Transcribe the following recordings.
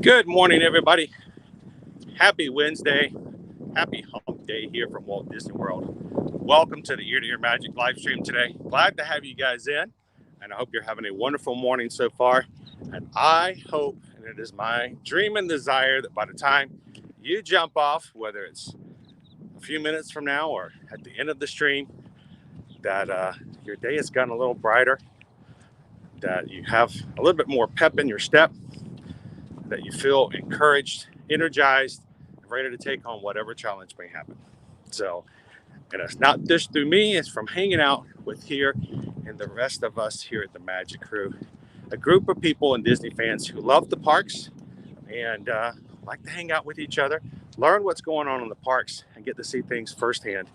Good morning, everybody. Happy Wednesday. Happy hump day here from Walt Disney World. Welcome to the Ear to Ear Magic live stream today. Glad to have you guys in, and I hope you're having a wonderful morning so far. And I hope, and it is my dream and desire, that by the time you jump off, whether it's a few minutes from now or at the end of the stream, that your day has gotten a little brighter, that you have a little bit more pep in your step, that you feel encouraged, energized, ready to take on whatever challenge may happen. So, and it's not just through me, it's from hanging out with here and the rest of us here at the Magic Crew, a group of people and Disney fans who love the parks and like to hang out with each other, learn what's going on in the parks, and get to see things firsthand.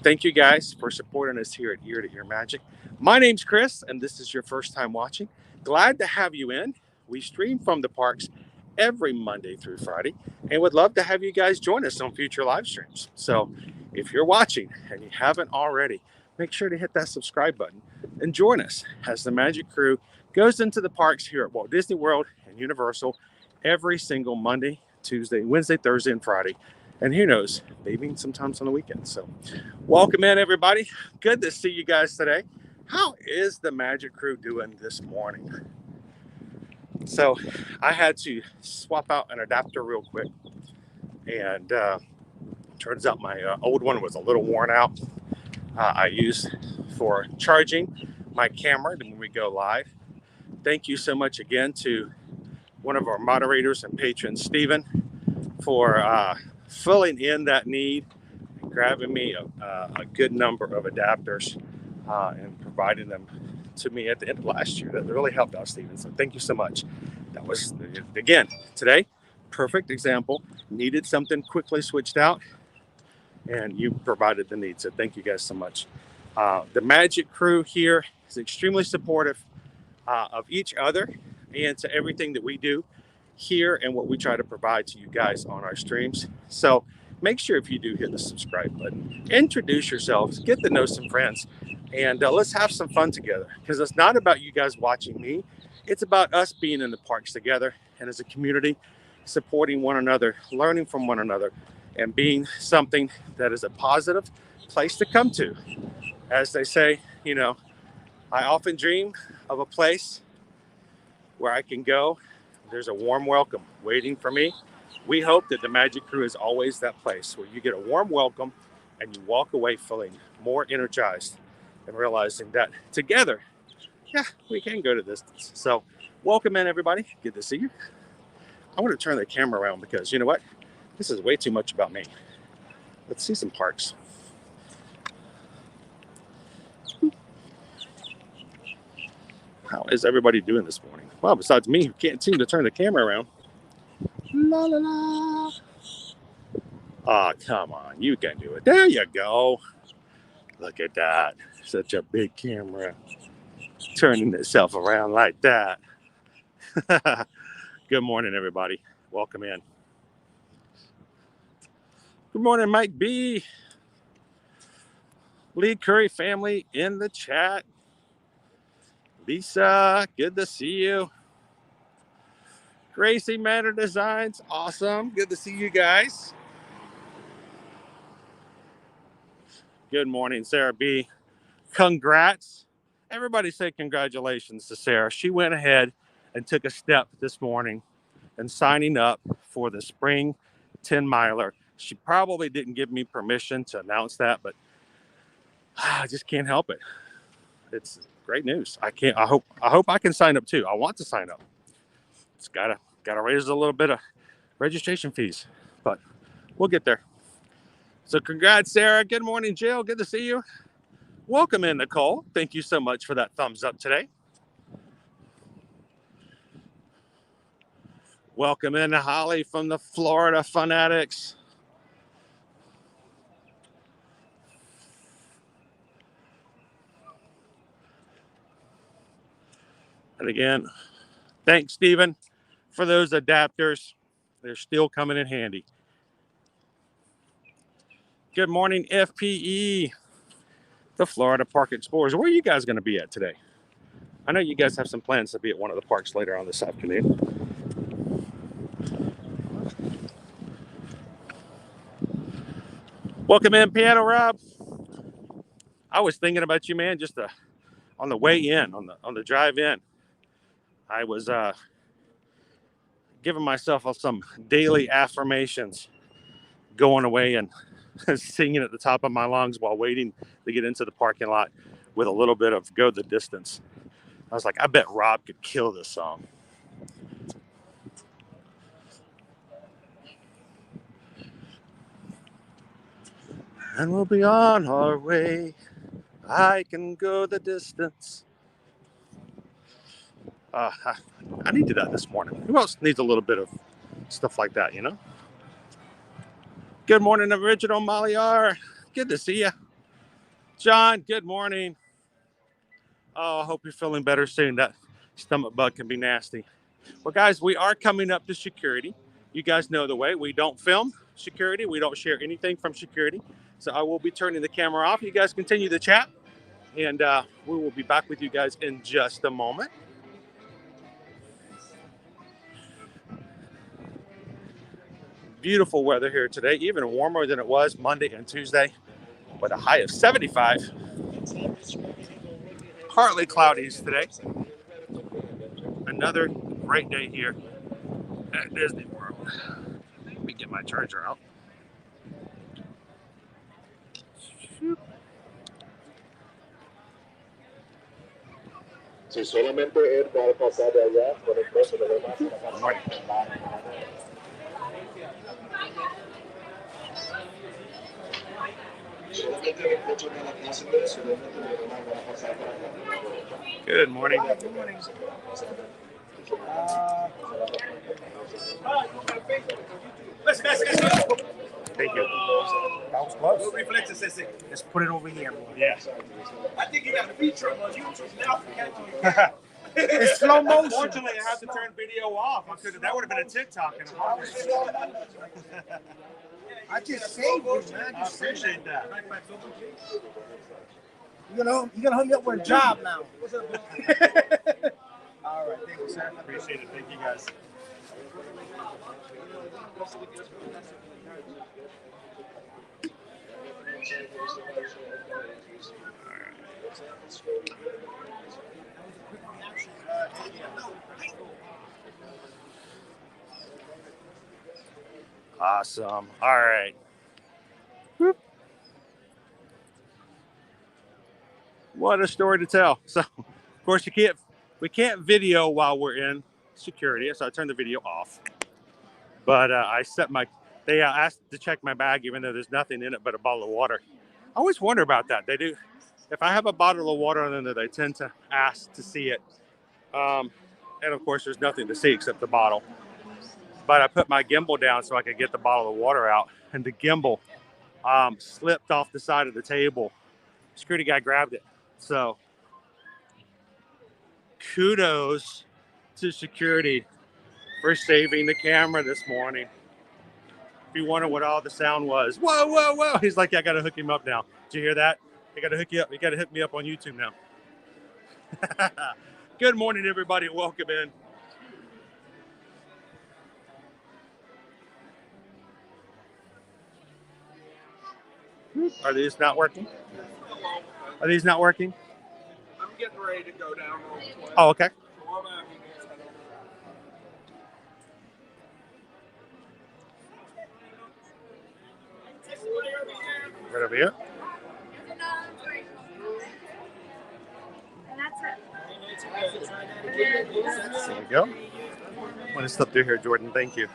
Thank you guys for supporting us here at Ear to Ear Magic. My name's Chris, and this is your first time watching. Glad to have you in. We stream from the parks every Monday through Friday, and would love to have you guys join us on future live streams. So if you're watching and you haven't already, make sure to hit that subscribe button and join us as the Magic Crew goes into the parks here at Walt Disney World and Universal every single Monday, Tuesday, Wednesday, Thursday, and Friday. And who knows, maybe sometimes on the weekend. So welcome in, everybody. Good to see you guys today. How is the Magic Crew doing this morning? So I had to swap out an adapter real quick, and turns out my old one was a little worn out. I use for charging my camera when we go live. Thank you so much again to one of our moderators and patrons, Stephen, for filling in that need and grabbing me a good number of adapters and providing them to me at the end of last year. That really helped out, Stephen. So thank you so much. That was, again, today, perfect example. Needed something quickly switched out, and you provided the need. So thank you guys so much. The Magic Crew here is extremely supportive of each other and to everything that we do here and what we try to provide to you guys on our streams. So make sure if you do hit the subscribe button, introduce yourselves, get to know some friends, and let's have some fun together, because it's not about you guys watching me. It's about us being in the parks together and as a community, supporting one another, learning from one another, and being something that is a positive place to come to. As they say, you know, I often dream of a place where I can go. There's a warm welcome waiting for me. We hope that the Magic Crew is always that place where you get a warm welcome and you walk away feeling more energized and realizing that together, yeah, we can go to distance. So welcome in, everybody. Good to see you. I want to turn the camera around because you know what? This is way too much about me. Let's see some parks. How is everybody doing this morning? Well, besides me, who can't seem to turn the camera around. La la la. Oh, come on. You can do it. There you go. Look at that. Such a big camera. Turning itself around like that. Good morning, everybody. Welcome in. Good morning, Mike B. Lee Curry family in the chat. Lisa, good to see you. Gracie Manor Designs, awesome. Good to see you guys. Good morning, Sarah B. Congrats. Everybody say congratulations to Sarah. She went ahead and took a step this morning and signing up for the spring 10 miler. She probably didn't give me permission to announce that, but I just can't help it. It's great news. I hope I can sign up too. I want to sign up. It's gotta raise a little bit of registration fees, but we'll get there. So congrats, Sarah. Good morning, Jill. Good to see you. Welcome in, Nicole. Thank you so much for that thumbs up today. Welcome in, Holly from the Florida Fanatics. And again, thanks, Stephen, for those adapters. They're still coming in handy. Good morning, FPE, the Florida Park Explorers. Where are you guys going to be at today? I know you guys have some plans to be at one of the parks later on this afternoon. Welcome in, Piano Rob. I was thinking about you, man, just on the way in, on the drive in. I was giving myself some daily affirmations, going away and singing at the top of my lungs while waiting to get into the parking lot with a little bit of Go the Distance. I was like, I bet Rob could kill this song. And we'll be on our way. I can go the distance. I needed that this morning. Who else needs a little bit of stuff like that, you know? Good morning, Original Molly R. Good to see you. John, good morning. Oh, I hope you're feeling better soon. That stomach bug can be nasty. Well, guys, we are coming up to security. You guys know the way. We don't film security. We don't share anything from security. So I will be turning the camera off. You guys continue the chat. And we will be back with you guys in just a moment. Beautiful weather here today, even warmer than it was Monday and Tuesday, with a high of 75. Partly cloudy today. Another great day here at Disney World. Let me get my charger out. Si solamente él va a pasar de allá, por el costo de demás. Good morning. Good morning. Thank you. That was close. No reflexes, let's put it over here. Yeah. I think you got a feature on YouTube now. It's slow motion. Unfortunately, I have to turn video off. That would have been a TikTok. I just saved you, man. I appreciate that. You're gonna hook me up with a job now. All right, thank you, sir. Appreciate it. Thank you, guys. Awesome. All right. Whoop. What a story to tell. So, of course, we can't video while we're in security, so I turned the video off. But they asked to check my bag, even though there's nothing in it but a bottle of water. I always wonder about that. They do. If I have a bottle of water in there, they tend to ask to see it. And of course, there's nothing to see except the bottle. But I put my gimbal down so I could get the bottle of water out, and the gimbal slipped off the side of the table. Security guy grabbed it. So kudos to security for saving the camera this morning. If you wonder what all the sound was, whoa, whoa, whoa. He's like, I got to hook him up now. Did you hear that? I got to hook you up. You got to hook me up on YouTube now. Good morning, everybody. Welcome in. Are these not working? Are these not working? I'm getting ready to go down. Oh, okay. Right over here. There we go. I'm going to slip through here, Jordan. Thank you.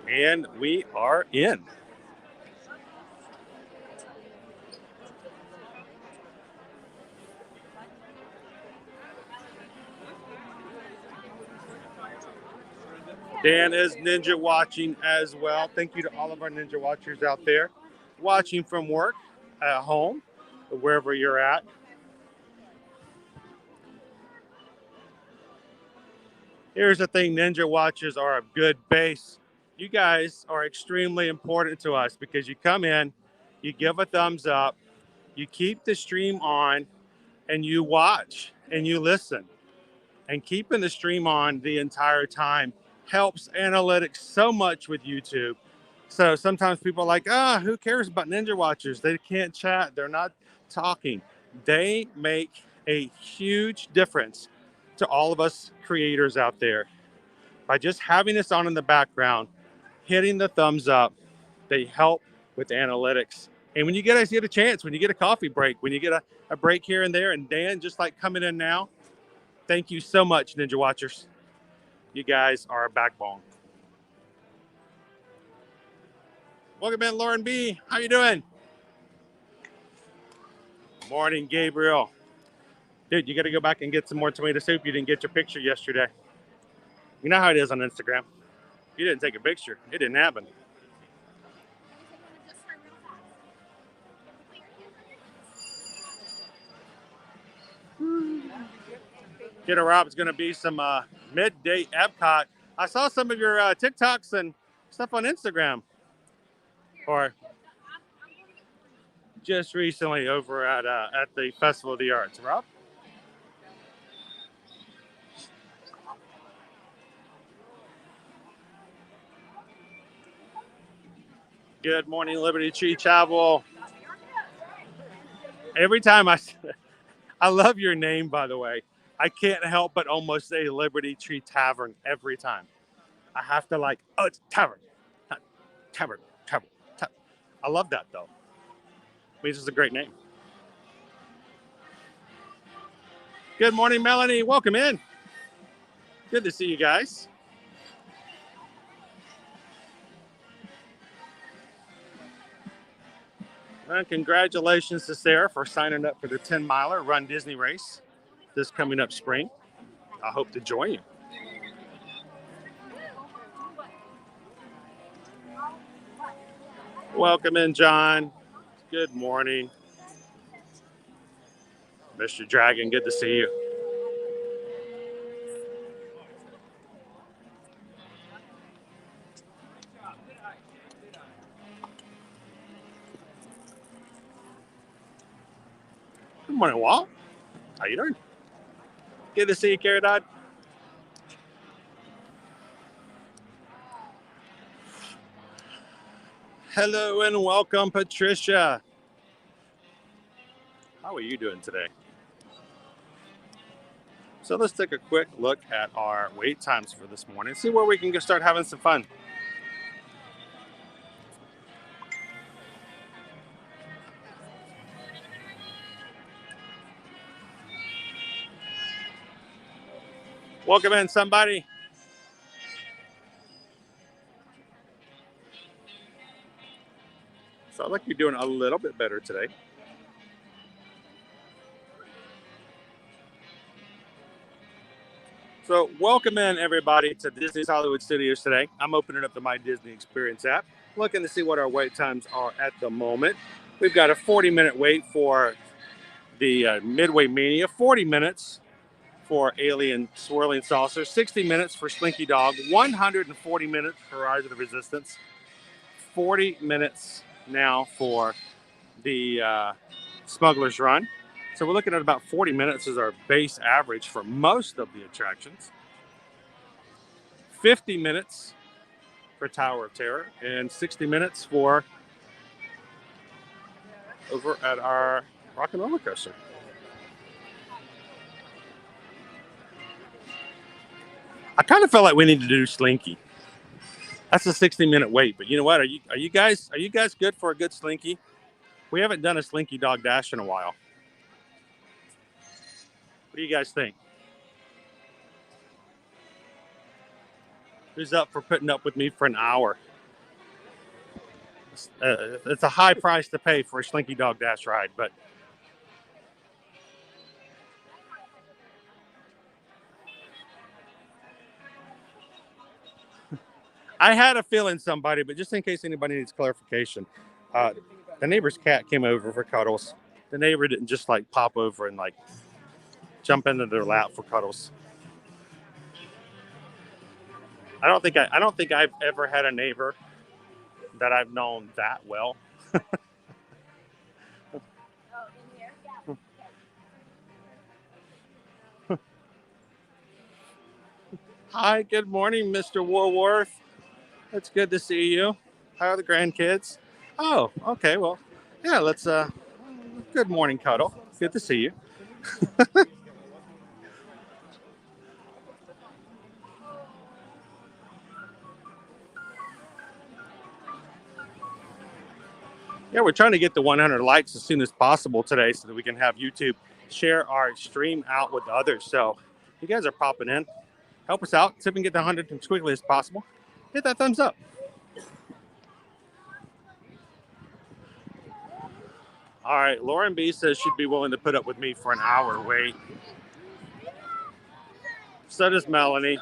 And we are in. Dan is ninja watching as well. Thank you to all of our ninja watchers out there watching from work, at home, wherever you're at. Here's the thing, ninja watchers are a good base. You guys are extremely important to us because you come in, you give a thumbs up, you keep the stream on, and you watch and you listen. And keeping the stream on the entire time helps analytics so much with YouTube. So sometimes people are like, who cares about Ninja Watchers? They can't chat. They're not talking. They make a huge difference to all of us creators out there. By just having this on in the background, hitting the thumbs up, they help with analytics. And when you get a chance, when you get a coffee break, when you get a break here and there, and Dan, just like coming in now, thank you so much, Ninja Watchers. You guys are a backbone. Welcome in, Lauren B. How you doing? Morning, Gabriel. Dude, you got to go back and get some more tomato soup. You didn't get your picture yesterday. You know how it is on Instagram. You didn't take a picture. It didn't happen. Kiddo Rob's going to be some midday Epcot. I saw some of your TikToks and stuff on Instagram. Or just recently over at the Festival of the Arts. Rob? Good morning, Liberty Tree Travel. Every time I love your name, by the way. I can't help but almost say Liberty Tree Tavern every time. I have to it's tavern. Tavern. Tavern. Tavern. I love that, though. It means it's a great name. Good morning, Melanie. Welcome in. Good to see you guys. And congratulations to Sarah for signing up for the 10-miler Run Disney race this coming up spring. I hope to join you. Welcome in, John. Good morning. Mr. Dragon, good to see you. Good morning, Walt. How you doing? Good to see you, Carrot Dot. Hello and welcome, Patricia. How are you doing today? So let's take a quick look at our wait times for this morning. See where we can start having some fun. Welcome in, somebody. Sounds like you're doing a little bit better today. So welcome in, everybody, to Disney's Hollywood Studios today. I'm opening up the My Disney Experience app, looking to see what our wait times are at the moment. We've got a 40-minute wait for the Midway Mania, 40 minutes for Alien Swirling Saucer, 60 minutes for Slinky Dog, 140 minutes for Rise of the Resistance, 40 minutes now for the Smuggler's Run. So we're looking at about 40 minutes as our base average for most of the attractions. 50 minutes for Tower of Terror and 60 minutes for over at our Rock and Roller Coaster. I kind of felt like we need to do Slinky. That's a 60-minute wait, but you know what? Are you guys good for a good Slinky? We haven't done a Slinky Dog Dash in a while. What do you guys think? Who's up for putting up with me for an hour? It's a high price to pay for a Slinky Dog Dash ride, but I had a feeling somebody, but just in case anybody needs clarification, the neighbor's cat came over for cuddles. The neighbor didn't just pop over and jump into their lap for cuddles. I don't think I've ever had a neighbor that I've known that well. Hi, good morning, Mr. Warworth. It's good to see you. How are the grandkids? Oh, okay. Well, yeah, let's, good morning, Cuddle. Good to see you. Yeah, we're trying to get the 100 likes as soon as possible today so that we can have YouTube share our stream out with others. So you guys are popping in. Help us out. See if we can get the 100 as quickly as possible. Hit that thumbs up. All right, Lauren B says she'd be willing to put up with me for an hour. Wait. So does Melanie.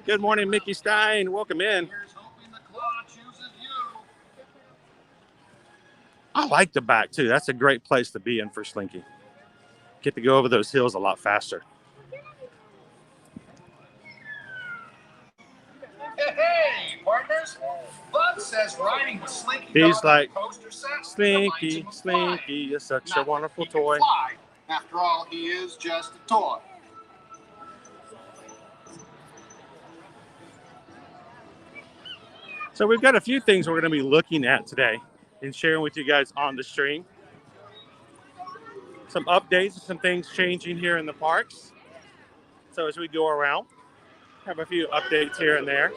Good morning, Mickey Stein. Welcome in. I like the back too. That's a great place to be in for Slinky. Get to go over those hills a lot faster. Hey, partners. Bud says riding with Slinky He's Dog like, coaster set Slinky, Slinky, you're such a wonderful toy. After all, he is just a toy. So we've got a few things we're going to be looking at today and sharing with you guys on the stream. Some updates, some things changing here in the parks. So as we go around, have a few updates here and there.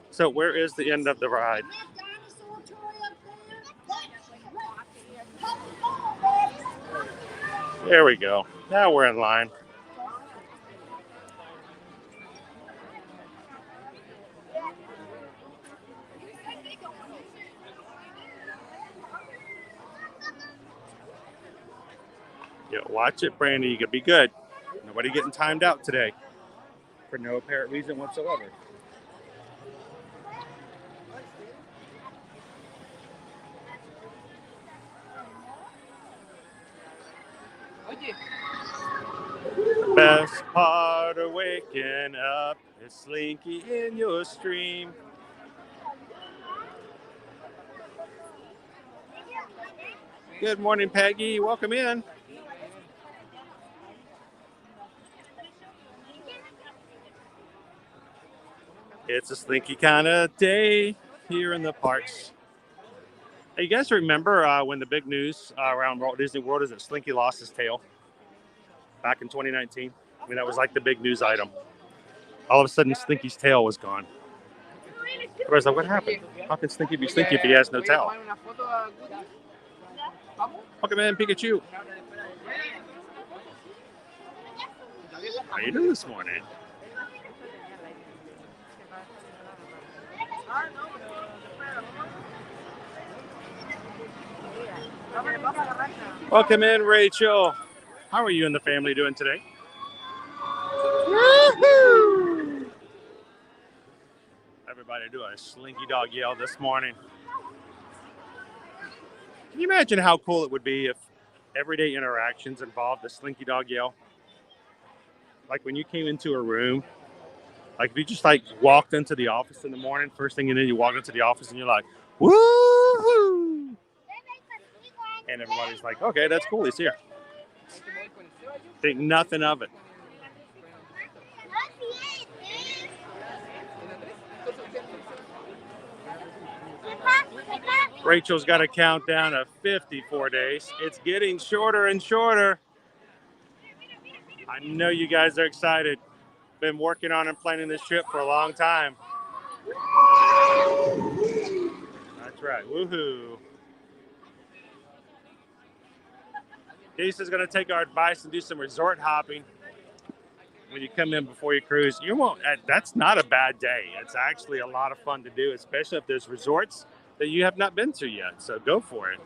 So where is the end of the ride? There we go. Now we're in line. Yeah, watch it, Brandy. You could be good. Nobody getting timed out today for no apparent reason whatsoever. The best part of waking up is Slinky in your stream. Good morning, Peggy. Welcome in. It's a Slinky kind of day here in the parks. Hey, you guys remember when the big news around Walt Disney World is that Slinky lost his tail back in 2019? I mean, that was like the big news item. All of a sudden, Slinky's tail was gone. Everybody's like, what happened? How can Slinky be Slinky if he has no tail? Welcome in, Pikachu. How you doing this morning? Welcome in, Rachel. How are you and the family doing today? Woo-hoo! Everybody do a Slinky Dog yell this morning. Can you imagine how cool it would be if everyday interactions involved a Slinky Dog yell? Like when you came into a room, like if you just like walked into the office in the morning, first thing you know, you walk into the office and you're like, woo-hoo! And everybody's like, okay, that's cool, he's here. Think nothing of it. Rachel's got a countdown of 54 days. It's getting shorter and shorter. I know you guys are excited. Been working on and planning this trip for a long time. That's right. Woohoo. Lisa's going to take our advice and do some resort hopping. When you come in before you cruise, you won't. That's not a bad day. It's actually a lot of fun to do, especially if there's resorts that you have not been to yet. So go for it.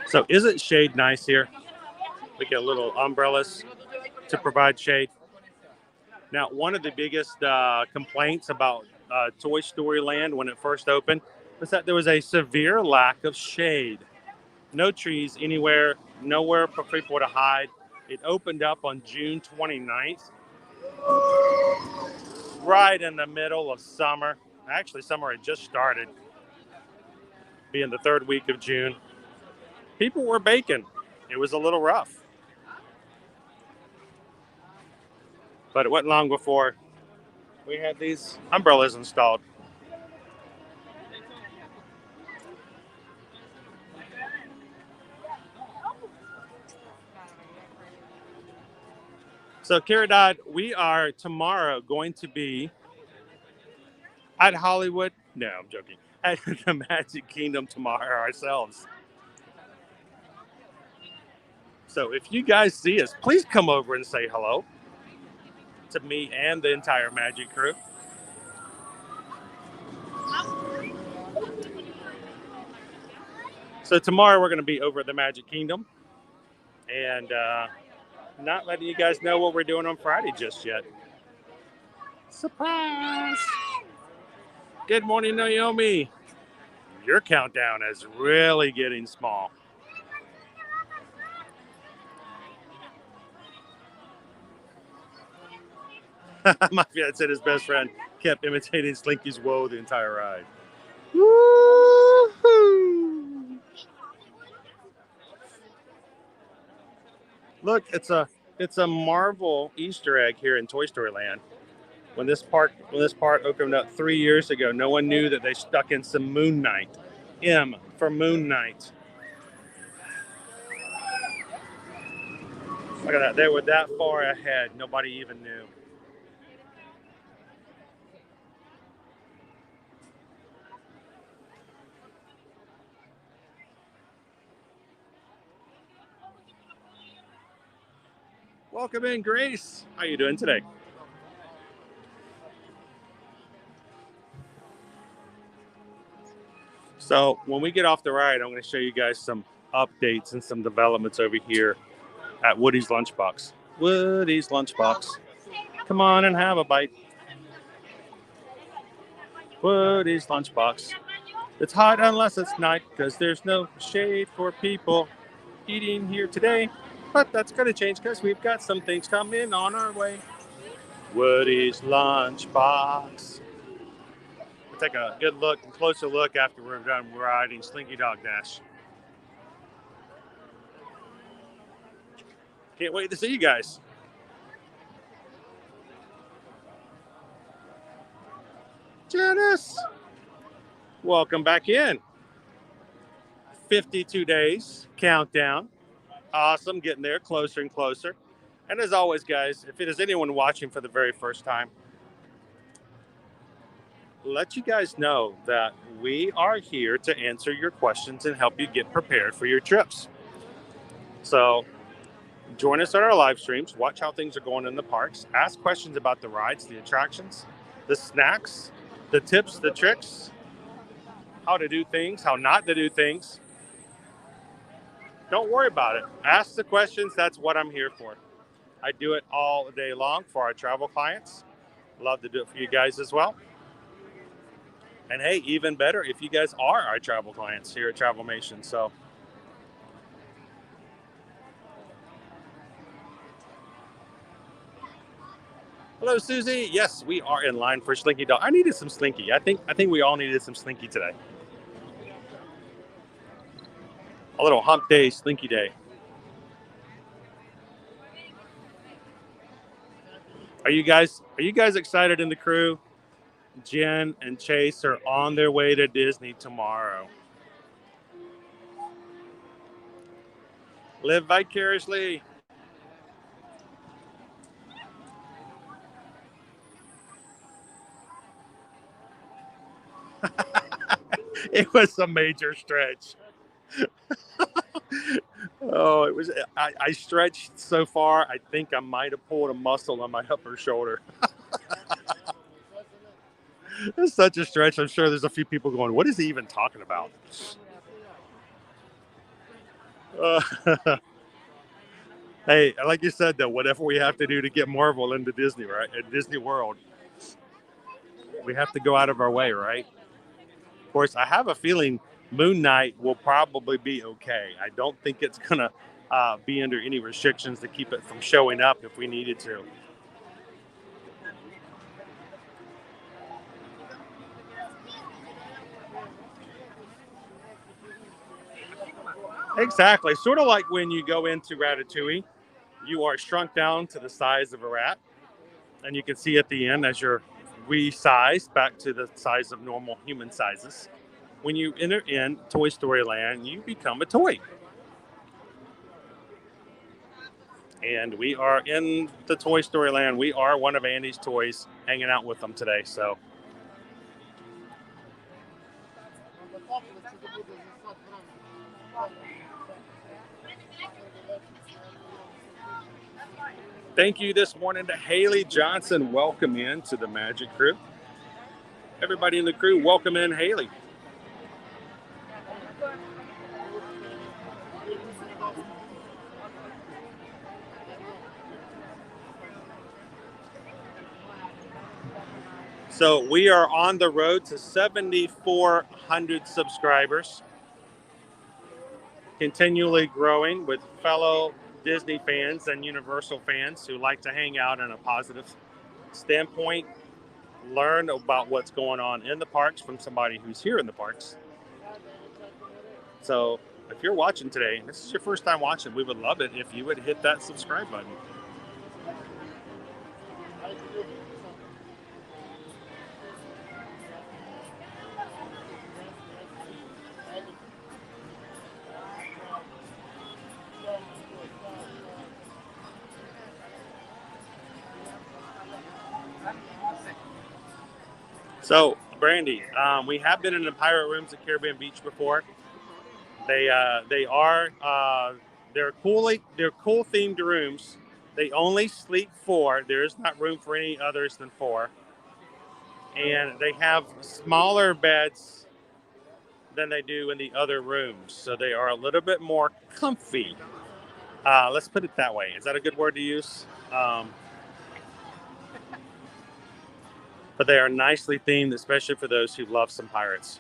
So isn't shade nice here? We get little umbrellas to provide shade. Now, one of the biggest complaints about Toy Story Land when it first opened was that there was a severe lack of shade. No trees anywhere, nowhere for people to hide. It opened up on June 29th. right in the middle of summer. Actually, summer had just started, being the third week of June. People were baking. It was a little rough. But it wasn't long before we had these umbrellas installed. So, Caridad, we are tomorrow going to be at Hollywood. No, I'm joking. At the Magic Kingdom tomorrow ourselves. So, if you guys see us, please come over and say hello to me and the entire Magic crew. So, tomorrow we're going to be over at the Magic Kingdom and not letting you guys know what we're doing on Friday just yet. Surprise! Good morning, Naomi. Your countdown is really getting small. My fiance said his best friend kept imitating Slinky's woe the entire ride. Woo-hoo! Look, it's a Marvel Easter egg here in Toy Story Land. When this park opened up 3 years ago, no one knew that they stuck in some Moon Knight. M for Moon Knight. Look at that. They were that far ahead. Nobody even knew. Welcome in, Grace. How you doing today? So when we get off the ride, I'm going to show you guys some updates and some developments over here at Woody's Lunchbox. Woody's Lunchbox. Come on and have a bite. Woody's Lunchbox. It's hot unless it's night because there's no shade for people eating here today. But that's going to change because we've got some things coming on our way. Woody's Lunchbox. We'll take a good look, a closer look after we're done riding Slinky Dog Dash. Can't wait to see you guys. Janice, welcome back in. 52 days, countdown. Awesome, getting there, closer and closer. And as always, guys, if it is anyone watching for the very first time, let you guys know that we are here to answer your questions and help you get prepared for your trips. So join us on our live streams, watch how things are going in the parks, ask questions about the rides, the attractions, the snacks, the tips, the tricks, how to do things, how not to do things. Don't worry about it. Ask the questions. That's what I'm here for. I do it all day long for our travel clients. Love to do it for you guys as well. And hey, even better if you guys are our travel clients here at Travelmation. So hello, Susie. Yes, we are in line for Slinky Dog. I needed some Slinky. I think we all needed some Slinky today. A little hump day, Slinky day. Are you guys excited in the crew? Jen and Chase are on their way to Disney tomorrow. Live vicariously. It was a major stretch. Oh, it was. I stretched so far, I think I might have pulled a muscle on my upper shoulder. It's such a stretch. I'm sure there's a few people going, what is he even talking about? Hey, like you said, though, whatever we have to do to get Marvel into Disney, right? At Disney World, we have to go out of our way, right? Of course, I have a feeling Moon Knight will probably be okay. I don't think it's going to be under any restrictions to keep it from showing up if we needed to. Exactly. Sort of like when you go into Ratatouille, you are shrunk down to the size of a rat. And you can see at the end as you're resized back to the size of normal human sizes. When you enter in Toy Story Land, you become a toy. And we are in the Toy Story Land. We are one of Andy's toys, hanging out with them today. So thank you this morning to Haley Johnson. Welcome in to the Magic Crew. Everybody in the crew, welcome in Haley. So we are on the road to 7,400 subscribers, continually growing with fellow Disney fans and Universal fans who like to hang out in a positive standpoint, learn about what's going on in the parks from somebody who's here in the parks. So if you're watching today, and this is your first time watching, we would love it if you would hit that subscribe button. So, Brandy, we have been in the pirate rooms at Caribbean Beach before. They're cool themed rooms. They only sleep 4. There is not room for any others than 4. And they have smaller beds than they do in the other rooms. So they are a little bit more comfy. Let's put it that way. Is that a good word to use? But they are nicely themed, especially for those who love some pirates.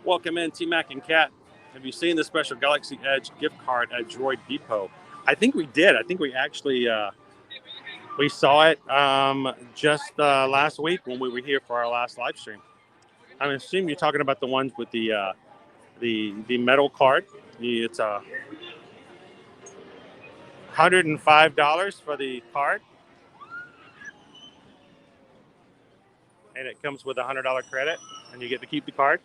Welcome in, T-Mac and Kat. Have you seen the special Galaxy Edge gift card at Droid Depot? I think we did. I think we actually we saw it just last week when we were here for our last live stream. I assume you're talking about the ones with the metal card. It's $105 for the card, and it comes with a $100 credit, and you get to keep the card.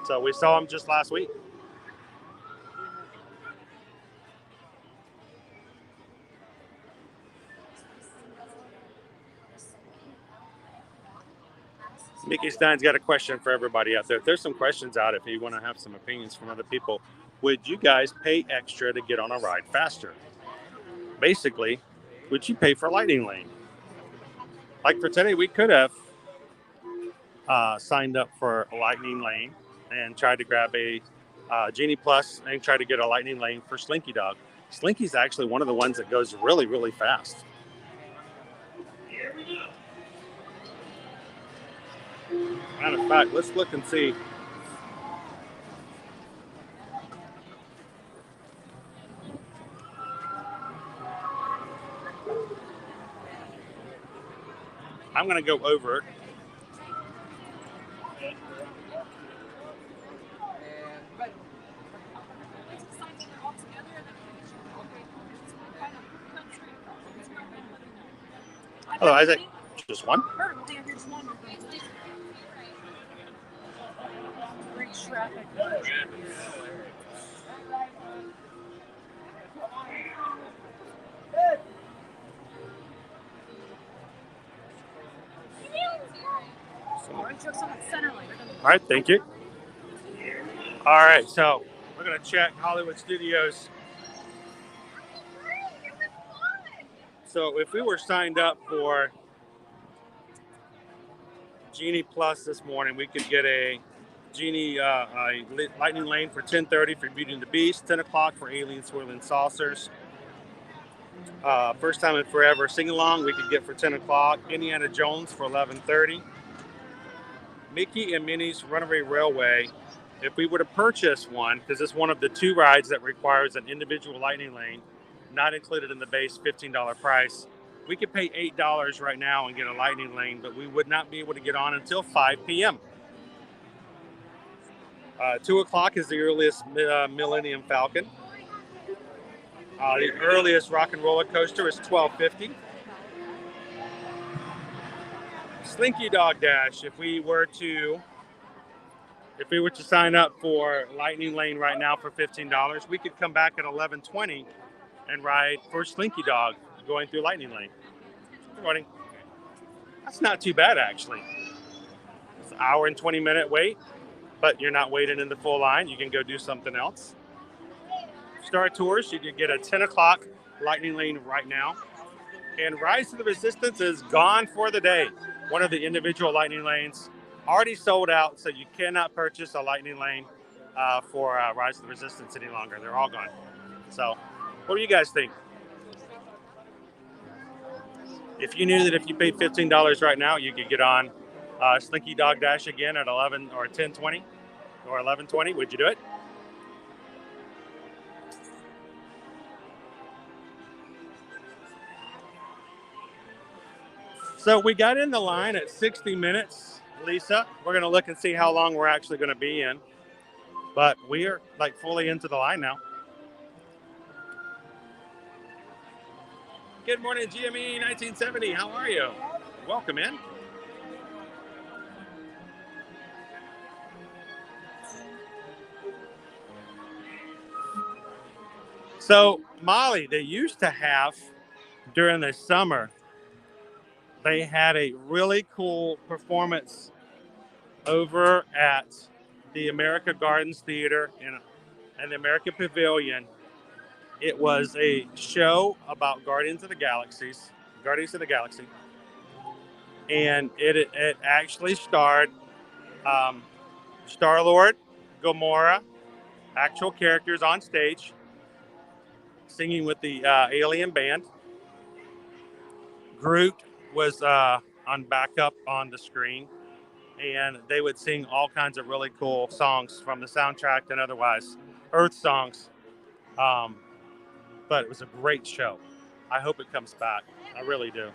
So we saw them just last week. Mickey Stein's got a question for everybody out there. If there's some questions out, if you want to have some opinions from other people, would you guys pay extra to get on a ride faster? Basically, would you pay for a lightning lane? Like for today, we could have signed up for a lightning lane and tried to grab a Genie Plus and try to get a lightning lane for Slinky Dog. Slinky's actually one of the ones that goes really, really fast. Matter of fact, let's look and see. I'm going to go over it. Hello, Isaac. Just one? Great traffic. All right, thank you. All right, so we're going to check Hollywood Studios. So if we were signed up for Genie Plus this morning, we could get a Genie lightning lane for 10:30 for Beauty and the Beast, 10 o'clock for Alien Swirling Saucers. First time in forever sing along we could get for 10 o'clock. Indiana Jones for 11:30. Mickey and Minnie's Runaway Railway. If we were to purchase one, because it's one of the 2 rides that requires an individual lightning lane, not included in the base $15 price, we could pay $8 right now and get a lightning lane, but we would not be able to get on until 5 p.m. 2 o'clock is the earliest Millennium Falcon. The earliest rock and roller coaster is 12:50. Slinky Dog Dash. If we were to sign up for Lightning Lane right now for $15, we could come back at 11:20 and ride for Slinky Dog going through Lightning Lane. Good morning. That's not too bad, actually. It's an hour and 20-minute wait, but you're not waiting in the full line. You can go do something else. Star Tours, you can get a 10 o'clock Lightning Lane right now. And Rise to the Resistance is gone for the day. One of the individual Lightning Lanes already sold out, so you cannot purchase a Lightning Lane for Rise to the Resistance any longer. They're all gone. So, what do you guys think? If you knew that if you paid $15 right now, you could get on Slinky Dog Dash again at 11 or 10:20 or 11:20, would you do it? So we got in the line at 60 minutes, Lisa. We're going to look and see how long we're actually going to be in. But we are like fully into the line now. Good morning, GME 1970. How are you? Welcome in. So, Molly, they used to have, during the summer, they had a really cool performance over at the America Gardens Theater and the American Pavilion. It was a show about Guardians of the Galaxy, and it actually starred Star-Lord, Gamora, actual characters on stage, singing with the alien band. Groot was on backup on the screen, and they would sing all kinds of really cool songs from the soundtrack and otherwise, Earth songs. But it was a great show. I hope it comes back. I really do.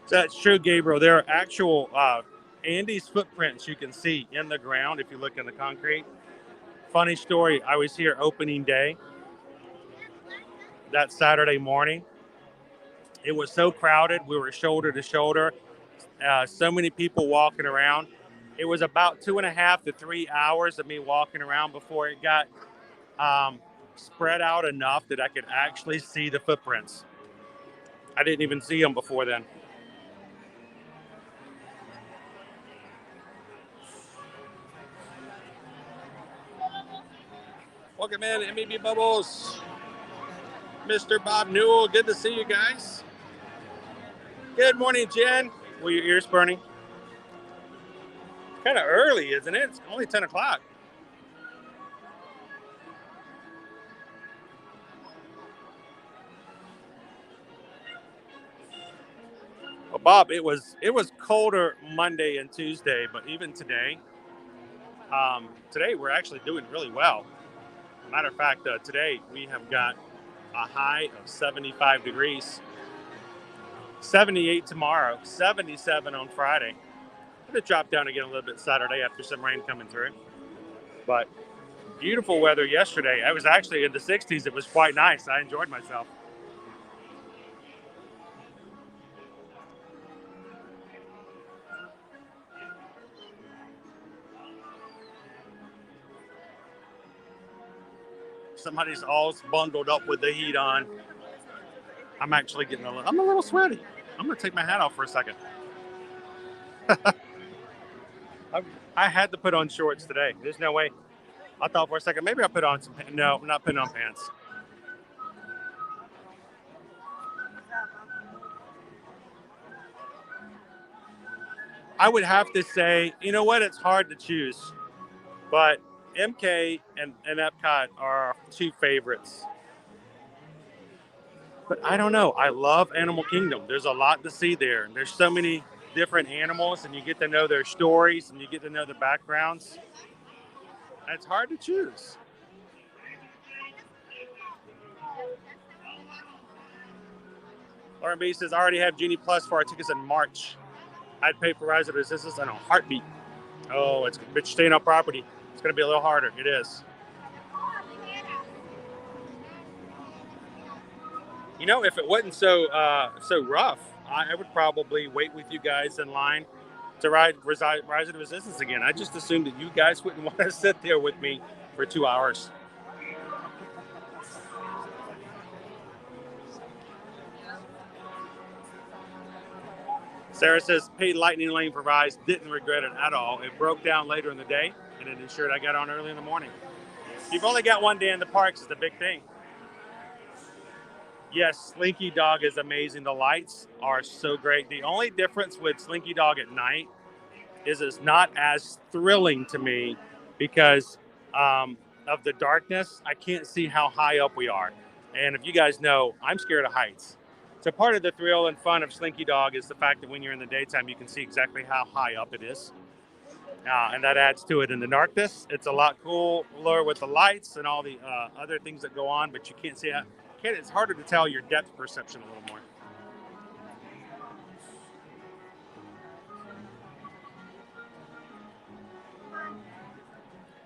That's true, Gabriel. There are actual Andy's footprints you can see in the ground if you look in the concrete. Funny story, I was here opening day that Saturday morning. It was so crowded. We were shoulder to shoulder. So many people walking around. It was about 2.5 to 3 hours of me walking around before it got spread out enough that I could actually see the footprints. I didn't even see them before then. Welcome in, MEB Bubbles. Mr. Bob Newell, good to see you guys. Good morning, Jen. Were your ears burning? Kind of early, isn't it? It's only 10 o'clock. Well, Bob, it was colder Monday and Tuesday, but even today we're actually doing really well. Matter of fact, today we have got a high of 75 degrees, 78 tomorrow, 77 on Friday. I'm going to drop down again a little bit Saturday after some rain coming through. But beautiful weather yesterday. I was actually in the 60s. It was quite nice. I enjoyed myself. Somebody's all bundled up with the heat on. I'm actually I'm a little sweaty. I'm going to take my hat off for a second. I had to put on shorts today. There's no way. I thought for a second, maybe I'll put on some pants. No, I'm not putting on pants. I would have to say, you know what? It's hard to choose. But MK and Epcot are our two favorites. But I don't know. I love Animal Kingdom. There's a lot to see there. There's so many different animals, and you get to know their stories, and you get to know the backgrounds. And it's hard to choose. Lauren B says, I already have Genie Plus for our tickets in March. I'd pay for Rise of Resistance in a heartbeat. Oh, it's but you're staying on property. It's going to be a little harder. It is. You know, if it wasn't so rough, I would probably wait with you guys in line to ride Rise of the Resistance again. I just assumed that you guys wouldn't want to sit there with me for 2 hours. Sarah says, paid Lightning Lane for Rise, didn't regret it at all. It broke down later in the day, and it ensured I got on early in the morning. You've only got one day in the parks is the big thing. Yes, Slinky Dog is amazing. The lights are so great. The only difference with Slinky Dog at night is it's not as thrilling to me because of the darkness. I can't see how high up we are. And if you guys know, I'm scared of heights. So part of the thrill and fun of Slinky Dog is the fact that when you're in the daytime, you can see exactly how high up it is. And that adds to it. In the darkness, it's a lot cooler with the lights and all the other things that go on, but you can't see it's harder to tell your depth perception a little more.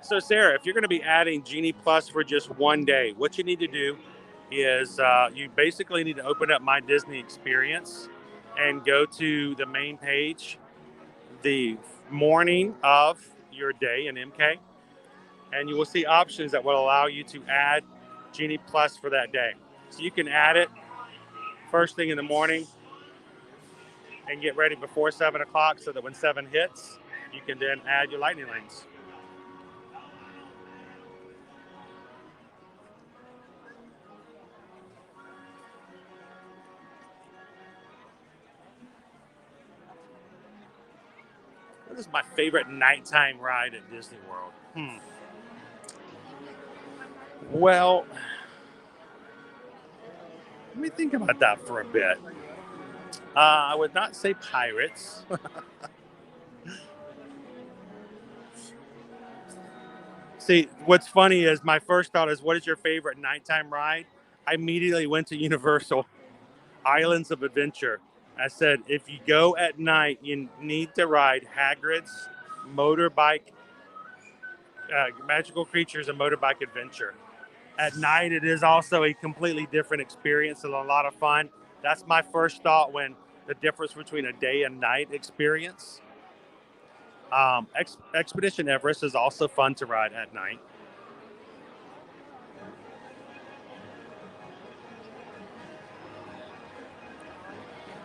So Sarah, if you're going to be adding Genie Plus for just one day, what you need to do is you basically need to open up My Disney Experience and go to the main page the morning of your day in MK, and you will see options that will allow you to add Genie Plus for that day. So you can add it first thing in the morning and get ready before 7 o'clock so that when 7 hits, you can then add your lightning lanes. What is my favorite nighttime ride at Disney World? Well, let me think about that for a bit. I would not say Pirates. See, what's funny is my first thought is, what is your favorite nighttime ride? I immediately went to Universal Islands of Adventure. I said, if you go at night, you need to ride Hagrid's motorbike, Magical Creatures and Motorbike Adventure. At night, it is also a completely different experience and a lot of fun. That's my first thought when the difference between a day and night experience. Expedition Everest is also fun to ride at night.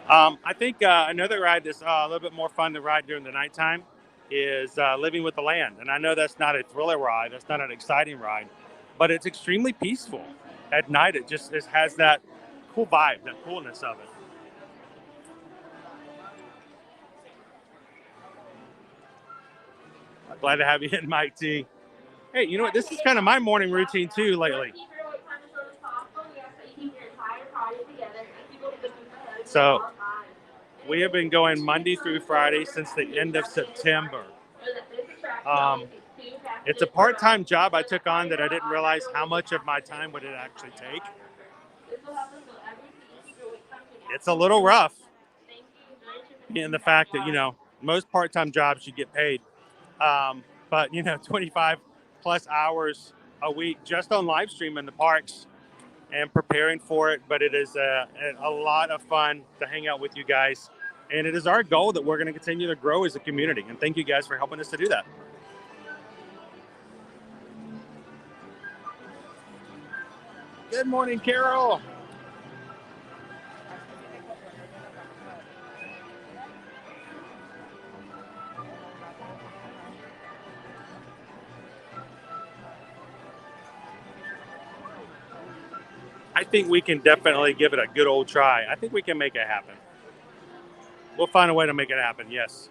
I think another ride that's a little bit more fun to ride during the nighttime is Living with the Land. And I know that's not a thriller ride, that's not an exciting ride, but it's extremely peaceful. At night, it has that cool vibe, that coolness of it. Glad to have you in, Mike T. Hey, you know what? This is kind of my morning routine too lately. So we have been going Monday through Friday since the end of September. It's a part-time job I took on that I didn't realize how much of my time would it actually take. It's a little rough in the fact that, you know, most part-time jobs you get paid. But, you know, 25 plus hours a week just on live stream in the parks and preparing for it. But it is a lot of fun to hang out with you guys. And it is our goal that we're going to continue to grow as a community. And thank you guys for helping us to do that. Good morning, Carol. I think we can definitely give it a good old try. I think we can make it happen. We'll find a way to make it happen, yes.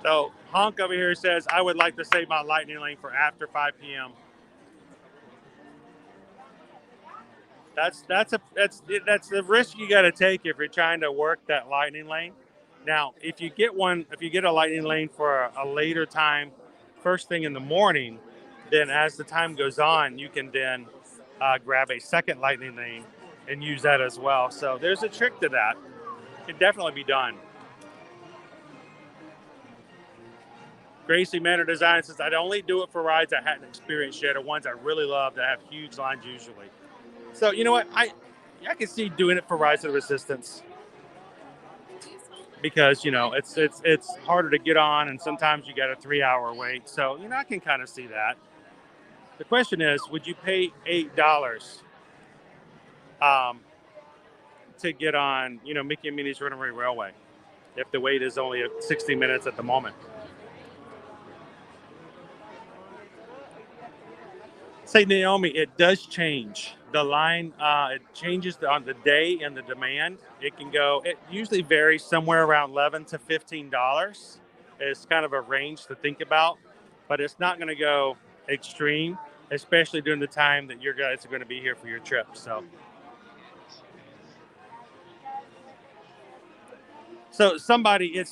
So Honk over here says, I would like to save my lightning lane for after 5 p.m. That's the risk you got to take if you're trying to work that lightning lane. Now, if you get a lightning lane for a later time, first thing in the morning, then as the time goes on, you can then grab a second lightning lane and use that as well. So there's a trick to that. It can definitely be done. Gracie Manor Design says, I'd only do it for rides I hadn't experienced yet or ones I really love that have huge lines usually. So you know what? I can see doing it for Rise of the Resistance because it's harder to get on and sometimes you got a 3-hour wait. So I can kind of see that. The question is, would you pay $8 to get on Mickey and Minnie's Runaway Railway if the wait is only 60 minutes at the moment? Say, Naomi, it does change. The line, it changes on the day and the demand. It usually varies somewhere around $11 to $15. It's kind of a range to think about, but it's not going to go extreme, especially during the time that your guys are going to be here for your trip. So it's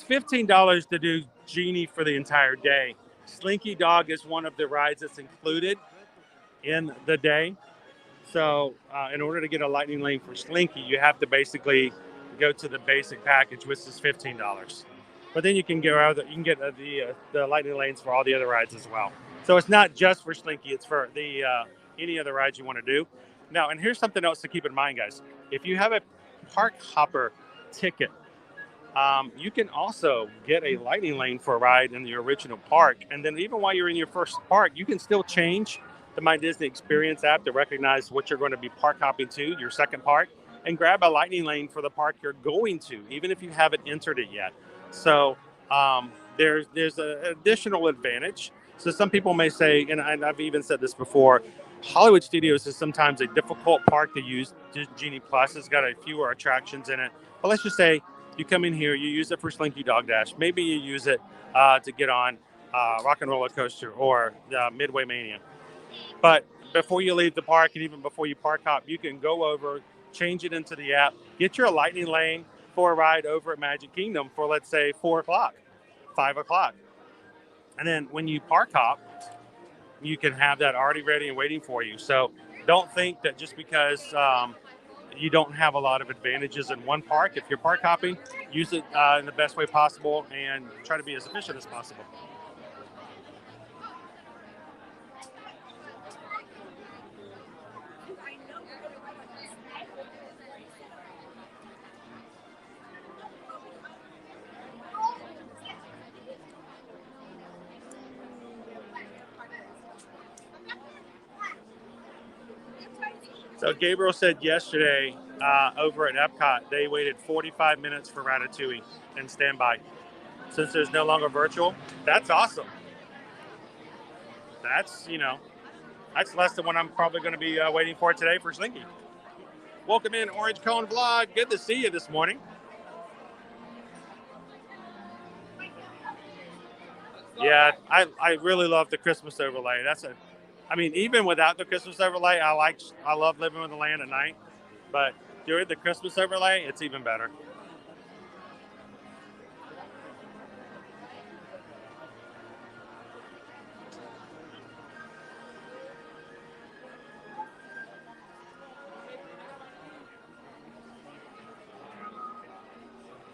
$15 to do Genie for the entire day. Slinky Dog is one of the rides that's included in the day. So in order to get a lightning lane for Slinky, you have to basically go to the basic package, which is $15. But then you can get the lightning lanes for all the other rides as well. So it's not just for Slinky; it's for the any other rides you want to do. Now, and here's something else to keep in mind, guys. If you have a park hopper ticket, you can also get a lightning lane for a ride in the original park. And then even while you're in your first park, you can still change the My Disney Experience app to recognize what you're going to be park hopping to, your second park, and grab a lightning lane for the park you're going to, even if you haven't entered it yet. So there's an additional advantage. So some people may say, and I've even said this before, Hollywood Studios is sometimes a difficult park to use. Genie Plus has got a fewer attractions in it. But let's just say you come in here, you use it for Slinky Dog Dash. Maybe you use it to get on Rock and Roller Coaster or Midway Mania. But before you leave the park and even before you park hop, you can go over, change it into the app, get your lightning lane for a ride over at Magic Kingdom for, let's say, 4 o'clock, 5 o'clock. And then when you park hop, you can have that already ready and waiting for you. So don't think that just because you don't have a lot of advantages in one park, if you're park hopping, use it in the best way possible and try to be as efficient as possible. So Gabriel said yesterday over at Epcot, they waited 45 minutes for Ratatouille and standby. Since there's no longer virtual, that's awesome. That's less than what I'm probably going to be waiting for today for Slinky. Welcome in, Orange Cone Vlog. Good to see you this morning. Yeah, I really love the Christmas overlay. Even without the Christmas overlay, I love living with the land at night. But during the Christmas overlay, it's even better.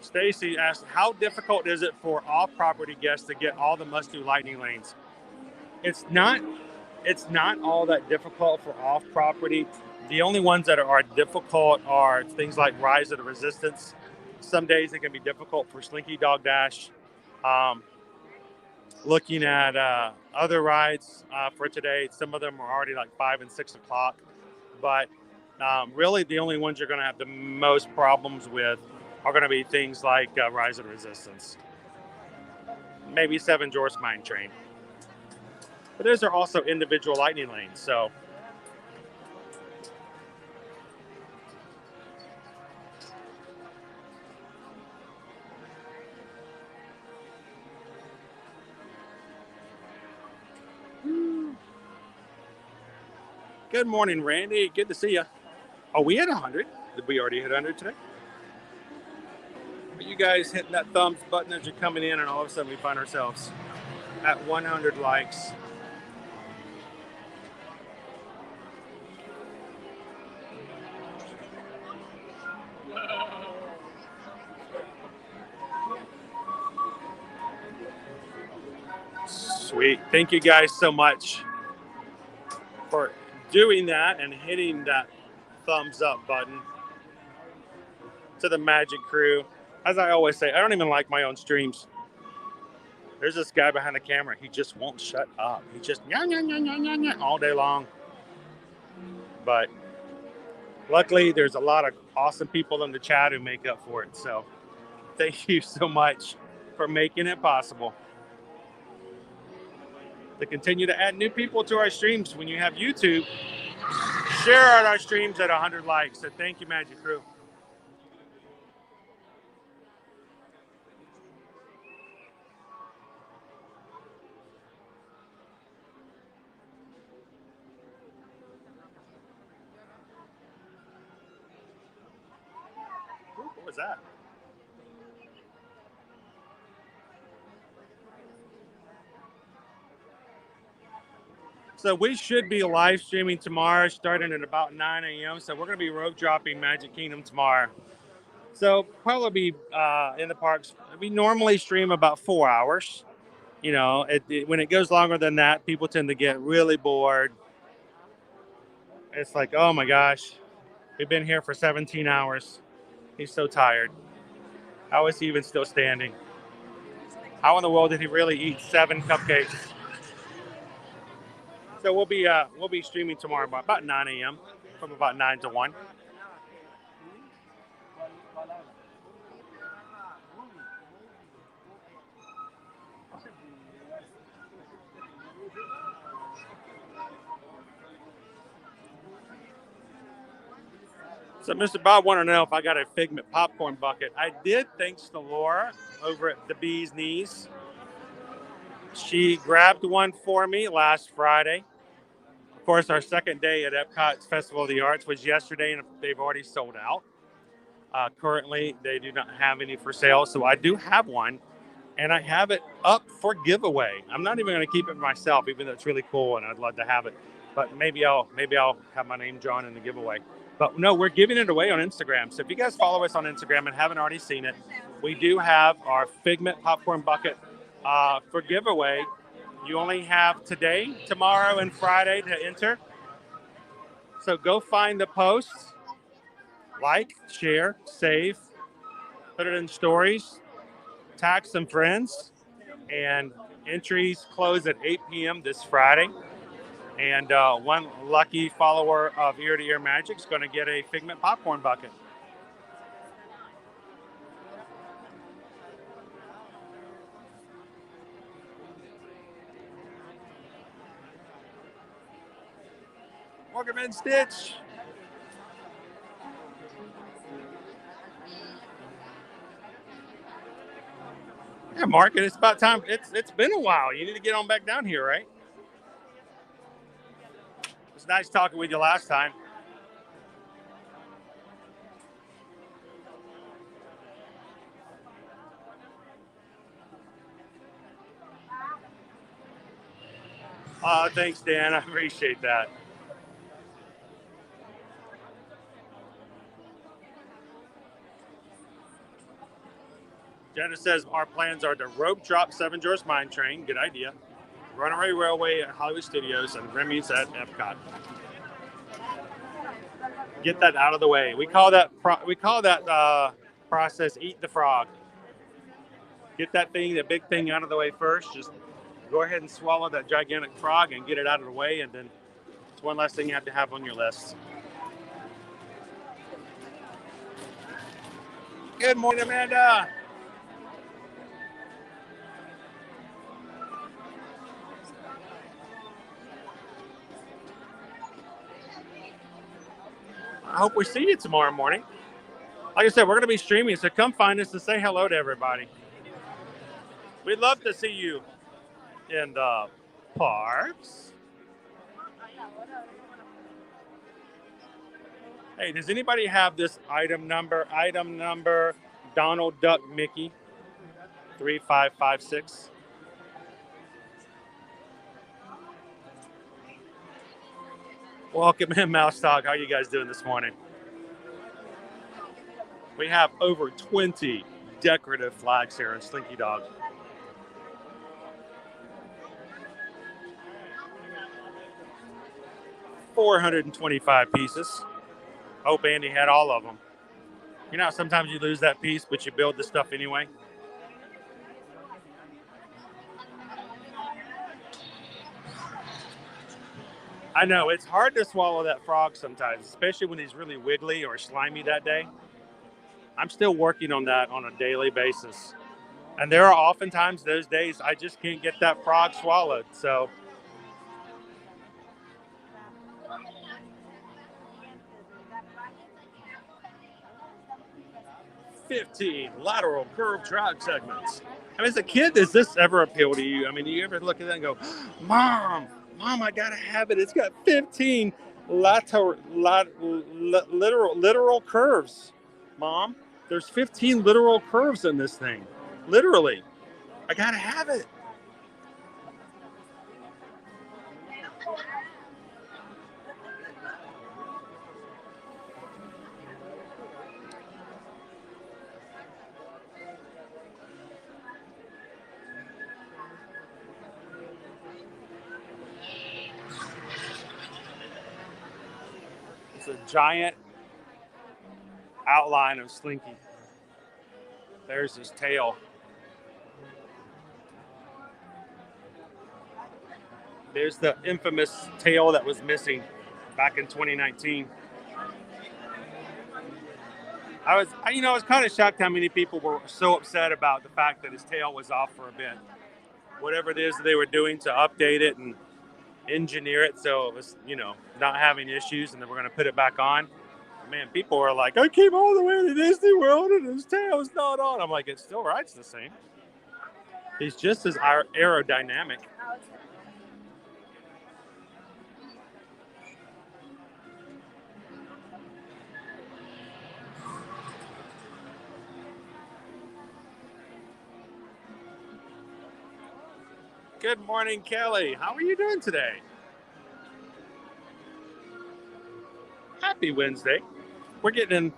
Stacy asked, how difficult is it for off-property guests to get all the must-do lightning lanes? It's not all that difficult for off-property. The only ones that are difficult are things like Rise of the Resistance. Some days it can be difficult for Slinky Dog Dash. Looking at other rides for today, some of them are already like 5 and 6 o'clock. But really the only ones you're going to have the most problems with are going to be things like Rise of the Resistance. Maybe 7 Dwarfs Mine Train. But those are also individual lightning lanes, so. Good morning, Randy. Good to see you. Oh, we had 100. Did we already hit 100 today? Are you guys hitting that thumbs button as you're coming in, and all of a sudden we find ourselves at 100 likes. Sweet. Thank you guys so much for doing that and hitting that thumbs up button. To the Magic crew. As I always say, I don't even like my own streams. There's this guy behind the camera. He just won't shut up. He just all day long. But luckily, there's a lot of awesome people in the chat who make up for it. So thank you so much for making it possible to continue to add new people to our streams. When you have YouTube, share out our streams at 100 likes. So thank you, Magic crew. What was that? So we should be live streaming tomorrow, starting at about 9 a.m. So we're going to be rope dropping Magic Kingdom tomorrow. So probably be in the parks. We normally stream about 4 hours. You know, when it goes longer than that, people tend to get really bored. It's like, oh my gosh, we've been here for 17 hours. He's so tired. How is he even still standing? How in the world did he really eat 7 cupcakes? So we'll be streaming tomorrow about 9 a.m. from about 9 to 1. So Mr. Bob wanted to know if I got a Figment popcorn bucket. I did, thanks to Laura over at the Bee's Knees. She grabbed one for me last Friday. Of course, our second day at Epcot's Festival of the Arts was yesterday, and they've already sold out. Currently, they do not have any for sale, so I do have one, and I have it up for giveaway. I'm not even going to keep it myself, even though it's really cool, and I'd love to have it. But maybe I'll have my name drawn in the giveaway. But no, we're giving it away on Instagram. So if you guys follow us on Instagram and haven't already seen it, we do have our Figment popcorn bucket for giveaway. You only have today, tomorrow, and Friday to enter. So go find the posts, like, share, save, put it in stories, tag some friends, and entries close at 8 p.m. this Friday. And one lucky follower of Ear to Ear Magic is going to get a Figment popcorn bucket. Welcome in, Stitch. Yeah, Mark, it's about time. It's been a while. You need to get on back down here, right? It was nice talking with you last time. Thanks, Dan. I appreciate that. Jenna says our plans are to rope drop Seven Dwarfs Mine Train. Good idea. Runaway Railway at Hollywood Studios and Remy's at Epcot. Get that out of the way. We call that process eat the frog. Get that big thing out of the way first. Just go ahead and swallow that gigantic frog and get it out of the way, and then it's one less thing you have to have on your list. Good morning, Amanda. I hope we see you tomorrow morning. Like I said, we're going to be streaming, so come find us and say hello to everybody. We'd love to see you in the parks. Hey, does anybody have this item number? Item number Donald Duck Mickey 3556. Welcome in, Mouse Dog. How are you guys doing this morning? We have over 20 decorative flags here in Slinky Dog. $425 pieces. Hope Andy had all of them. You know, sometimes you lose that piece, but you build the stuff anyway. I know, it's hard to swallow that frog sometimes, especially when he's really wiggly or slimy that day. I'm still working on that on a daily basis. And there are oftentimes those days I just can't get that frog swallowed. So 15 lateral curve drive segments. I mean, as a kid, does this ever appeal to you? I mean, do you ever look at that and go, Mom, I gotta have it. It's got 15 literal curves. Mom, there's 15 literal curves in this thing. Literally. I gotta have it. It's a giant outline of Slinky. There's his tail. There's the infamous tail that was missing back in 2019. I was kind of shocked how many people were so upset about the fact that his tail was off for a bit. Whatever it is that they were doing to update it and engineer it so it was, not having issues, and then we're going to put it back on. Man, people were like, I came all the way to Disney World and his tail's not on. I'm like, it still rides the same. He's just as aerodynamic. Good morning, Kelly. How are you doing today? Happy Wednesday. We're getting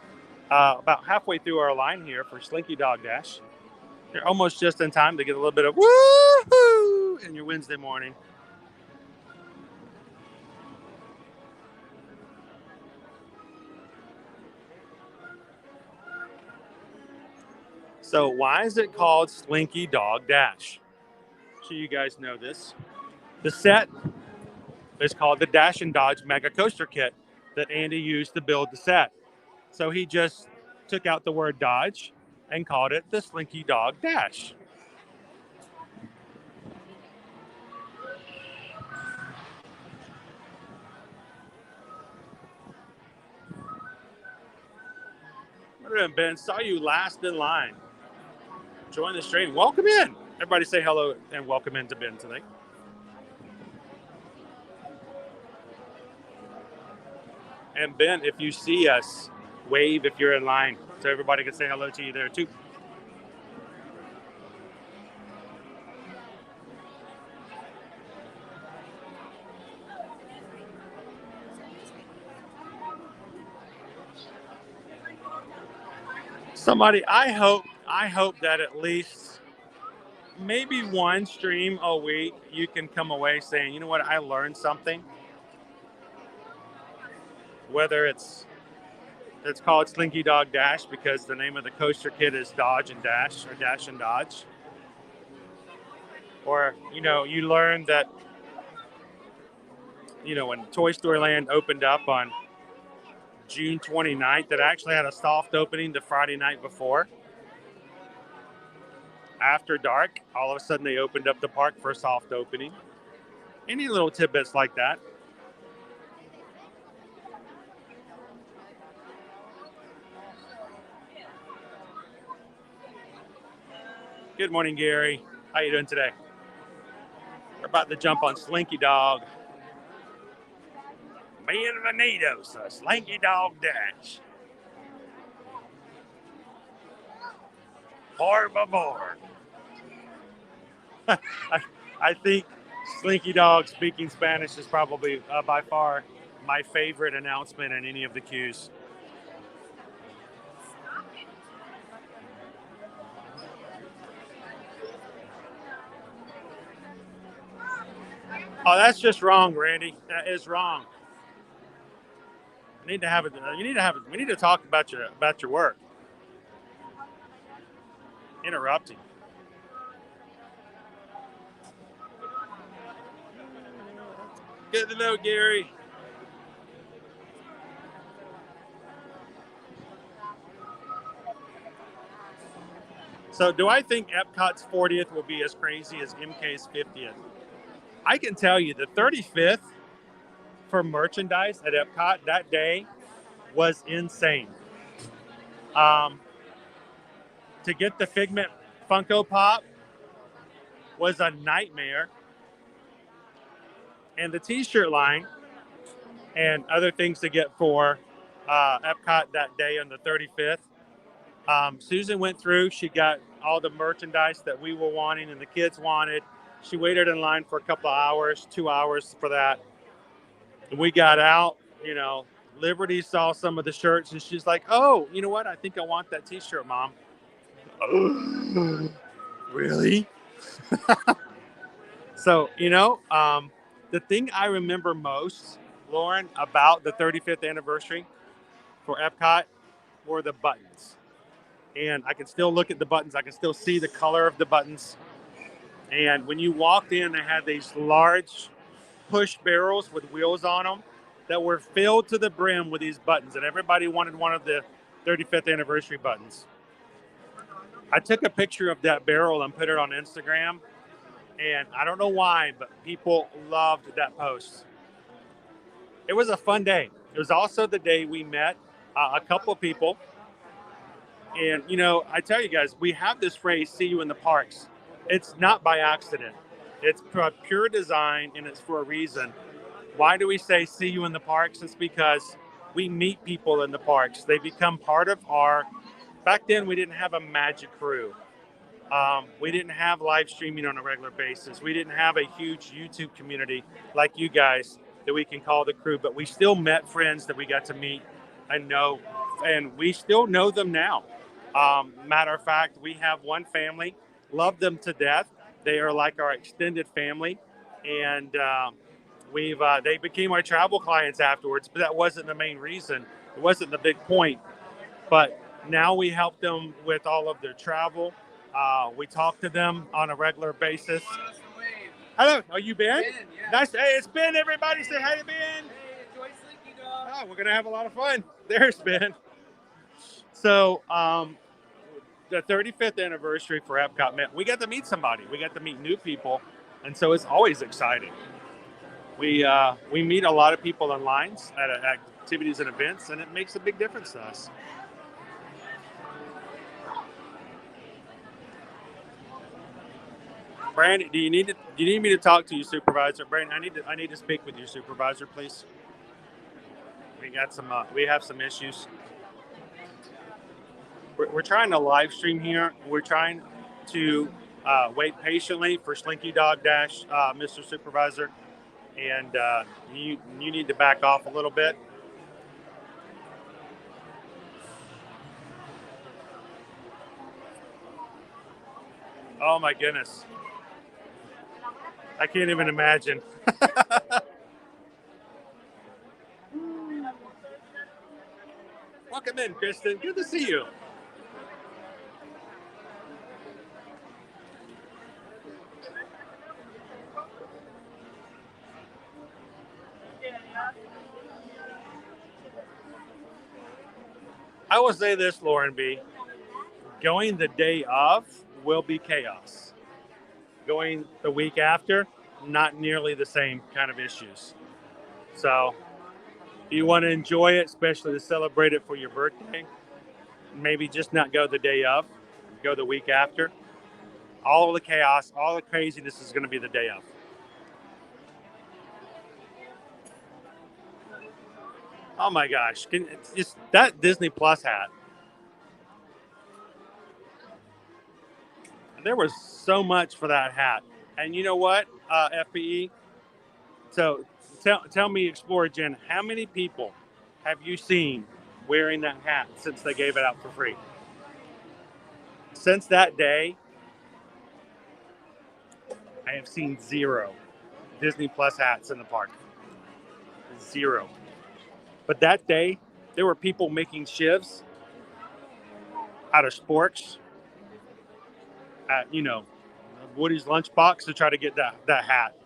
about halfway through our line here for Slinky Dog Dash. You're almost just in time to get a little bit of woohoo in your Wednesday morning. So why is it called Slinky Dog Dash? So you guys know this. The set is called the Dash and Dodge Mega Coaster Kit that Andy used to build the set. So he just took out the word Dodge and called it the Slinky Dog Dash. Ben, saw you last in line. Join the stream. Welcome in. Everybody say hello and welcome in to Ben tonight. And Ben, if you see us, wave if you're in line so everybody can say hello to you there too. Somebody, I hope that at least maybe one stream a week you can come away saying, you know what, I learned something. Whether it's called Slinky Dog Dash because the name of the coaster kit is Dodge and Dash, or Dash and Dodge. Or, you learn that, when Toy Story Land opened up on June 29th, that actually had a soft opening the Friday night before. After dark, all of a sudden they opened up the park for a soft opening. Any little tidbits like that. Good morning, Gary. How you doing today? We're about to jump on Slinky Dog. Bienvenidos a Slinky Dog Dash. Por favor. I think Slinky Dog speaking Spanish is probably by far my favorite announcement in any of the queues. Oh, that's just wrong, Randy. That is wrong. We need to have it. We need to talk about your work. Interrupting. Good to know, Gary. So, do I think Epcot's 40th will be as crazy as MK's 50th? I can tell you the 35th for merchandise at Epcot that day was insane. To get the Figment Funko Pop was a nightmare. And the t-shirt line and other things to get for Epcot that day on the 35th. Susan went through. She got all the merchandise that we were wanting and the kids wanted. She waited in line for a couple of hours, 2 hours for that. We got out, Liberty saw some of the shirts and she's like, oh, you know what? I think I want that t-shirt, Mom. Really? So, the thing I remember most, Lauren, about the 35th anniversary for Epcot were the buttons. And I can still look at the buttons. I can still see the color of the buttons. And when you walked in, they had these large push barrels with wheels on them that were filled to the brim with these buttons. And everybody wanted one of the 35th anniversary buttons. I took a picture of that barrel and put it on Instagram. And I don't know why, but people loved that post. It was a fun day. It was also the day we met a couple of people. And, I tell you guys, we have this phrase, see you in the parks. It's not by accident. It's pure design, and it's for a reason. Why do we say see you in the parks? It's because we meet people in the parks. They become part of back then we didn't have a magic crew. We didn't have live streaming on a regular basis. We didn't have a huge YouTube community like you guys that we can call the crew, but we still met friends that we got to meet and know, and we still know them now. Matter of fact, we have one family, love them to death. They are like our extended family, and they became our travel clients afterwards, but that wasn't the main reason. It wasn't the big point, but now we help them with all of their travel. We talk to them on a regular basis. Hello, are you Ben? Ben, yeah. Nice. Hey, it's Ben. Everybody say hi to Ben. Hey, enjoy Slinky Dog. Oh, we're gonna have a lot of fun. There's Ben. So, the 35th anniversary for Epcot meant we got to meet somebody. We got to meet new people, and so it's always exciting. We meet a lot of people in lines at activities and events, and it makes a big difference to us. Brandon, do you need me to talk to your supervisor? Brandon, I need to speak with your supervisor, please. We have some issues. We're trying to live stream here. We're trying to wait patiently for Slinky Dog Dash, Mr. Supervisor, and you need to back off a little bit. Oh my goodness. I can't even imagine. Welcome in, Kristen. Good to see you. I will say this, Lauren B. Going the day of will be chaos. Going the week after, not nearly the same kind of issues. So if you want to enjoy it, especially to celebrate it for your birthday, maybe just not go the day of, go the week after. All of the chaos, all the craziness is going to be the day of. Oh my gosh, just that Disney Plus hat. There was so much for that hat. And you know what, FPE? So tell me, Explorer Jen, how many people have you seen wearing that hat since they gave it out for free? Since that day, I have seen 0 Disney Plus hats in the park. 0. But that day, there were people making shivs out of sporks at, Woody's Lunchbox to try to get that hat.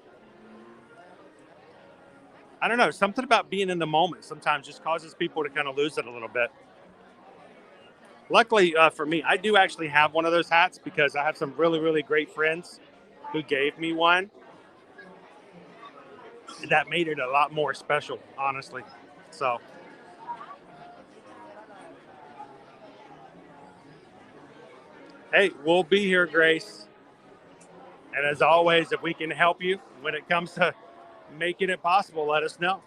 I don't know. Something about being in the moment sometimes just causes people to kind of lose it a little bit. Luckily for me, I do actually have one of those hats because I have some really, really great friends who gave me one. That made it a lot more special, honestly. So, hey, we'll be here, Grace. And as always, if we can help you when it comes to making it possible, let us know.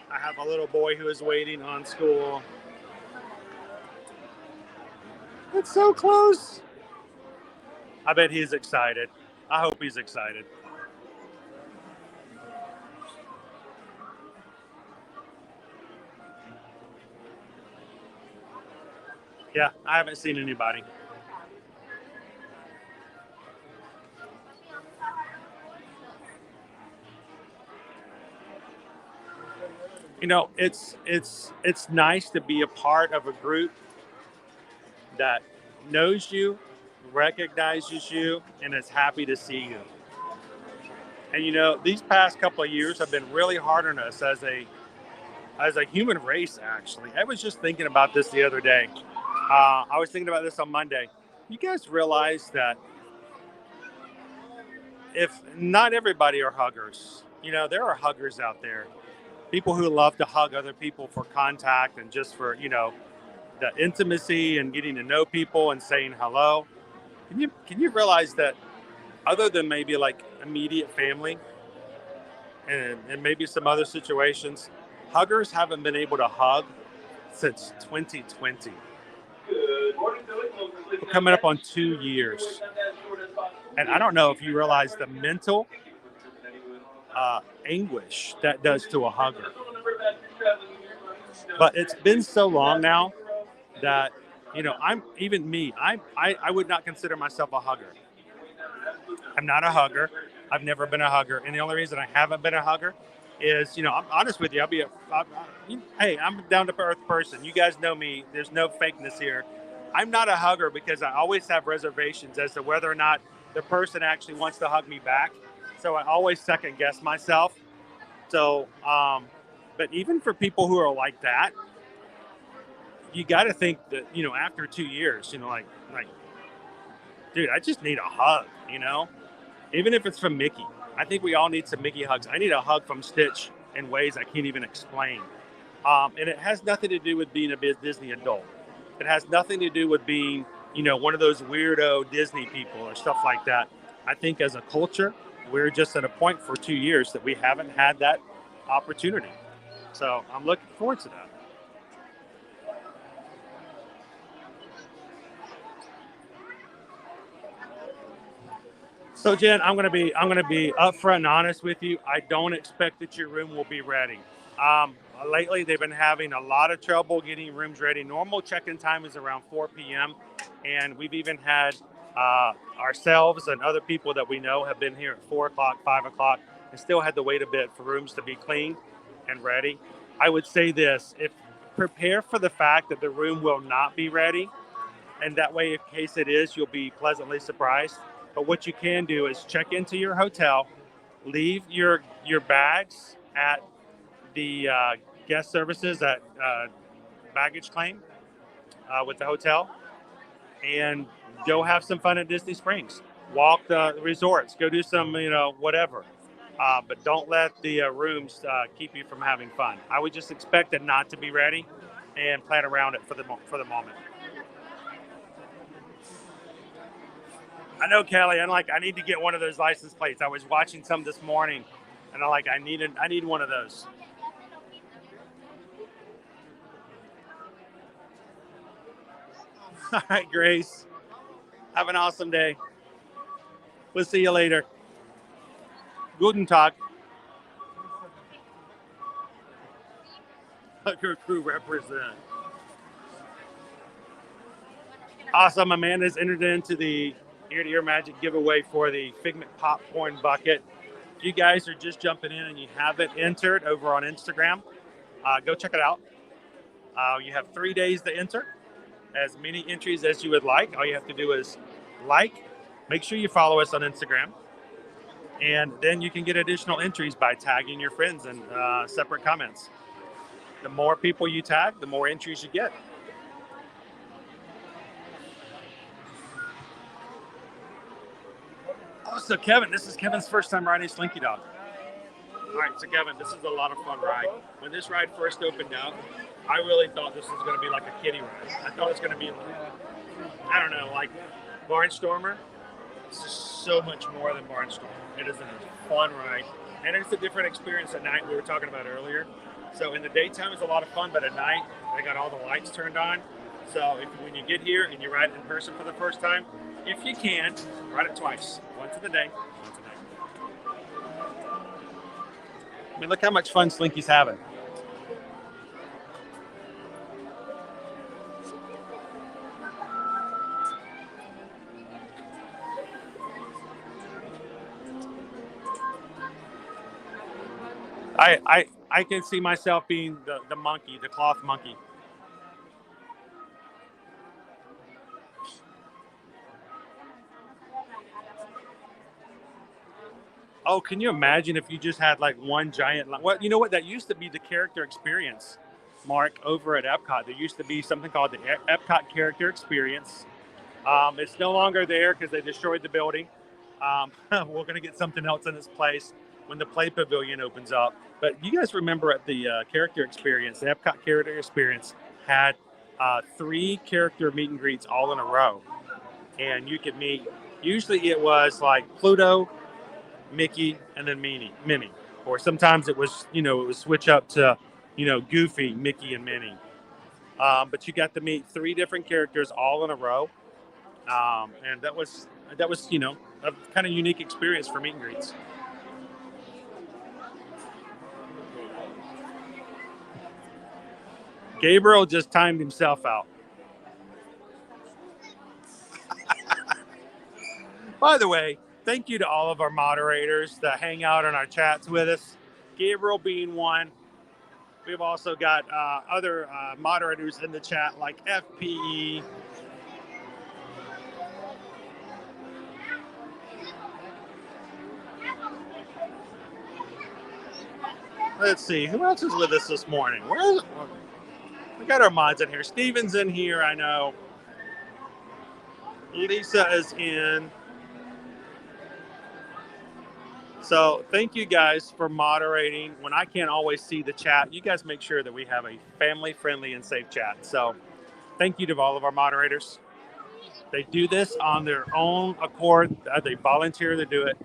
I have a little boy who is waiting on school. It's so close. I bet he's excited. I hope he's excited. Yeah, I haven't seen anybody. It's nice to be a part of a group that knows you, recognizes you, and is happy to see you. And these past couple of years have been really hard on us as a human race. Actually, I was just thinking about this the other day. I was thinking about this on Monday. You guys realize that if not everybody are huggers, there are huggers out there. People who love to hug other people for contact and just for, the intimacy and getting to know people and saying hello. Can you realize that other than maybe like immediate family and maybe some other situations, huggers haven't been able to hug since 2020. We're coming up on 2 years. And I don't know if you realize the mental anguish that does to a hugger. But it's been so long now that, I'm even me, I would not consider myself a hugger. I'm not a hugger. I've never been a hugger. And the only reason I haven't been a hugger is, I'm honest with you. Hey, I'm a down to earth person. You guys know me. There's no fakeness here. I'm not a hugger because I always have reservations as to whether or not the person actually wants to hug me back. So I always second guess myself. So, but even for people who are like that, you got to think that, after 2 years, like, dude, I just need a hug, even if it's from Mickey. I think we all need some Mickey hugs. I need a hug from Stitch in ways I can't even explain. And it has nothing to do with being a Disney adult. It has nothing to do with being, one of those weirdo Disney people or stuff like that. I think as a culture, we're just at a point for 2 years that we haven't had that opportunity. So I'm looking forward to that. So Jen, I'm gonna be upfront and honest with you. I don't expect that your room will be ready. Lately, they've been having a lot of trouble getting rooms ready. Normal check-in time is around 4 p.m. And we've even had ourselves and other people that we know have been here at 4 o'clock, 5 o'clock, and still had to wait a bit for rooms to be clean and ready. I would say this: if prepare for the fact that the room will not be ready, and that way, in case it is, you'll be pleasantly surprised. But what you can do is check into your hotel, leave your bags at the guest services at baggage claim with the hotel, and go have some fun at Disney Springs. Walk the resorts, go do some, whatever. But don't let the rooms keep you from having fun. I would just expect it not to be ready. and plan around it for the moment. I know, Kelly. I need to get one of those license plates. I was watching some this morning, and I need one of those. All right, Grace. Have an awesome day. We'll see you later. Guten Tag. Hooker Crew represent. Awesome. Amanda's entered into the Ear to Ear Magic giveaway for the Figment Popcorn Bucket. If you guys are just jumping in and you haven't entered over on Instagram, go check it out. You have 3 days to enter. As many entries as you would like. All you have to do is make sure you follow us on Instagram, and then you can get additional entries by tagging your friends in separate comments. The more people you tag, the more entries you get. Oh, so Kevin, this is Kevin's first time riding Slinky Dog. All right, so Kevin, this is a lot of fun ride. When this ride first opened up, I really thought this was going to be like a kiddie ride. I thought it was going to be, I don't know, like Barnstormer. It's just so much more than Barnstormer. It is a fun ride, and it's a different experience at night. We were talking about earlier. So in the daytime, it's a lot of fun, but at night, they got all the lights turned on. So when you get here and you ride it in person for the first time, if you can, ride it twice. Once in the day, once a night. I mean, look how much fun Slinky's having. I can see myself being the monkey, the cloth monkey. Oh, can you imagine if you just had like one giant, well, you know what? That used to be the character experience, Mark, over at Epcot. There used to be something called the Epcot Character Experience. It's no longer there because they destroyed the building. We're going to get something else in its place when the Play Pavilion opens up. But you guys remember at the Character Experience, the Epcot Character Experience had 3 character meet and greets all in a row. And you could meet, usually it was like Pluto, Mickey, and then Minnie. Or sometimes it was, it would switch up to, Goofy, Mickey, and Minnie. But you got to meet 3 different characters all in a row. And that was, a kind of unique experience for meet and greets. Gabriel just timed himself out. By the way, thank you to all of our moderators that hang out in our chats with us. Gabriel being one. We've also got other moderators in the chat like FPE. Let's see, who else is with us this morning? We got our mods in here. Steven's in here, I know. Lisa is in. So thank you guys for moderating. When I can't always see the chat, you guys make sure that we have a family-friendly and safe chat. So thank you to all of our moderators. They do this on their own accord. They volunteer to do it.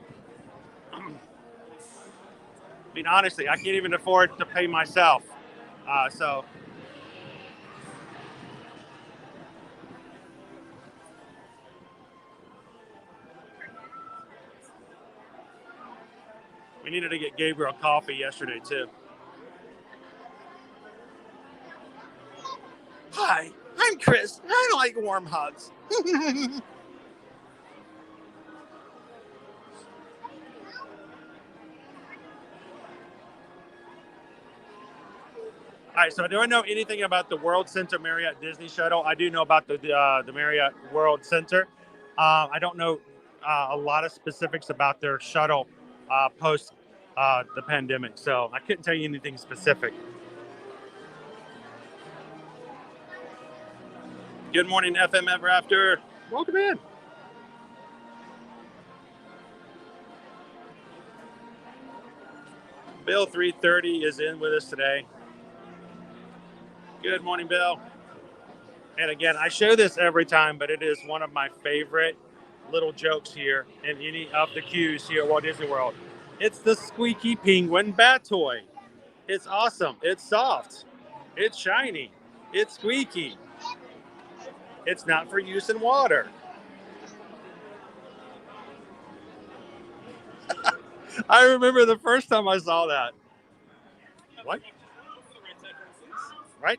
I mean, honestly, I can't even afford to pay myself. So we needed to get Gabriel coffee yesterday, too. Hi, I'm Chris. I like warm hugs. All right, so do I know anything about the World Center Marriott Disney shuttle? I do know about the Marriott World Center. I don't know a lot of specifics about their shuttle post the pandemic, so I couldn't tell you anything specific. Good morning, FM Ever After. Welcome in. Bill 330 is in with us today. Good morning, Bill. And again, I show this every time, but it is one of my favorite little jokes here in any of the queues here at Walt Disney World. It's the squeaky penguin bat toy. It's awesome. It's soft. It's shiny. It's squeaky. It's not for use in water. I remember the first time I saw that. What? Right?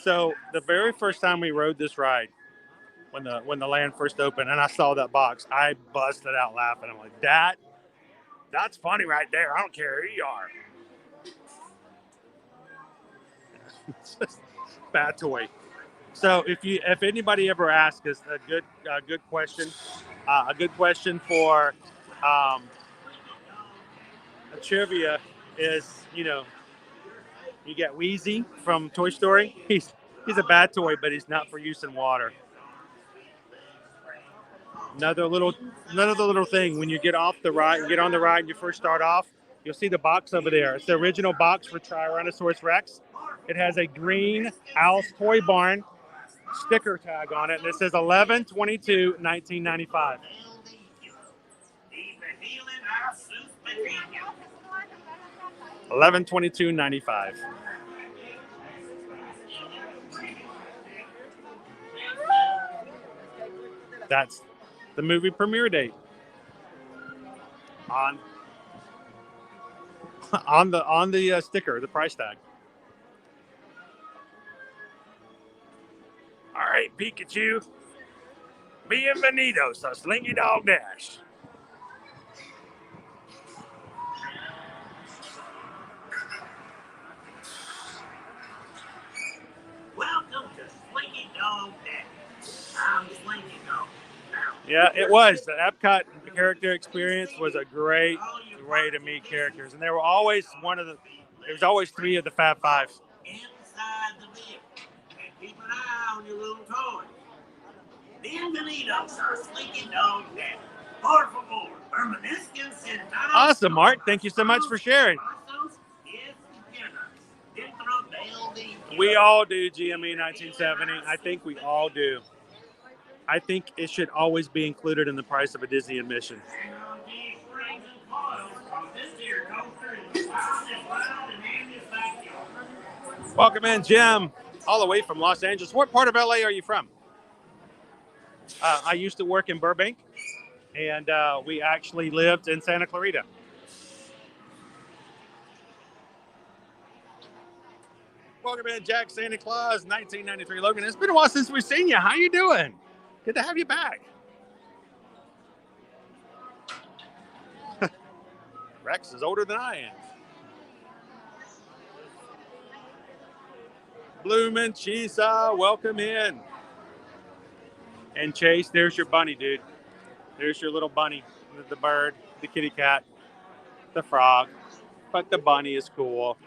So the very first time we rode this ride, when the land first opened, and I saw that box, I busted out laughing. I'm like, that's funny right there. I don't care who you are. It's just bat toy. So if anybody ever asks us a good question for a trivia is, you get Wheezy from Toy Story. He's a bat toy, but he's not for use in water. Another little thing, when you get on the ride and you first start off, you'll see the box over there. It's the original box for Tyrannosaurus Rex. It has a green Al's Toy Barn sticker tag on it, and it says 11/22/1995. $11/22/95. That's the movie premiere date on the sticker, the price tag. All right, Pikachu. Bienvenidos a Slinky Dog Dash. Welcome to Slinky Dog Dash. I'm Slinky Dog. Yeah, it was. The Epcot character experience was a great way to meet characters, and there were always always three of the Fab Five. Inside the vehicle, and keep an eye on your little toys. Bienvenidos a Slinky Dog Dash. Por favor, permanezcan sentados. Awesome, Mark. Thank you so much for sharing. We all do GME 1970. I think we all do. I think it should always be included in the price of a Disney admission. Welcome in, Jim, all the way from Los Angeles. What part of LA are you from? I used to work in Burbank, and we actually lived in Santa Clarita. Welcome in, Jack Santa Claus, 1993. Logan, it's been a while since we've seen you. How you doing? Good to have you back. Rex is older than I am. Bloomin' Chisa, welcome in. And Chase, there's your bunny, dude. There's your little bunny. The bird, the kitty cat, the frog. But the bunny is cool.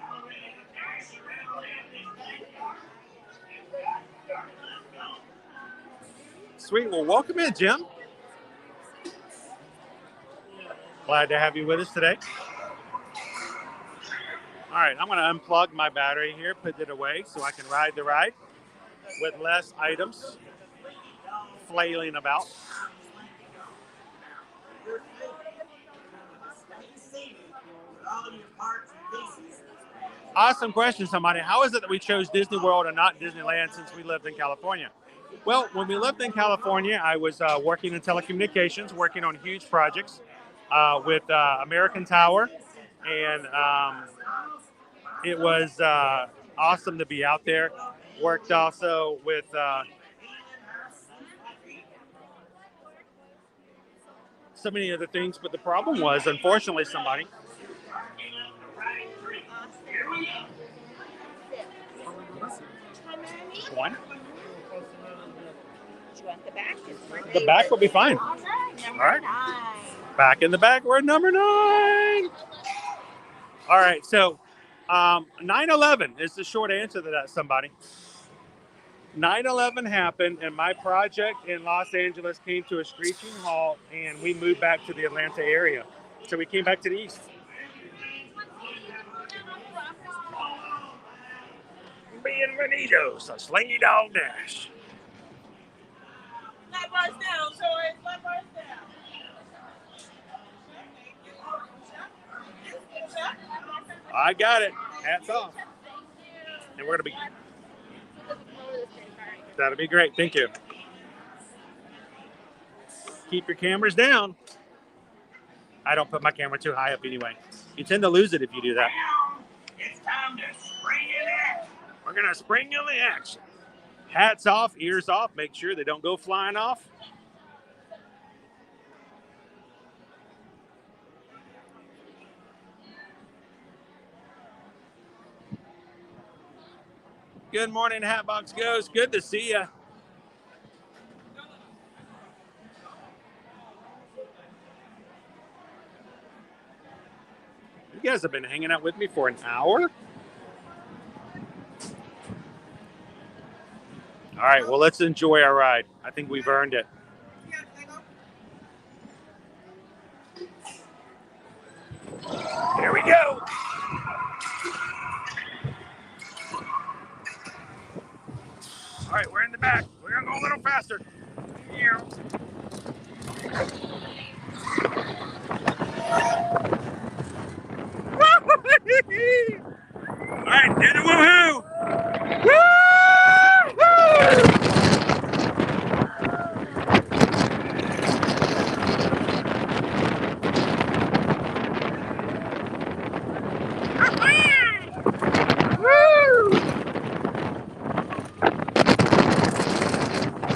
Sweet. Well, welcome in, Jim. Glad to have you with us today. All right, I'm going to unplug my battery here, put it away so I can ride the ride with less items flailing about. Awesome question, somebody. How is it that we chose Disney World and not Disneyland since we lived in California? Well, when we lived in California, I was working in telecommunications, working on huge projects with American Tower, and it was awesome to be out there. Worked also with so many other things, but the problem was, unfortunately, somebody. One. The back? The back will be fine. All All right. Back in the back, we're at number 9. All right, so 9/11 is the short answer to that, somebody. 9/11 happened, and my project in Los Angeles came to a screeching halt, and we moved back to the Atlanta area. So we came back to the east. Bienvenidos to Slinky Dog Dash. Flat bars down, Shores. Flat bars down. I got it. Hats off. And we're going to be... That'll be great. Thank you. Keep your cameras down. I don't put my camera too high up anyway. You tend to lose it if you do that. It's time to spring in action. We're going to spring in the action. Hats off, ears off. Make sure they don't go flying off. Good morning, Hatbox Ghost. Good to see you. You guys have been hanging out with me for an hour? All right, well, let's enjoy our ride. I think we've earned it. Here we go. All right, we're in the back. We're going to go a little faster. All right, do the woohoo!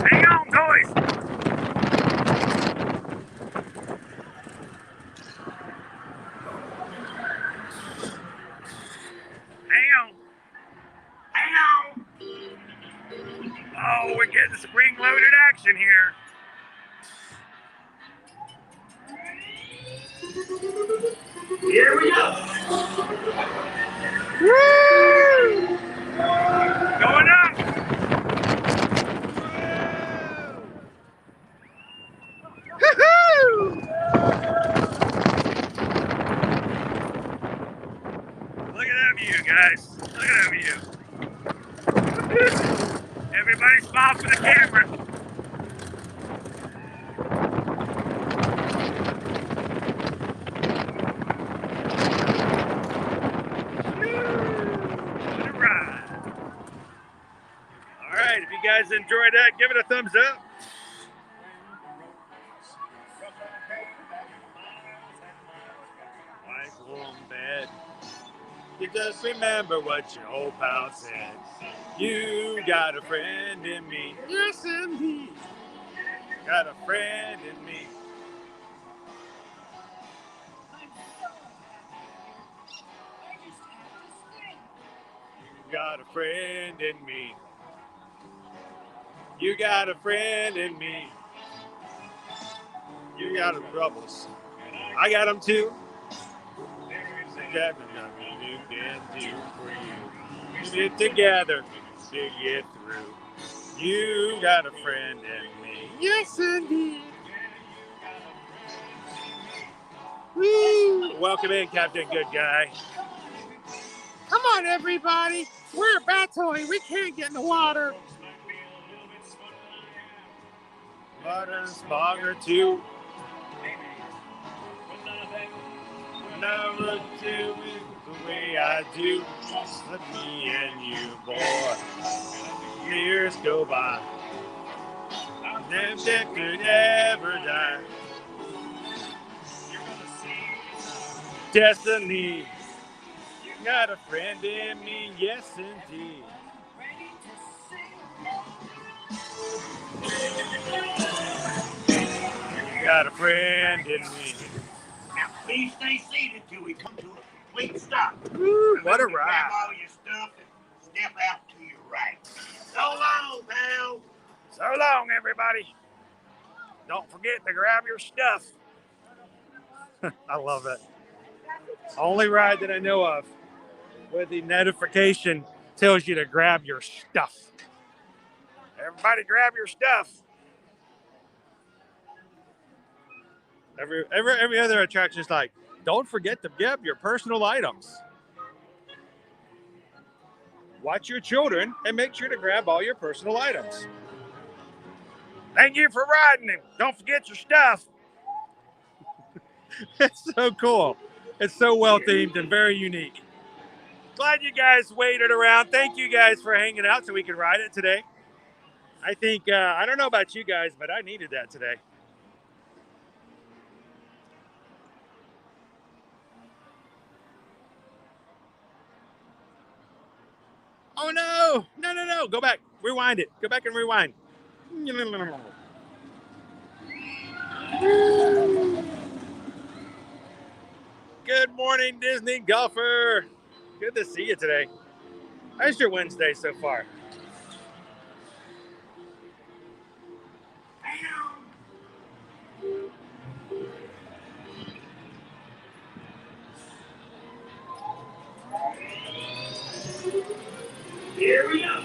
Hang on, toys! Hang on! Oh, we're getting spring-loaded action here. Here we go. Woo! Going up. Woo-hoo! Look at that view, guys. Look at that view. Everybody smile for the camera. What a ride. All right, if you guys enjoyed that, give it a thumbs up. White warm bed. You just remember what your old pal said. You got a friend in me. Yes, indeed. Got a friend in me. You got a friend in me. You got a friend in me. You got the troubles. I got them too. Nothing you can do for you. Sit together to get through. You got a friend in me. Yes, indeed. Woo! Welcome in, Captain Good Guy. Come on, everybody. We're battling. We can't get in the water. Water and spog or two. Never do it the way I do. Let me and you, boy. Years go by. Never could ever die. Destiny. You got a friend in me, yes indeed. You got a friend in me. Now, please stay seated till we come to a complete stop. Woo, what a Grab ride. all your stuff and step out to your right. So long, pal. So long, everybody. Don't forget to grab your stuff. I love it. Only ride that I know of where the notification tells you to grab your stuff. Everybody grab your stuff. Every other attraction is like, don't forget to grab your personal items. watch your children, and make sure to grab all your personal items. Thank you for riding, and don't forget your stuff. It's so cool. It's so well themed and very unique. Glad you guys waited around. Thank you guys for hanging out so we could ride it today. I think, I don't know about you guys, but I needed that today. Oh no, no. Go back, rewind it. Go back and rewind. Good morning, Disney golfer. Good to see you today. How's your Wednesday so far? Here we go.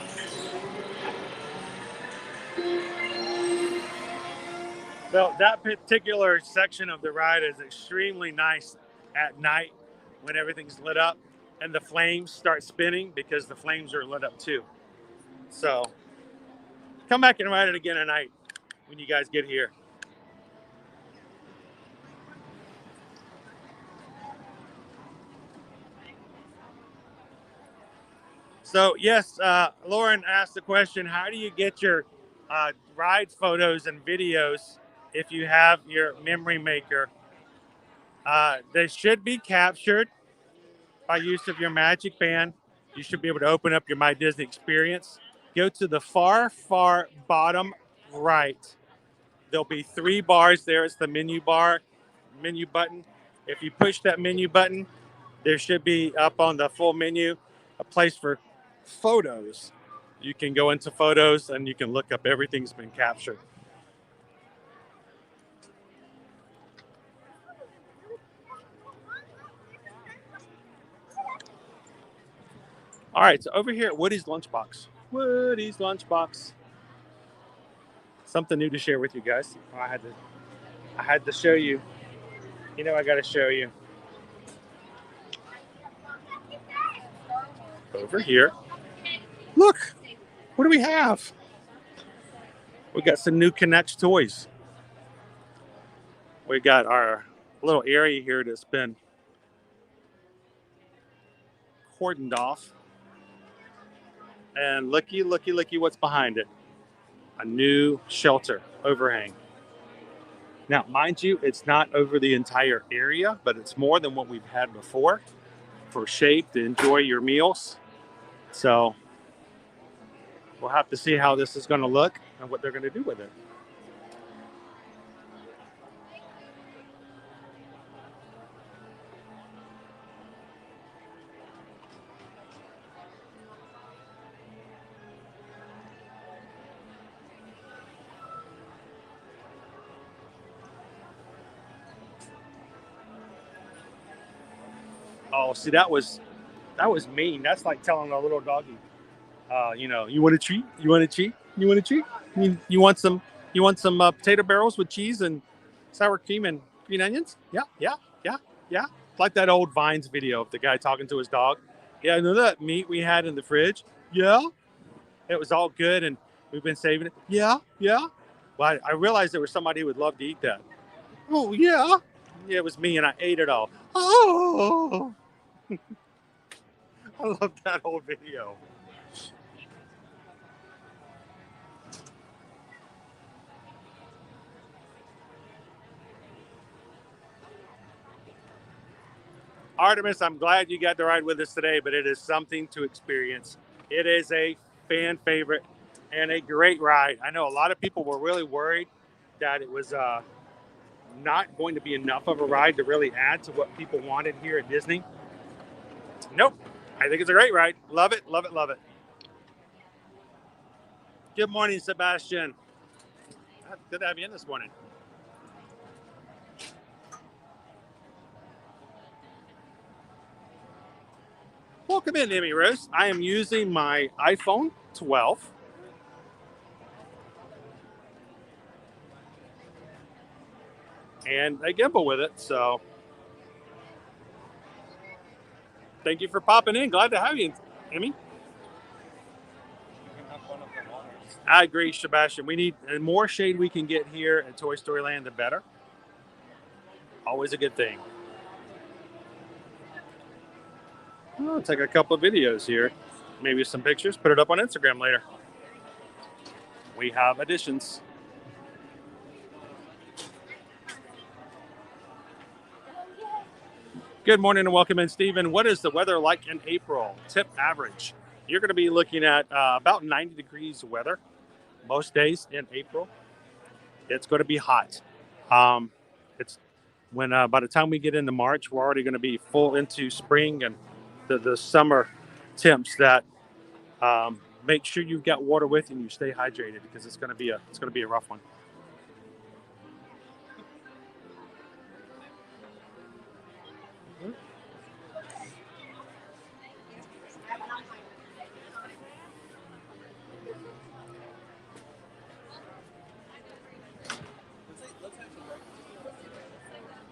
So that particular section of the ride is extremely nice at night when everything's lit up and the flames start spinning because the flames are lit up too. So come back and ride it again tonight when you guys get here. So yes, Lauren asked the question, how do you get your ride photos and videos if you have your memory maker? They should be captured by use of your Magic Band. You should be able to open up your My Disney Experience. Go to the far bottom right. There'll be 3 bars there. It's the menu button. If you push that menu button, there should be up on the full menu a place for photos. You can go into photos and you can look up everything's been captured. All right, so over here at Woody's Lunchbox. Woody's Lunchbox. Something new to share with you guys. I had to show you. You know I got to show you. Over here. Look, what do we have? We got some new Connects toys. We got our little area here that's been cordoned off. And looky what's behind it. A new shelter overhang. Now, mind you, it's not over the entire area, but it's more than what we've had before for shade to enjoy your meals. So we'll have to see how this is going to look and what they're going to do with it. Oh, see, that was mean. That's like telling a little doggy, you want a treat? You want a treat? You want a treat? You want some potato barrels with cheese and sour cream and green onions? Yeah. Like that old Vines video of the guy talking to his dog. Yeah, you know that meat we had in the fridge? Yeah. It was all good and we've been saving it. Yeah. Well, I realized there was somebody who would love to eat that. Oh, yeah. Yeah, it was me and I ate it all. Oh. I love that whole video. Artemis, I'm glad you got to ride with us today, but it is something to experience. It is a fan favorite and a great ride. I know a lot of people were really worried that it was not going to be enough of a ride to really add to what people wanted here at Disney. Nope. I think it's a great ride. Love it. Good morning, Sebastian. Good to have you in this morning. Welcome in, Emmy Rose. I am using my iPhone 12. And I gimbal with it, so thank you for popping in. Glad to have you, Emmy. I agree, Sebastian. We need the more shade we can get here at Toy Story Land, the better. Always a good thing. I'll take a couple of videos here, maybe some pictures, put it up on Instagram later. We have additions. Good morning and welcome in, Stephen. What is the weather like in April? Tip average. You're going to be looking at about 90 degrees weather most days in April. It's going to be hot. It's when by the time we get into March, we're already going to be full into spring and the summer temps that make sure you've got water with you and you stay hydrated because it's going to be a rough one.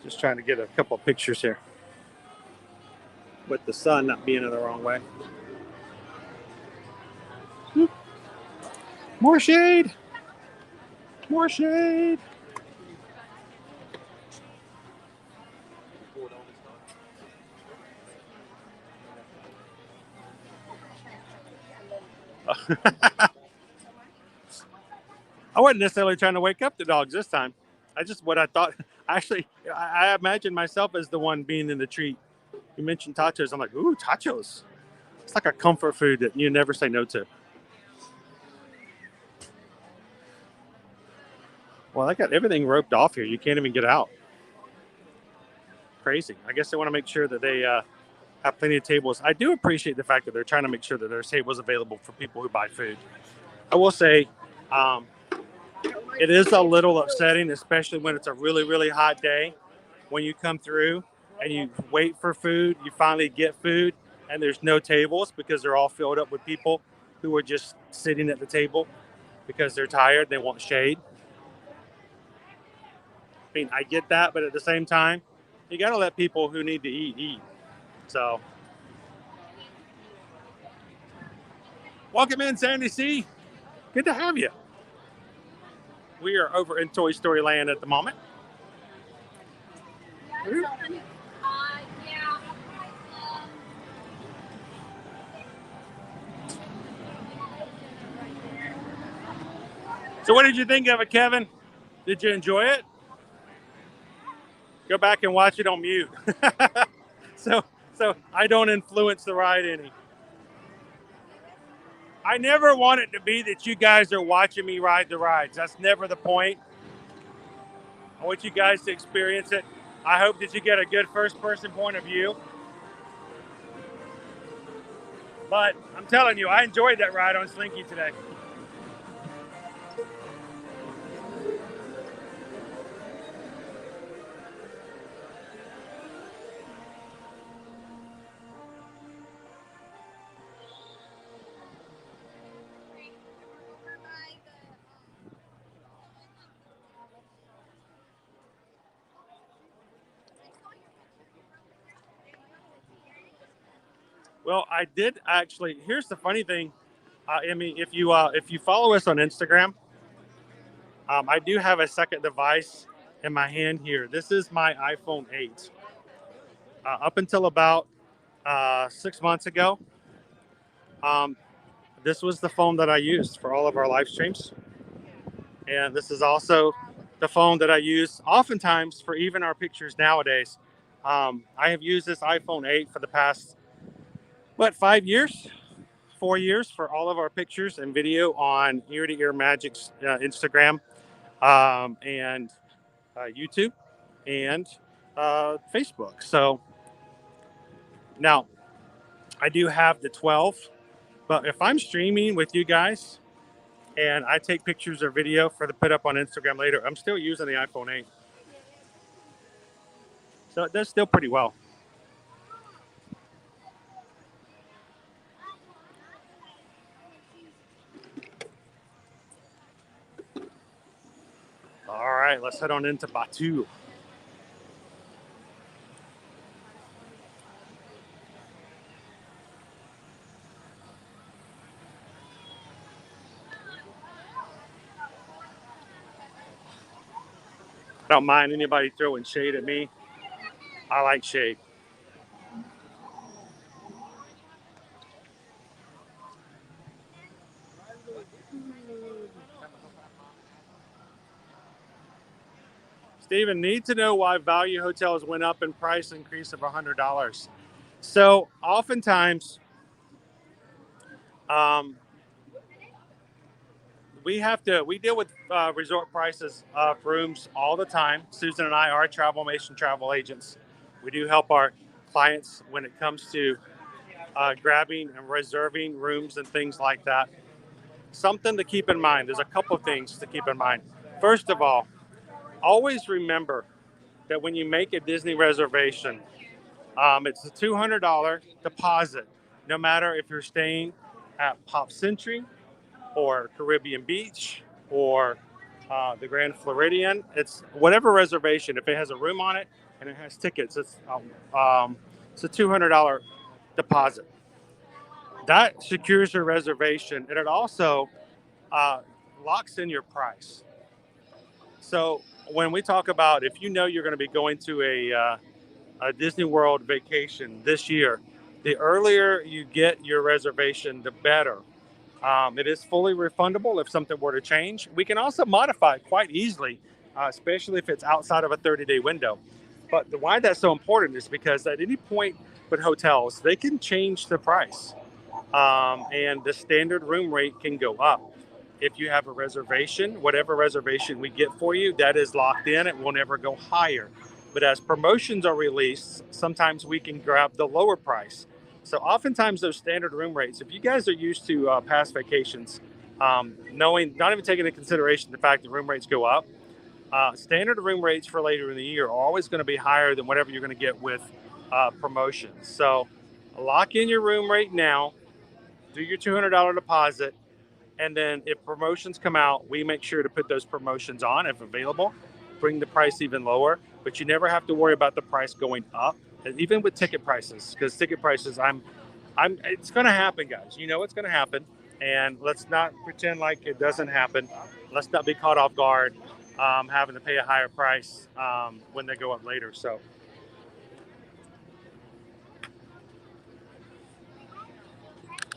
Just trying to get a couple of pictures here with the sun not being in the wrong way. More shade. More shade. I wasn't necessarily trying to wake up the dogs this time. What I thought. Actually, I imagined myself as the one being in the treat. You mentioned tachos. I'm like, ooh, tachos. It's like a comfort food that you never say no to. Well, I got everything roped off here. You can't even get out. Crazy. I guess they want to make sure that they have plenty of tables. I do appreciate the fact that they're trying to make sure that there's tables available for people who buy food. I will say, it is a little upsetting, especially when it's a really, really hot day. When you come through and you wait for food, you finally get food, and there's no tables because they're all filled up with people who are just sitting at the table because they're tired, they want shade. I mean, I get that, but at the same time, you got to let people who need to eat. So, welcome in, Sandy C. Good to have you. We are over in Toy Story Land at the moment. So what did you think of it, Kevin? Did you enjoy it? Go back and watch it on mute. so I don't influence the ride any. I never want it to be that you guys are watching me ride the rides. That's never the point. I want you guys to experience it. I hope that you get a good first-person point of view. But I'm telling you, I enjoyed that ride on Slinky today. Well, I did actually. Here's the funny thing. I mean, if you follow us on Instagram, I do have a second device in my hand here. This is my iPhone 8. Up until about 6 months ago, this was the phone that I used for all of our live streams, and this is also the phone that I use oftentimes for even our pictures nowadays. I have used this iPhone 8 for the past 5 years. 4 years for all of our pictures and video on Ear to Ear Magic's Instagram and YouTube and Facebook. So now I do have the 12, but if I'm streaming with you guys and I take pictures or video for the put up on Instagram later, I'm still using the iPhone 8. So it does still pretty well. All right, let's head on into Batu. I don't mind anybody throwing shade at me. I like shade. Steven, need to know why value hotels went up in price increase of $100. So oftentimes, we deal with resort prices of rooms all the time. Susan and I are Travelmation travel agents. We do help our clients when it comes to grabbing and reserving rooms and things like that. Something to keep in mind. There's a couple of things to keep in mind. First of all, always remember that when you make a Disney reservation, it's a $200 deposit, no matter if you're staying at Pop Century or Caribbean Beach or the Grand Floridian. It's whatever reservation. If it has a room on it and it has tickets, it's a $200 deposit. That secures your reservation, and it also locks in your price. So when we talk about if you know you're going to be going to a Disney World vacation this year, the earlier you get your reservation, the better. It is fully refundable if something were to change. We can also modify it quite easily, especially if it's outside of a 30-day window. But why that's so important is because at any point with hotels, they can change the price, and the standard room rate can go up. If you have a reservation, whatever reservation we get for you, that is locked in. It will never go higher. But as promotions are released, sometimes we can grab the lower price. So oftentimes those standard room rates, if you guys are used to past vacations, knowing, not even taking into consideration the fact that room rates go up, standard room rates for later in the year are always going to be higher than whatever you're going to get with promotions. So lock in your room rate now, do your $200 deposit, and then if promotions come out, we make sure to put those promotions on if available, bring the price even lower. But you never have to worry about the price going up, even with ticket prices, because ticket prices, it's going to happen, guys. You know it's going to happen, and let's not pretend like it doesn't happen. Let's not be caught off guard, having to pay a higher price when they go up later. So.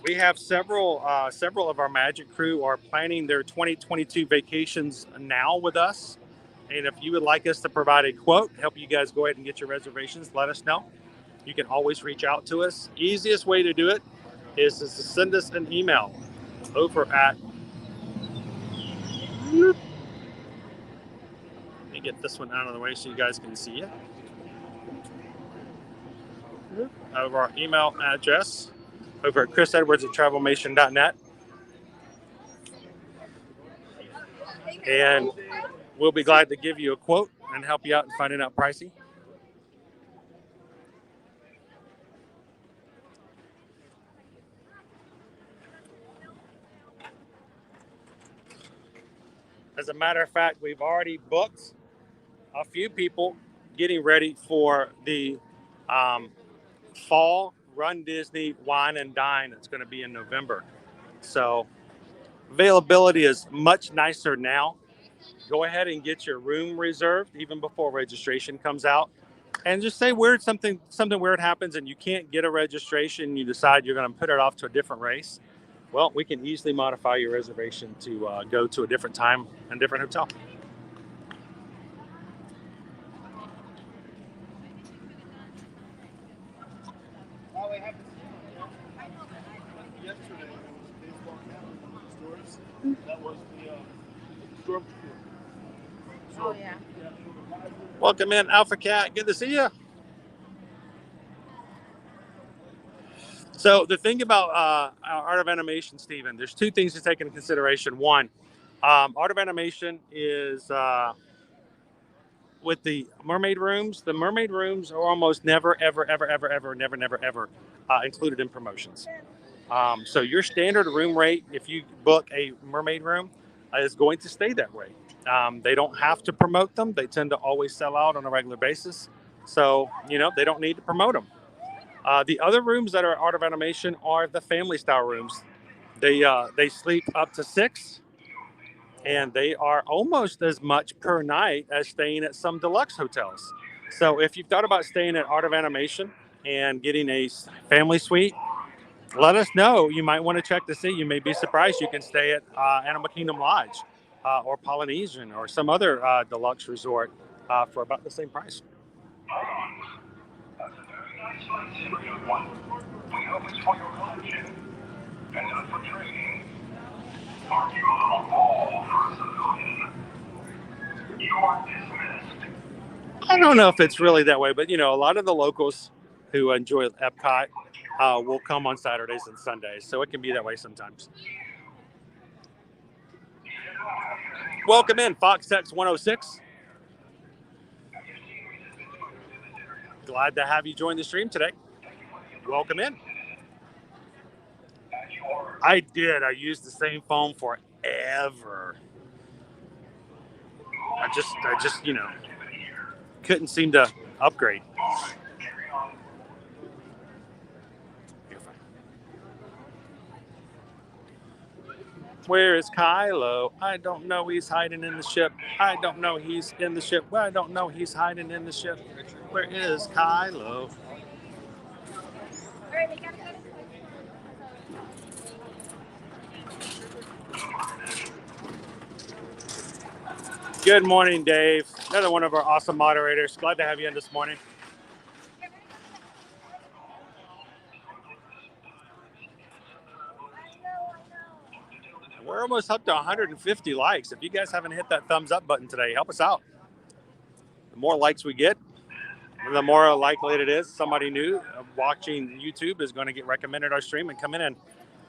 We have several of our Magic crew are planning their 2022 vacations now with us. And if you would like us to provide a quote, help you guys go ahead and get your reservations, let us know. You can always reach out to us. Easiest way to do it is to send us an email over at, let me get this one out of the way so you guys can see it. Over our email address over at chrisedwards@travelmation.net. And we'll be glad to give you a quote and help you out in finding out pricing. As a matter of fact, we've already booked a few people getting ready for the fall Run Disney Wine and Dine. It's going to be in November. So availability is much nicer now. Go ahead and get your room reserved even before registration comes out. And just say something weird happens and you can't get a registration, you decide you're going to put it off to a different race. Well, we can easily modify your reservation to go to a different time and different hotel. Oh, yeah. Welcome in, Alpha Cat. Good to see you. So the thing about Art of Animation, Stephen, there's two things to take into consideration. One, Art of Animation is with the mermaid rooms. The mermaid rooms are almost never, ever, ever, ever, ever, never, ever included in promotions. So your standard room rate, if you book a mermaid room, is going to stay that way. They don't have to promote them. They tend to always sell out on a regular basis. So, they don't need to promote them. The other rooms that are Art of Animation are the family style rooms. They sleep up to 6. and they are almost as much per night as staying at some deluxe hotels. So if you've thought about staying at Art of Animation and getting a family suite, let us know. You might want to check to see. You may be surprised. You can stay at Animal Kingdom Lodge or Polynesian or some other deluxe resort for about the same price. I don't know if it's really that way, but a lot of the locals who enjoy Epcot will come on Saturdays and Sundays, so it can be that way sometimes. Welcome in, Fox Tex 106. Glad to have you join the stream today. Welcome in. I did. I used the same phone forever. I just couldn't seem to upgrade. Where is Kylo? I don't know. He's hiding in the ship. I don't know. He's in the ship. Well, I don't know. He's hiding in the ship. Where is Kylo? Good morning, Dave. Another one of our awesome moderators. Glad to have you in this morning. We're almost up to 150 likes. If you guys haven't hit that thumbs up button today, help us out. The more likes we get, the more likely it is somebody new watching YouTube is going to get recommended our stream and come in and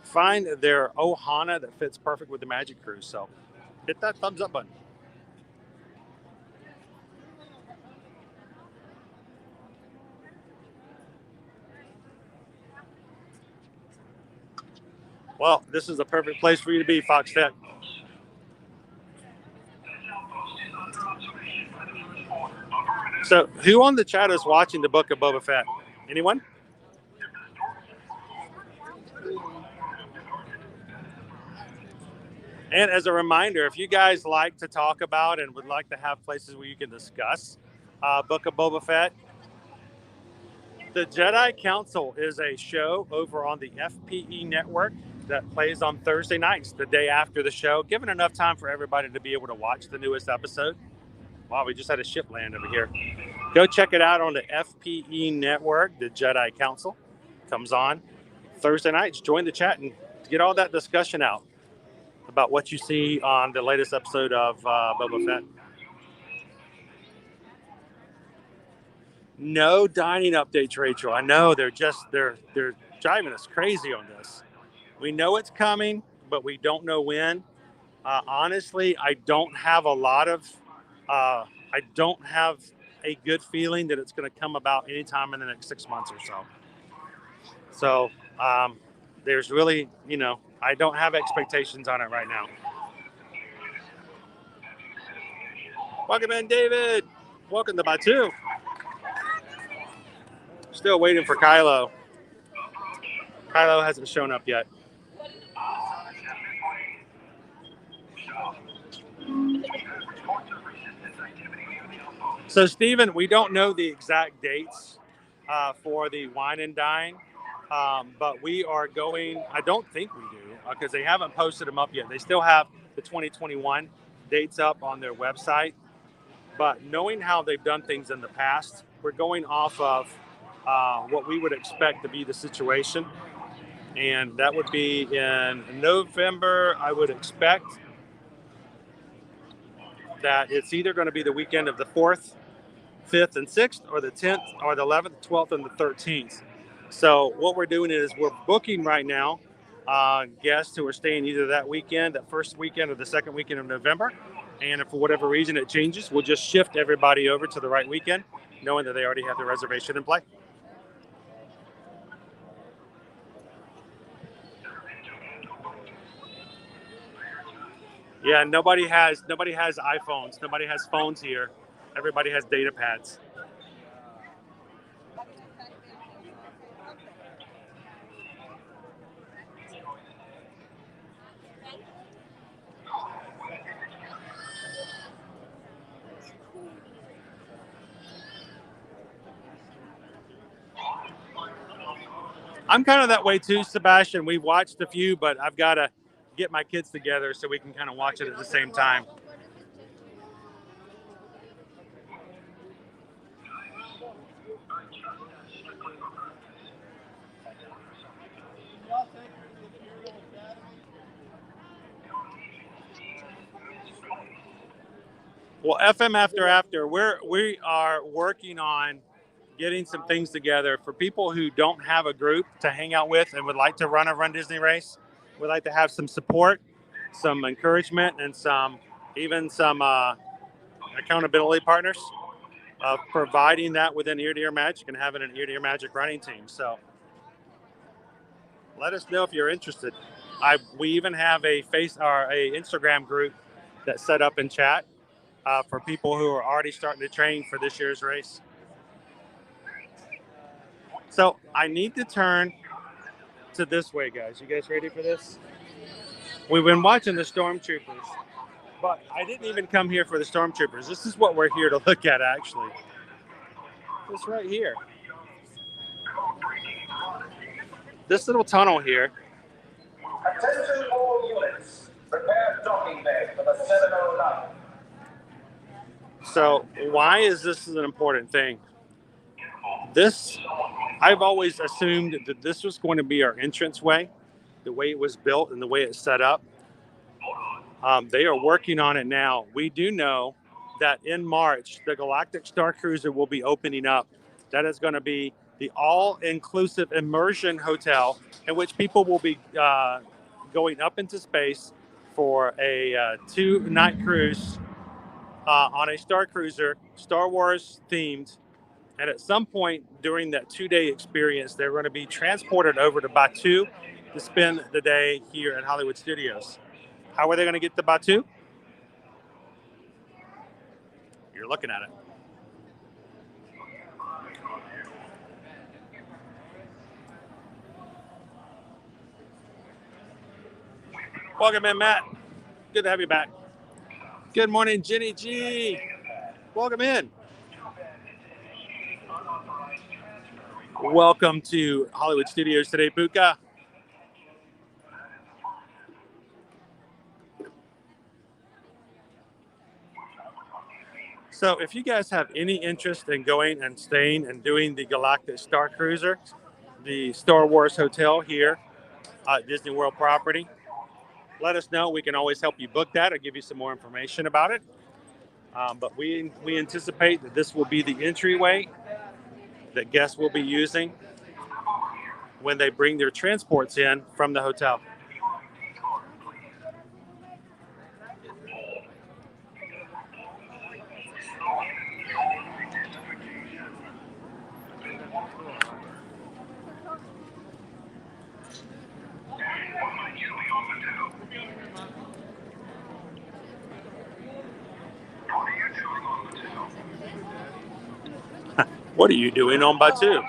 find their Ohana that fits perfect with the Magic Cruise. So hit that thumbs up button. Well, this is a perfect place for you to be, Fox Tech. So who on the chat is watching the Book of Boba Fett? Anyone? And as a reminder, if you guys like to talk about and would like to have places where you can discuss Book of Boba Fett, the Jedi Council is a show over on the FPE network that plays on Thursday nights, the day after the show, giving enough time for everybody to be able to watch the newest episode. Wow, we just had a ship land over here. Go check it out on the FPE network. The Jedi Council comes on Thursday nights. Join the chat and get all that discussion out about what you see on the latest episode of Boba Fett. No dining updates, Rachel. I know they're driving us crazy on this. We know it's coming, but we don't know when. Honestly, I don't have a good feeling that it's going to come about anytime in the next 6 months or so. So there's really, I don't have expectations on it right now. Welcome in, David. Welcome to Batu. Still waiting for Kylo. Kylo hasn't shown up yet. So, Stephen, we don't know the exact dates for the wine and dine, but we are going, I don't think we do, because they haven't posted them up yet. They still have the 2021 dates up on their website. But knowing how they've done things in the past, we're going off of what we would expect to be the situation. And that would be in November. I would expect that it's either going to be the weekend of the 4th, 5th, and 6th, or the 10th, or the 11th, 12th, and the 13th. So what we're doing is we're booking right now guests who are staying either that weekend, that first weekend, or the second weekend of November. And if for whatever reason it changes, we'll just shift everybody over to the right weekend, knowing that they already have the reservation in play. Yeah, nobody has iPhones. Nobody has phones here. Everybody has data pads. I'm kind of that way too, Sebastian. We've watched a few, but I've got to get my kids together so we can kind of watch it at the same time. Well, FM After, we are working on getting some things together for people who don't have a group to hang out with and would like to run a Run Disney race. We'd like to have some support, some encouragement, and even some accountability partners, providing that within Ear to Ear Magic and having an Ear to Ear Magic running team. So let us know if you're interested. We even have a Instagram group that's set up in chat for people who are already starting to train for this year's race. So I need to turn to this way, guys. You guys ready for this? We've been watching the Stormtroopers, but I didn't even come here for the Stormtroopers. This is what we're here to look at, actually. This right here. This little tunnel here. Attention all units. Prepare docking bay for the 709. So why is this an important thing? I've always assumed that this was going to be our entranceway, the way it was built and the way it's set up. They are working on it now. We do know that in March, the Galactic Star Cruiser will be opening up. That is going to be the all-inclusive immersion hotel in which people will be going up into space for a 2-night cruise on a Star Cruiser, Star Wars themed. And at some point during that 2-day experience, they're going to be transported over to Batuu to spend the day here at Hollywood Studios. How are they going to get to Batuu? You're looking at it. Welcome in, Matt. Good to have you back. Good morning, Jenny G. Welcome in. Welcome to Hollywood Studios today, Puka. So if you guys have any interest in going and staying and doing the Galactic Star Cruiser, the Star Wars Hotel here at Disney World property, let us know. We can always help you book that or give you some more information about it. But we anticipate that this will be the entryway that guests will be using when they bring their transports in from the hotel. What are you doing on Batuu?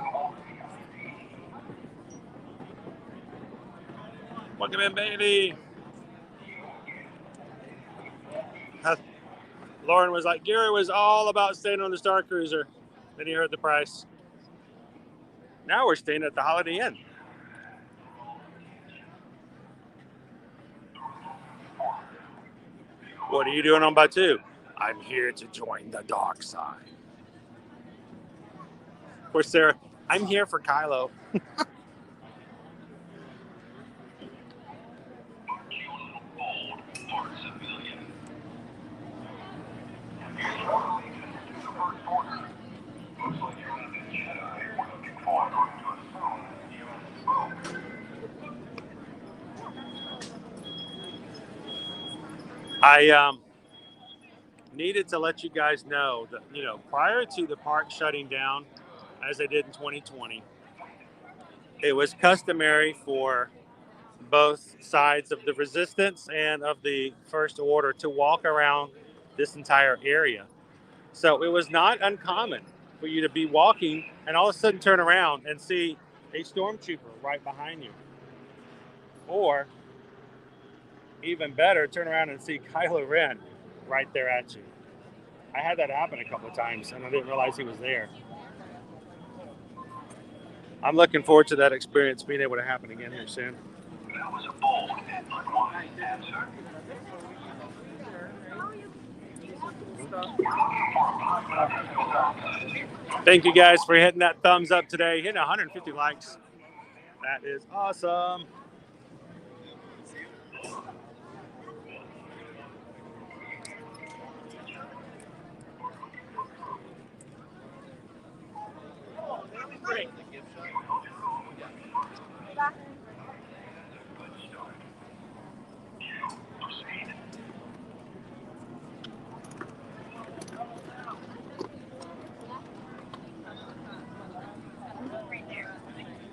Welcome in, baby. Lauren was like, Gary was all about staying on the Star Cruiser. Then he heard the price. Now we're staying at the Holiday Inn. What are you doing on Batuu? I'm here to join the dark side. Of course, Sarah, I'm here for Kylo. I needed to let you guys know that, prior to the park shutting down, as they did in 2020, it was customary for both sides of the resistance and of the First Order to walk around this entire area. So it was not uncommon for you to be walking and all of a sudden turn around and see a stormtrooper right behind you. Or even better, turn around and see Kylo Ren right there at you. I had that happen a couple of times and I didn't realize he was there. I'm looking forward to that experience being able to happen again here soon. That was a bold and unwise answer. Thank you guys for hitting that thumbs up today. Hitting 150 likes. That is awesome.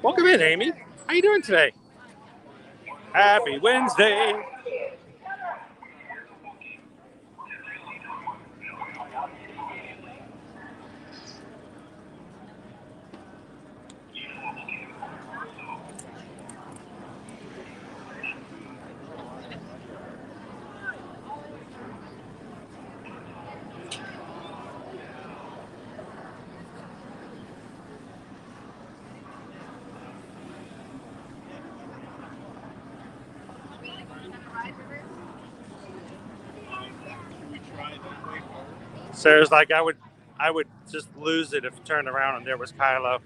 Welcome in, Amy. How you doing today? Happy Wednesday. Sarah's like, I would just lose it if you turned around and there was Kylo,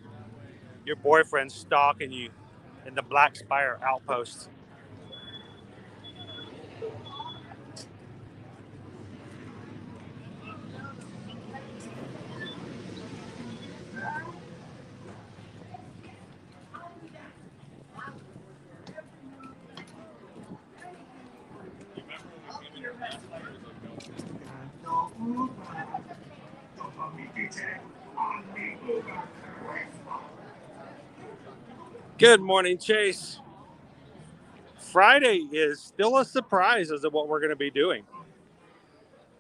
your boyfriend, stalking you in the Black Spire outpost. Good morning, Chase. Friday is still a surprise as to what we're going to be doing,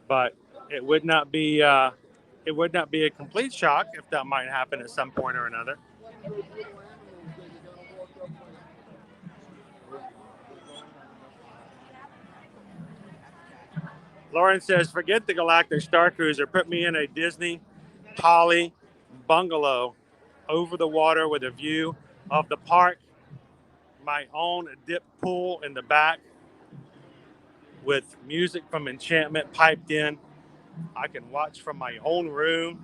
but it would not be a complete shock if that might happen at some point or another. Lauren says, forget the Galactic Star Cruiser. Put me in a Disney Poly bungalow over the water with a view of the park, my own dip pool in the back with music from Enchantment piped in. I can watch from my own room.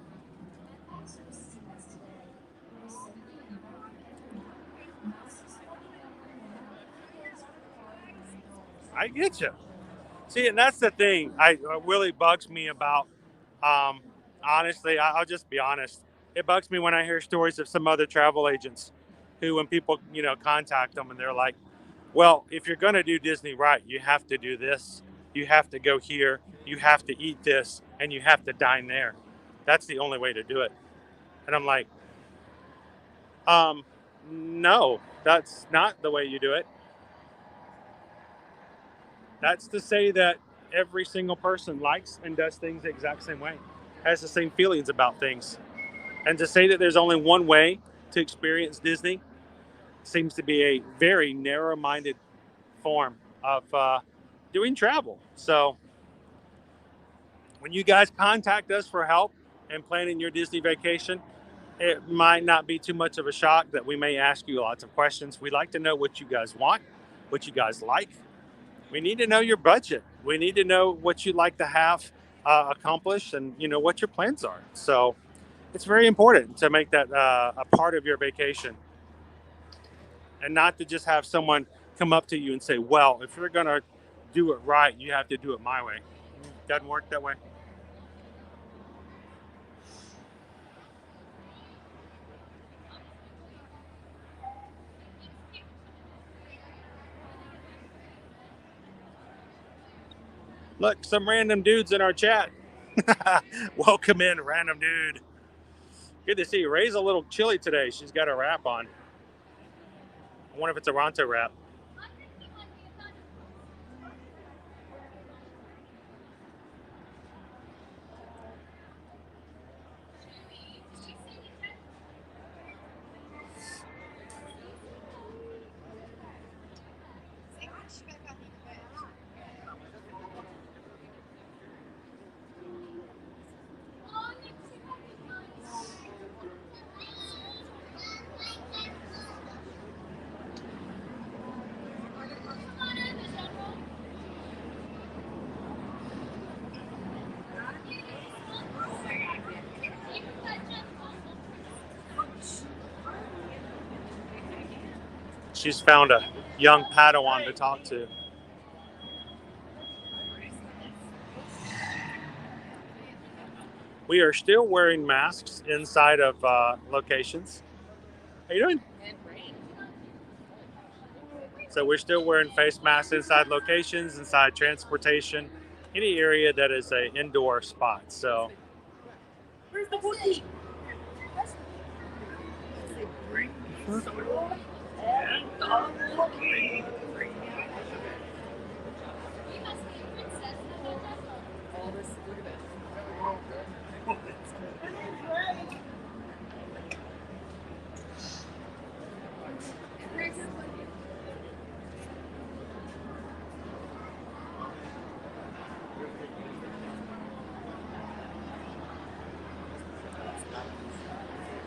I get you. See, and that's the thing. Really bugs me about. Honestly, I'll just be honest. It bugs me when I hear stories of some other travel agents, who, when people contact them and they're like, "Well, if you're going to do Disney right, you have to do this. You have to go here. You have to eat this, and you have to dine there. That's the only way to do it." And I'm like, no, that's not the way you do it. That's to say that every single person likes and does things the exact same way, has the same feelings about things. And to say that there's only one way to experience Disney seems to be a very narrow-minded form of doing travel. So when you guys contact us for help in planning your Disney vacation, it might not be too much of a shock that we may ask you lots of questions. We like to know what you guys want, what you guys like. We need to know your budget. We need to know what you'd like to have accomplished, and what your plans are. So it's very important to make that a part of your vacation, and not to just have someone come up to you and say, well, if you're going to do it right, you have to do it my way. It doesn't work that way. Look, some random dudes in our chat. Welcome in, random dude. Good to see you. Ray's a little chilly today. She's got a wrap on. I wonder if it's a Ronto wrap. She's found a young Padawan to talk to. We are still wearing masks inside of locations. How you doing? So we're still wearing face masks inside locations, inside transportation, any area that is an indoor spot. So. Where's the Wookiee?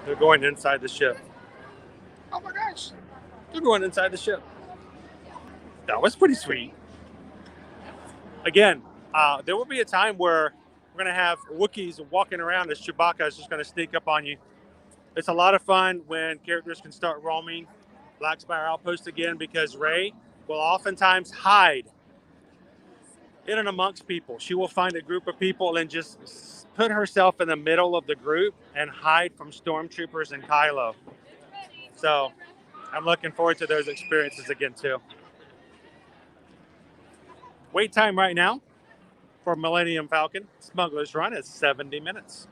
They're going inside the ship. Oh my gosh. They're going inside the ship. That was pretty sweet. Again, there will be a time where we're going to have Wookiees walking around as Chewbacca is just going to sneak up on you. It's a lot of fun when characters can start roaming Black Spire Outpost again, because Rey will oftentimes hide in and amongst people. She will find a group of people and just put herself in the middle of the group and hide from stormtroopers and Kylo. So I'm looking forward to those experiences again too. Wait time right now for Millennium Falcon Smuggler's Run is 70 minutes.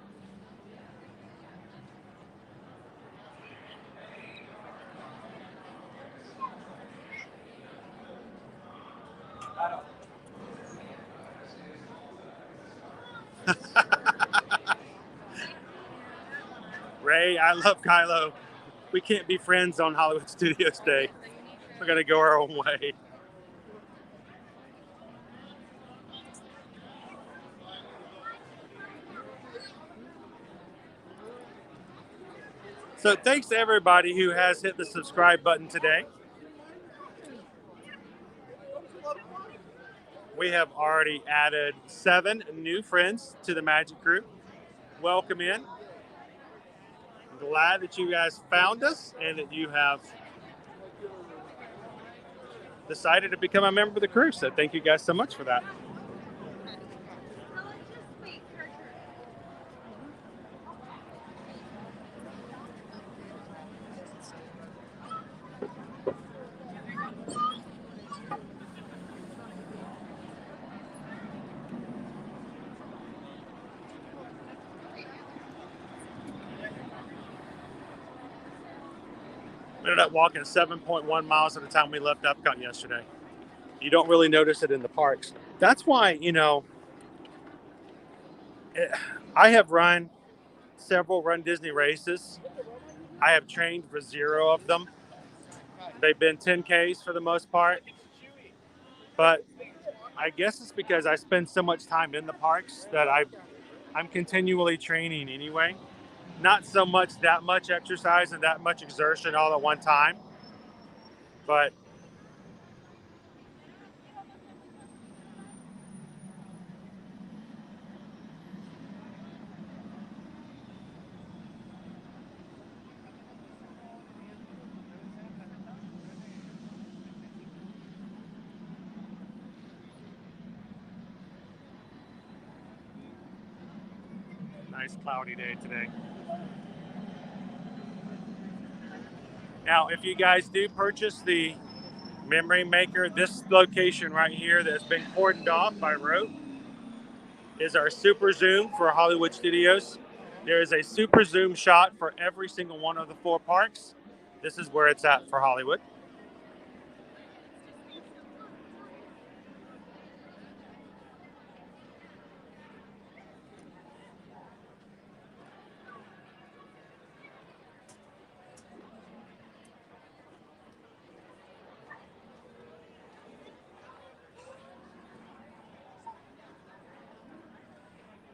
Ray, I love Kylo. We can't be friends on Hollywood Studios Day. We're going to go our own way. So thanks to everybody who has hit the subscribe button today. We have already added 7 new friends to the Magic Group. Welcome in. I'm glad that you guys found us and that you have decided to become a member of the crew. So thank you guys so much for that. We ended up walking 7.1 miles at the time we left Epcot yesterday. You don't really notice it in the parks. That's why, I have run several Run Disney races. I have trained for 0 of them. They've been 10Ks for the most part. But I guess it's because I spend so much time in the parks that I'm continually training anyway. Not so much that much exercise and that much exertion all at one time. But nice cloudy day today. Now, if you guys do purchase the Memory Maker, this location right here that's been cordoned off by rope is our super zoom for Hollywood Studios. There is a super zoom shot for every single one of the 4 parks. This is where it's at for Hollywood.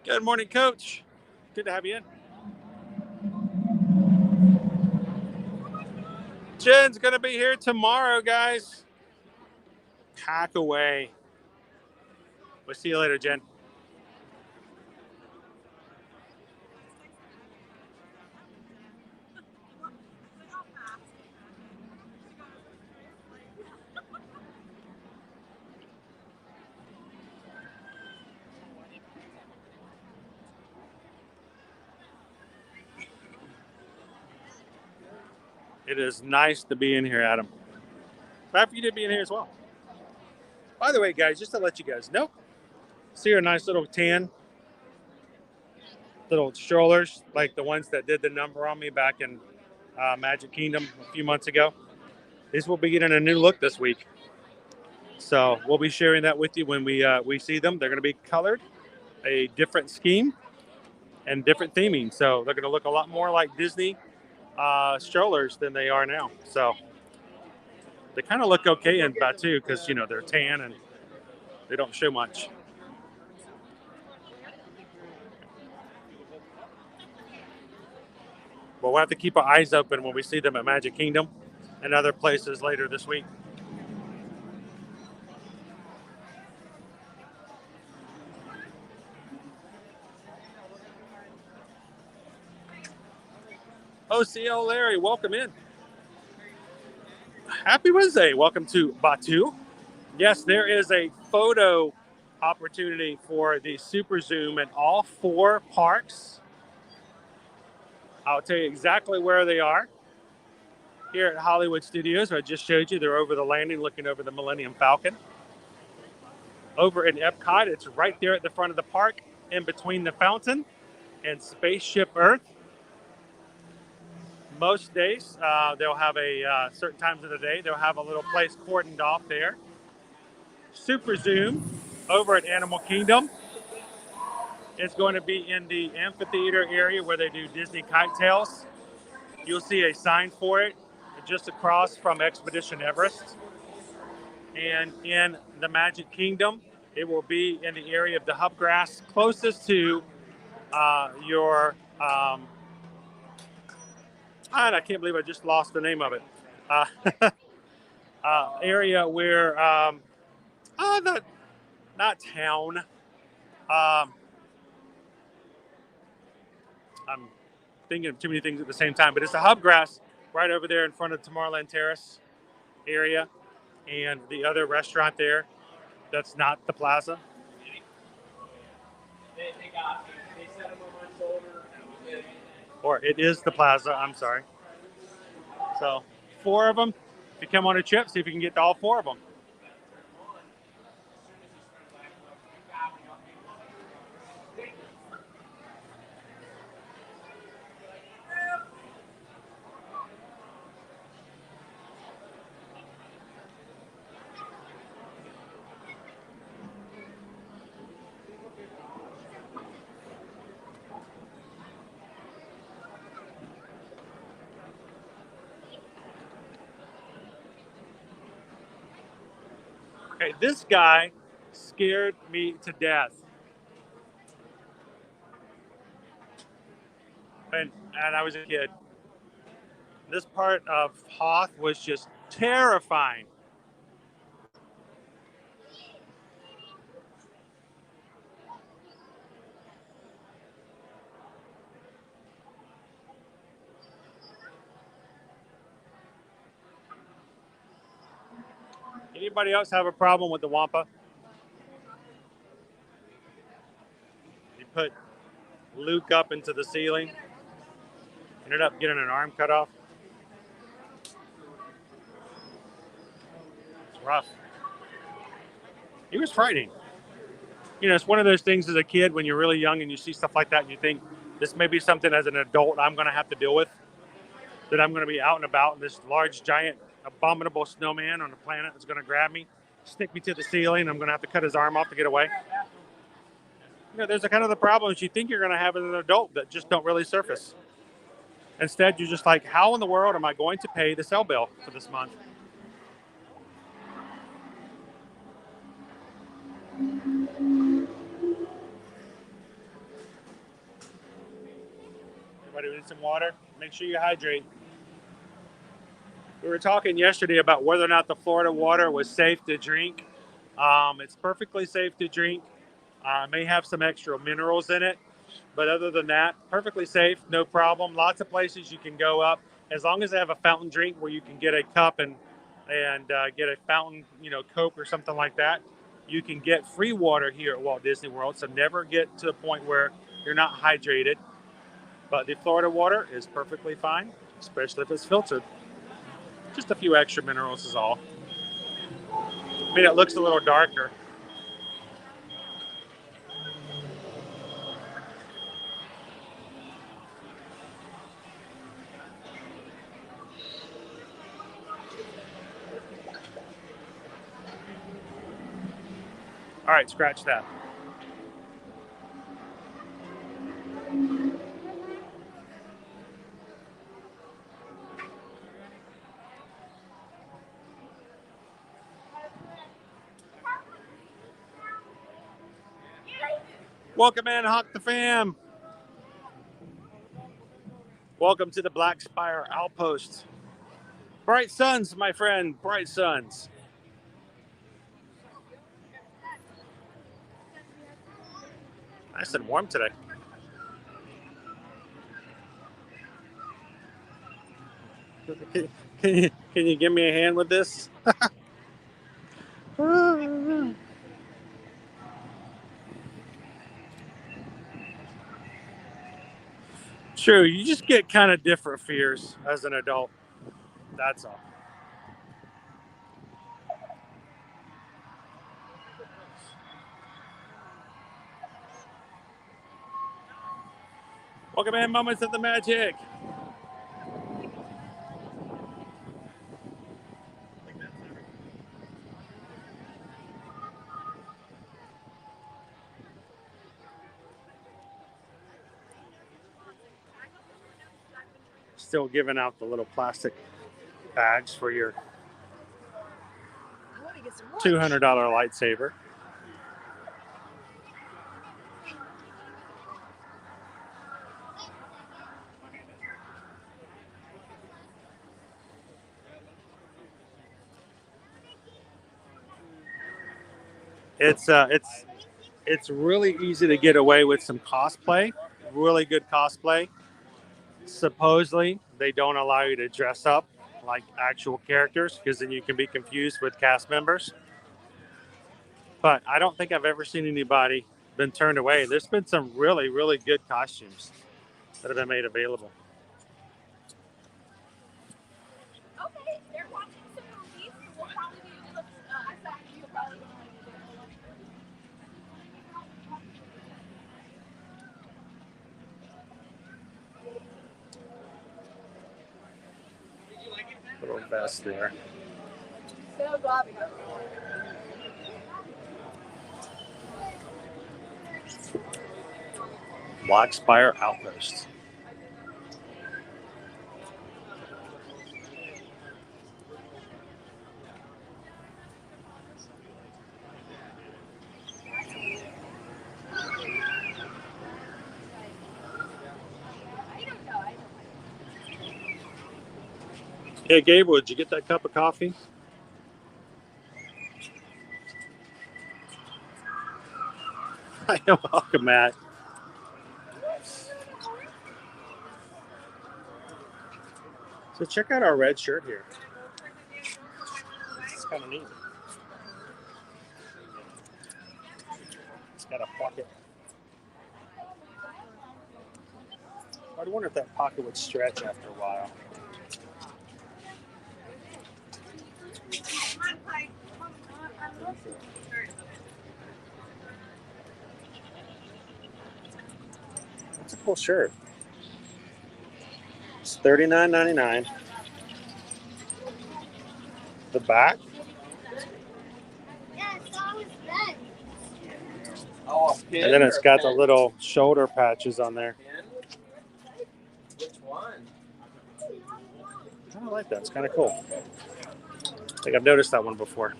Good morning, Coach. Good to have you in. Jen's going to be here tomorrow, guys. Pack away. We'll see you later, Jen. It is nice to be in here, Adam. Glad for you to be in here as well. By the way, guys, just to let you guys know, see our nice little tan little strollers, like the ones that did the number on me back in Magic Kingdom a few months ago. These will be getting a new look this week. So we'll be sharing that with you when we see them. They're going to be colored, a different scheme, and different theming. So they're going to look a lot more like Disney strollers than they are now. So they kind of look okay in Batu because, you know, they're tan and they don't show much. But we'll have to keep our eyes open when we see them at Magic Kingdom and other places later this week. OCL Larry, welcome in. Happy Wednesday. Welcome to Batu. Yes, there is a photo opportunity for the Super Zoom in all 4 parks. I'll tell you exactly where they are. Here at Hollywood Studios, I just showed you, they're over the landing looking over the Millennium Falcon. Over in Epcot, it's right there at the front of the park, in between the fountain and Spaceship Earth. Most days, they'll have certain times of the day, they'll have a little place cordoned off there. Super Zoom over at Animal Kingdom. It's going to be in the amphitheater area where they do Disney Kite Tails. You'll see a sign for it just across from Expedition Everest. And in the Magic Kingdom, it will be in the area of the hubgrass closest to your I can't believe I just lost the name of it. Area where not town. I'm thinking of too many things at the same time, but it's a hubgrass right over there in front of Tomorrowland Terrace area, and the other restaurant there. That's not the plaza. They got me. They set him on my shoulder. Or it is the plaza. I'm sorry. So 4 of them. If you come on a trip, see if you can get to all 4 of them. Okay, this guy scared me to death. And I was a kid. This part of Hoth was just terrifying. Anybody else have a problem with the Wampa? You put Luke up into the ceiling, ended up getting an arm cut off. It's rough. He was frightening. You know, it's one of those things as a kid when you're really young and you see stuff like that and you think this may be something as an adult I'm going to have to deal with, that I'm going to be out and about and this large, giant, abominable snowman on the planet is going to grab me, stick me to the ceiling. I'm going to have to cut his arm off to get away. You know, there's a kind of the problems you think you're going to have as an adult that just don't really surface. Instead, you're just like, how in the world am I going to pay the cell bill for this month? Everybody need some water? Make sure you hydrate. We were talking yesterday about whether or not the Florida water was safe to drink. It's perfectly safe to drink. May have some extra minerals in it, but other than that, perfectly safe, no problem. Lots of places you can go up as long as they have a fountain drink where you can get a cup and get a fountain, you know, Coke or something like that. You can get free water here at Walt Disney World, so never get to the point where you're not hydrated. But the Florida water is perfectly fine, especially if it's filtered. Just a few extra minerals is all. I mean, it looks a little darker. All right, scratch that. Welcome in, Hawk the Fam. Welcome to the Black Spire Outpost. Bright suns, my friend, bright suns. Nice and warm today. Can you give me a hand with this? True, you just get kind of different fears as an adult. That's all. Welcome in, Moments of the Magic. Still giving out the little plastic bags for your $200 lightsaber. It's really easy to get away with some cosplay, really good cosplay. Supposedly, they don't allow you to dress up like actual characters because then you can be confused with cast members. But I don't think I've ever seen anybody been turned away. There's been some really, really good costumes that have been made available. Okay, they're watching some movies. We'll probably be able to, you'll probably Little vest there. so Bobby. Black Spire Outpost. Hey, Gabe, did you get that cup of coffee? Welcome, Matt. So check out our red shirt here. It's kind of neat. It's got a pocket. I wonder if that pocket would stretch after a while. That's a cool shirt. It's $39.99. The back. And then it's got the little shoulder patches on there. Which one? I kind of like that. It's kind of cool. I think I've noticed that one before.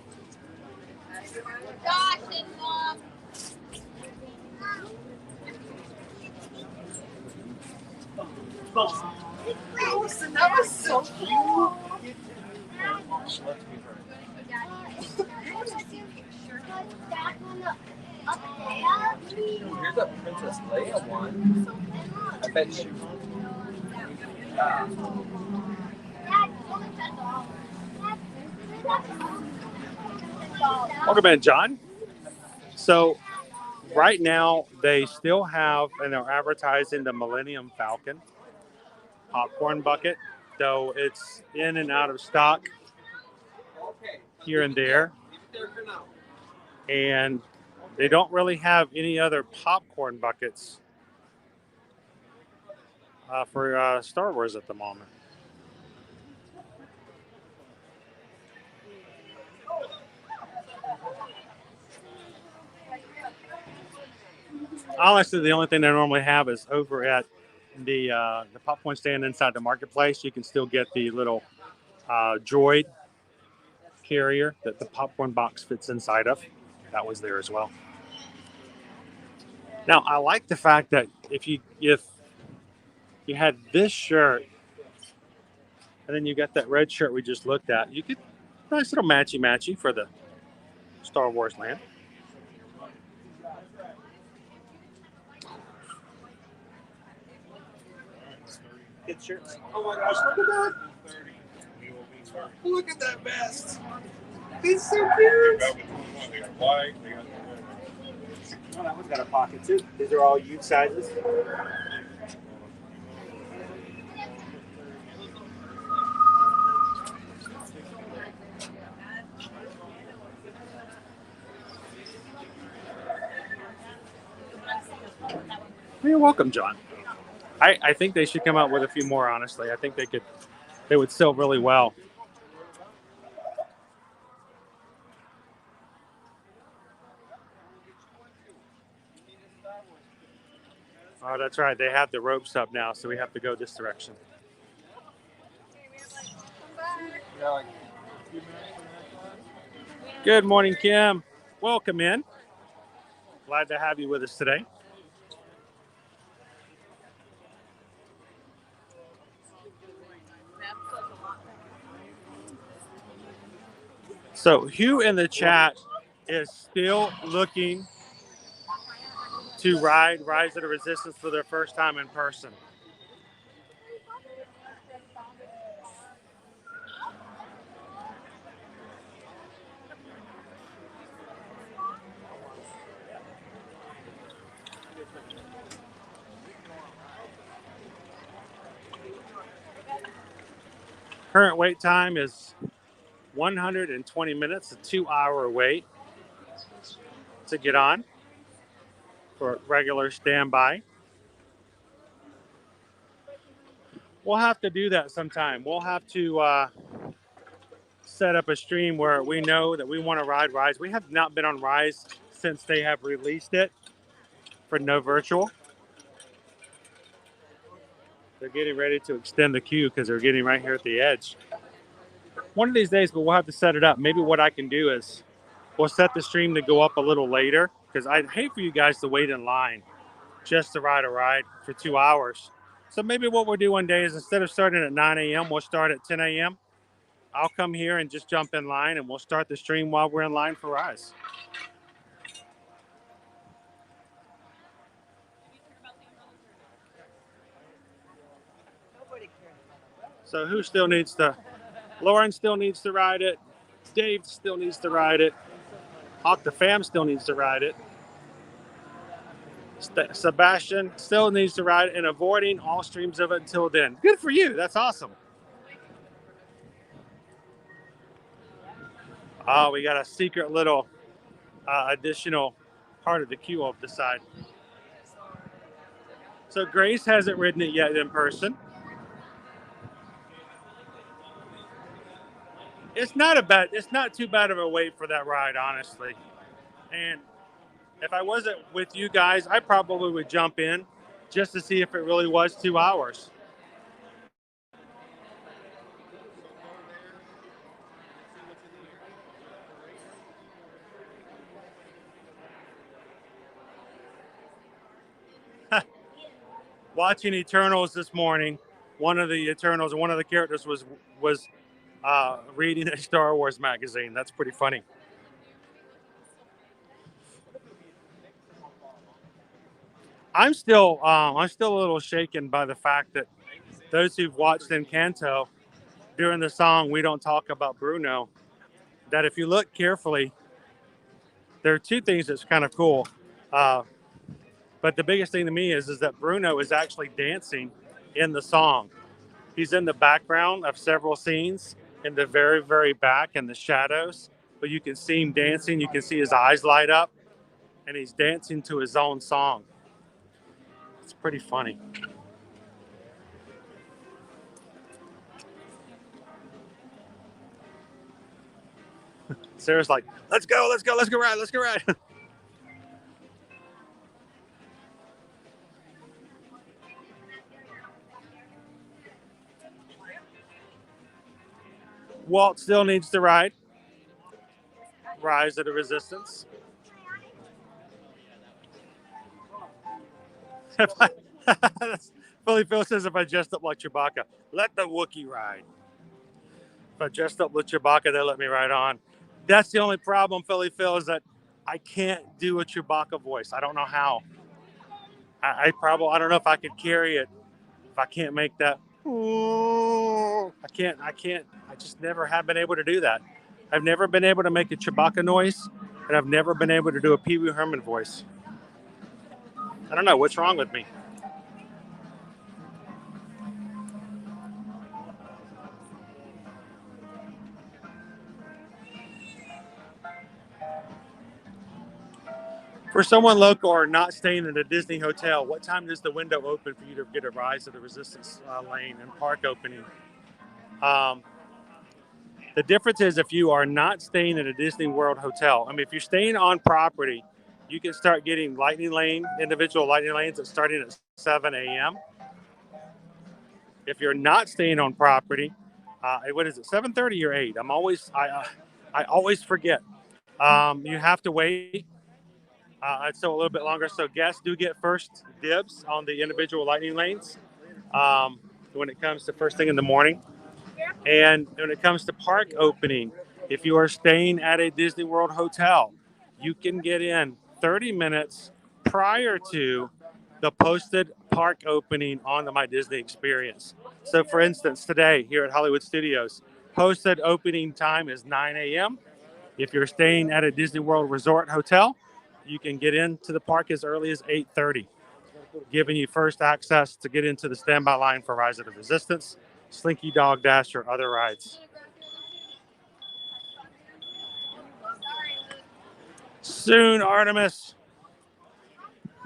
That was so cool. Here's a Princess Leia one. I bet you. Welcome in, John. So right now they still have, and they're advertising the Millennium Falcon popcorn bucket. though it's in and out of stock here and there. And they don't really have any other popcorn buckets for Star Wars at the moment. Honestly, the only thing they normally have is over at the popcorn stand inside the marketplace. You can still get the little droid carrier that the popcorn box fits inside of. That was there as well. Now, I like the fact that if you had this shirt and then you got that red shirt we just looked at, you could nice little matchy for the Star Wars land. Good shirts. Oh my gosh, look at that. Look at that vest. It's so cute. Oh, that one's got a pocket too. These are all youth sizes. You're welcome, John. I think they should come out with a few more, honestly. I think they would sell really well. Oh, that's right. They have the ropes up now, so we have to go this direction. Good morning, Kim. Welcome in. Glad to have you with us today. So Hugh in the chat is still looking to ride Rise of the Resistance for their first time in person. Current wait time is 120 minutes, a 2-hour wait to get on for regular standby. We'll have to do that sometime. We'll have to set up a stream where we know that we want to ride Rise. We have not been on Rise since they have released it for no virtual. They're getting ready to extend the queue because they're getting right here at the edge. One of these days, but we'll have to set it up. Maybe what I can do is we'll set the stream to go up a little later because I'd hate for you guys to wait in line just to ride a ride for 2 hours. So maybe what we'll do one day is instead of starting at 9 a.m., we'll start at 10 a.m. I'll come here and just jump in line and we'll start the stream while we're in line for Rise. So who still needs to? Lauren still needs to ride it. Dave still needs to ride it. Hawk the Fam still needs to ride it. Sebastian still needs to ride it and avoiding all streams of it until then. Good for you. That's awesome. Oh, we got a secret little additional part of the queue off the side. So Grace hasn't ridden it yet in person. It's not too bad of a wait for that ride, honestly. And if I wasn't with you guys, I probably would jump in just to see if it really was 2 hours. Watching Eternals this morning, one of the characters was reading a Star Wars magazine. That's pretty funny. I'm still a little shaken by the fact that those who've watched Encanto during the song "We Don't Talk About Bruno," that if you look carefully, there are two things that's kind of cool. But the biggest thing to me is that Bruno is actually dancing in the song. He's in the background of several scenes in the very, very back in the shadows, but you can see him dancing. You can see his eyes light up, and he's dancing to his own song. It's pretty funny. Sarah's like, let's go ride, let's go ride. Walt still needs to ride. Rise of the Resistance. Philly Phil says, if I dressed up like Chewbacca, let the Wookiee ride. If I dressed up with Chewbacca, they let me ride on. That's the only problem, Philly Phil, is that I can't do a Chewbacca voice. I don't know how. I don't know if I could carry it if I can't make that. I can't. I just never have been able to do that. I've never been able to make a Chewbacca noise, and I've never been able to do a Pee Wee Herman voice. I don't know what's wrong with me. For someone local or not staying in a Disney hotel, what time does the window open for you to get a Rise of the Resistance lane and park opening? The difference is if you are not staying at a Disney World hotel. I mean, if you're staying on property, you can start getting individual lightning lanes starting at 7 a.m. If you're not staying on property, what is it, 7:30 or 8? I always forget. You have to wait. So a little bit longer. So guests do get first dibs on the individual lightning lanes when it comes to first thing in the morning. And when it comes to park opening, if you are staying at a Disney World hotel, you can get in 30 minutes prior to the posted park opening on the My Disney Experience. So for instance, today here at Hollywood Studios, posted opening time is 9 a.m. If you're staying at a Disney World Resort hotel, you can get into the park as early as 8:30, giving you first access to get into the standby line for Rise of the Resistance, Slinky Dog Dash, or other rides. Soon, Artemis.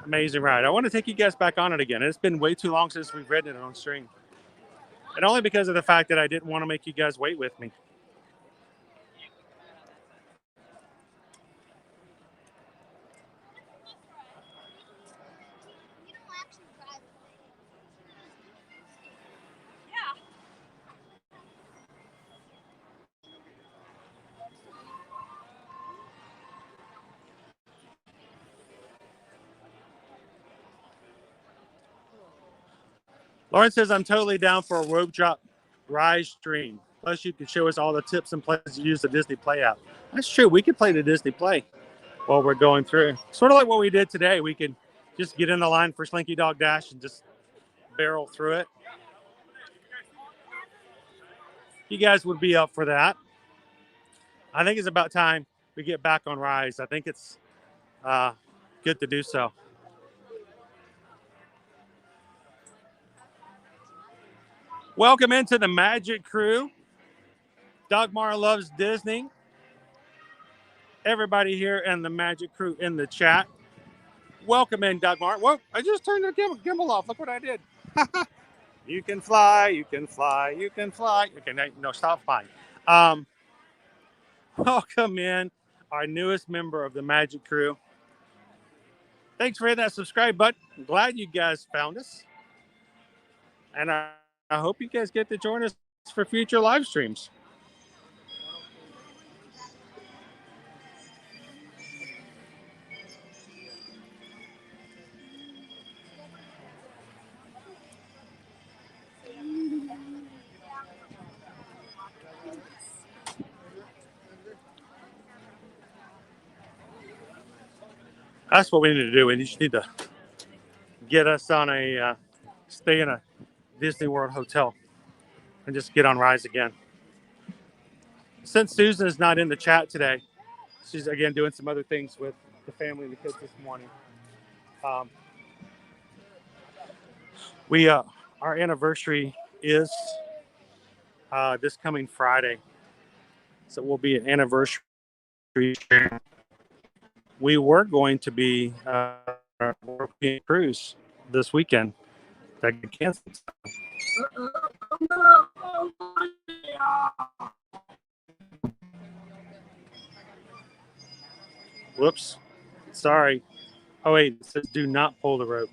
Amazing ride. I want to take you guys back on it again. It's been way too long since we've ridden it on stream. And only because of the fact that I didn't want to make you guys wait with me. Lauren says, I'm totally down for a rope drop ride stream. Plus, you can show us all the tips and plays to use the Disney Play app. That's true. We could play the Disney Play while we're going through. Sort of like what we did today. We could just get in the line for Slinky Dog Dash and just barrel through it. You guys would be up for that. I think it's about time we get back on Rise. I think it's good to do so. Welcome into the Magic Crew. Dagmar loves Disney. Everybody here in the Magic Crew in the chat. Welcome in, Dagmar. Whoa, I just turned the gimbal off. Look what I did. You can fly, you can fly, you can fly. Okay, no, stop flying. Welcome in our newest member of the Magic Crew. Thanks for hitting that subscribe button. I'm glad you guys found us. And I hope you guys get to join us for future live streams. That's what we need to do. We just need to get us on stay in a Disney World hotel and just get on Rise again. Since Susan is not in the chat today, she's again doing some other things with the family and the kids this morning. Our anniversary is this coming Friday. So we'll be an anniversary. We were going to be working cruise this weekend. That got canceled. Whoops. Sorry. Oh, wait. It says do not pull the rope.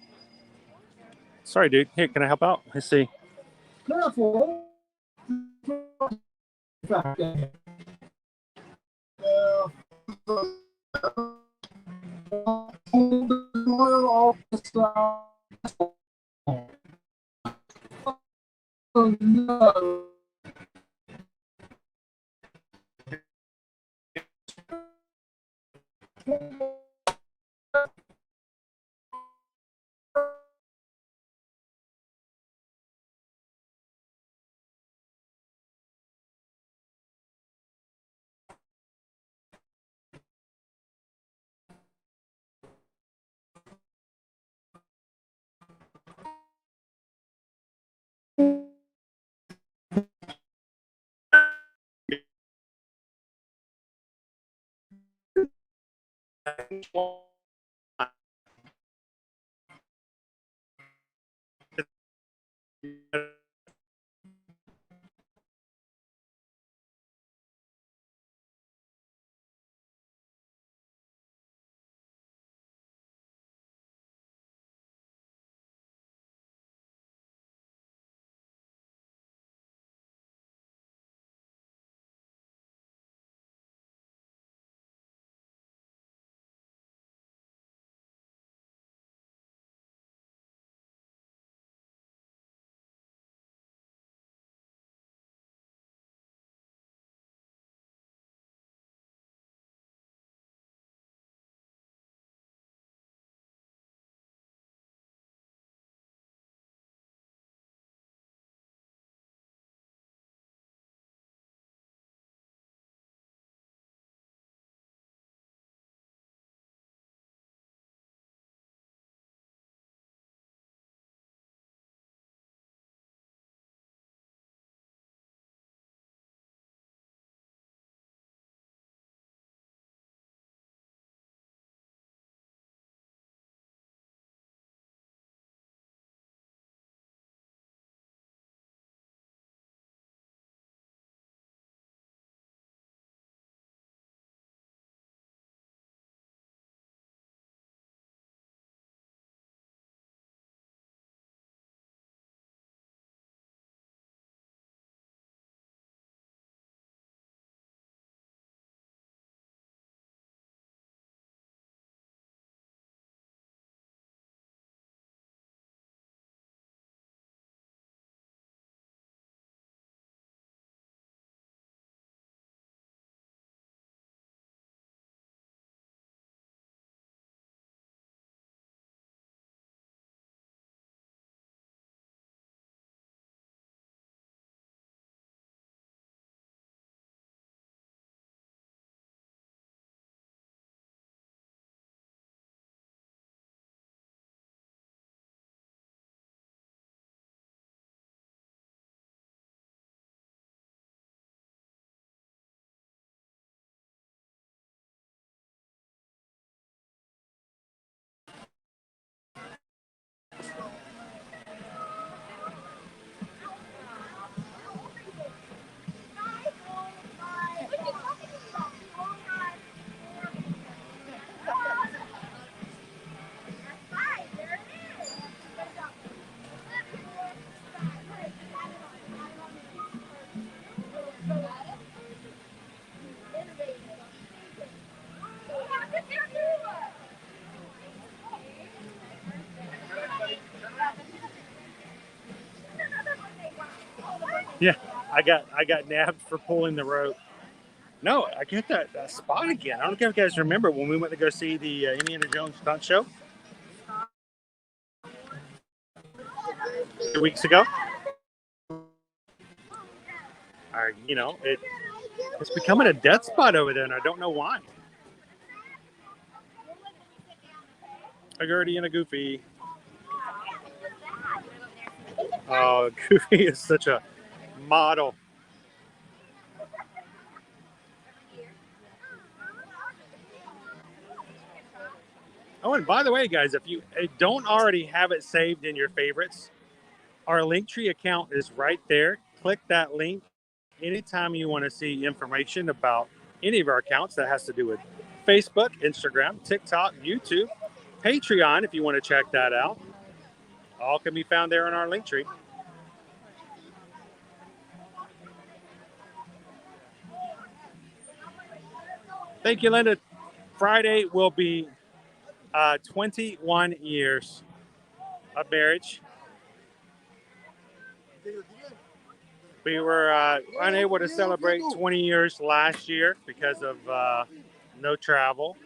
Sorry, dude. Here, can I help out? Let's see. Careful. Oh, no. Yeah, I got nabbed for pulling the rope. No, I get that spot again. I don't know if you guys remember when we went to go see the Indiana Jones stunt show 2 weeks ago. It's becoming a death spot over there, and I don't know why. A Gertie and a Goofy. Oh, Goofy is such a model. Oh, and by the way, guys, if you don't already have it saved in your favorites, our Linktree account is right there. Click that link anytime you want to see information about any of our accounts that has to do with Facebook, Instagram, TikTok, YouTube, Patreon, if you want to check that out. All can be found there in our Linktree. Thank you, Linda. Friday will be 21 years of marriage. We were unable to celebrate 20 years last year because of no travel.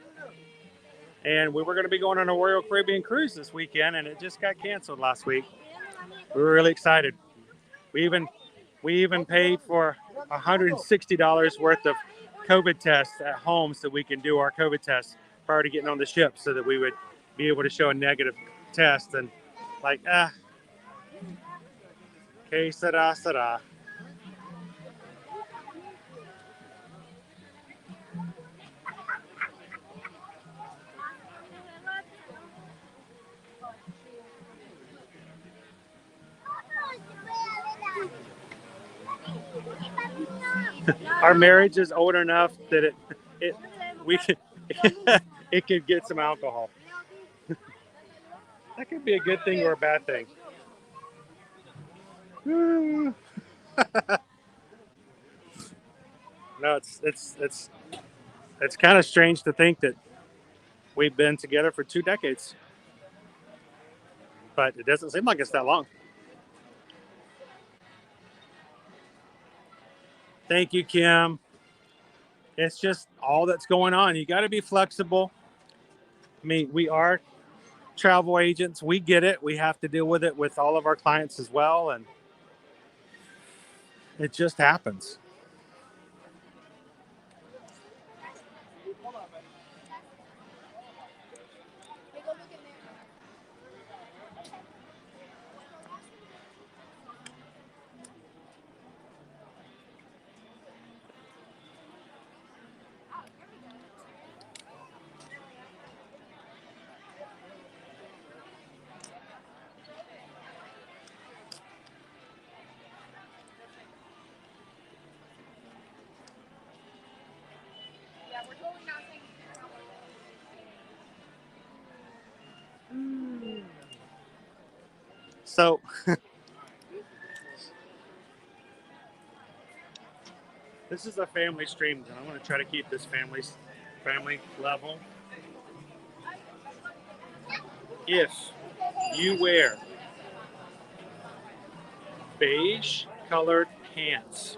And we were going to be going on a Royal Caribbean cruise this weekend, and it just got canceled last week. We were really excited. We even paid for $160 worth of COVID tests at home so we can do our COVID tests prior to getting on the ship so that we would be able to show a negative test. And like, que sera, sera. Our marriage is old enough that we could it could get some alcohol. That could be a good thing or a bad thing. No, it's kind of strange to think that we've been together for 2 decades, but it doesn't seem like it's that long. Thank you, Kim. It's just all that's going on. You got to be flexible. I mean, we are travel agents. We get it. We have to deal with it with all of our clients as well, and it just happens. So this is a family stream, and I'm going to try to keep this family level. If you wear beige colored pants,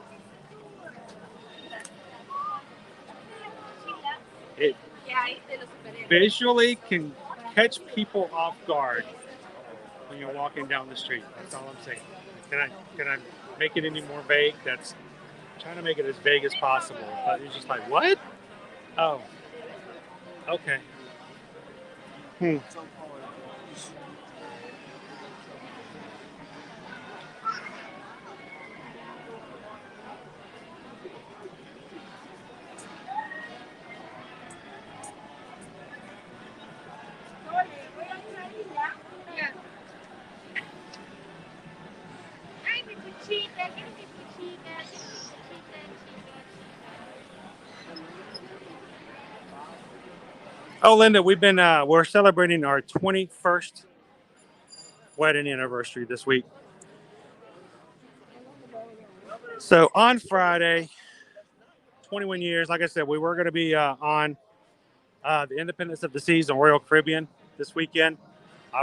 it visually can catch people off guard when you're walking down the street. That's all I'm saying. Can I make it any more vague? I'm trying to make it as vague as possible, but it's just like, what? Oh, okay. Oh, Linda, we're celebrating our 21st wedding anniversary this week. So on Friday, 21 years, like I said, we were going to be on the Independence of the Seas on Royal Caribbean this weekend.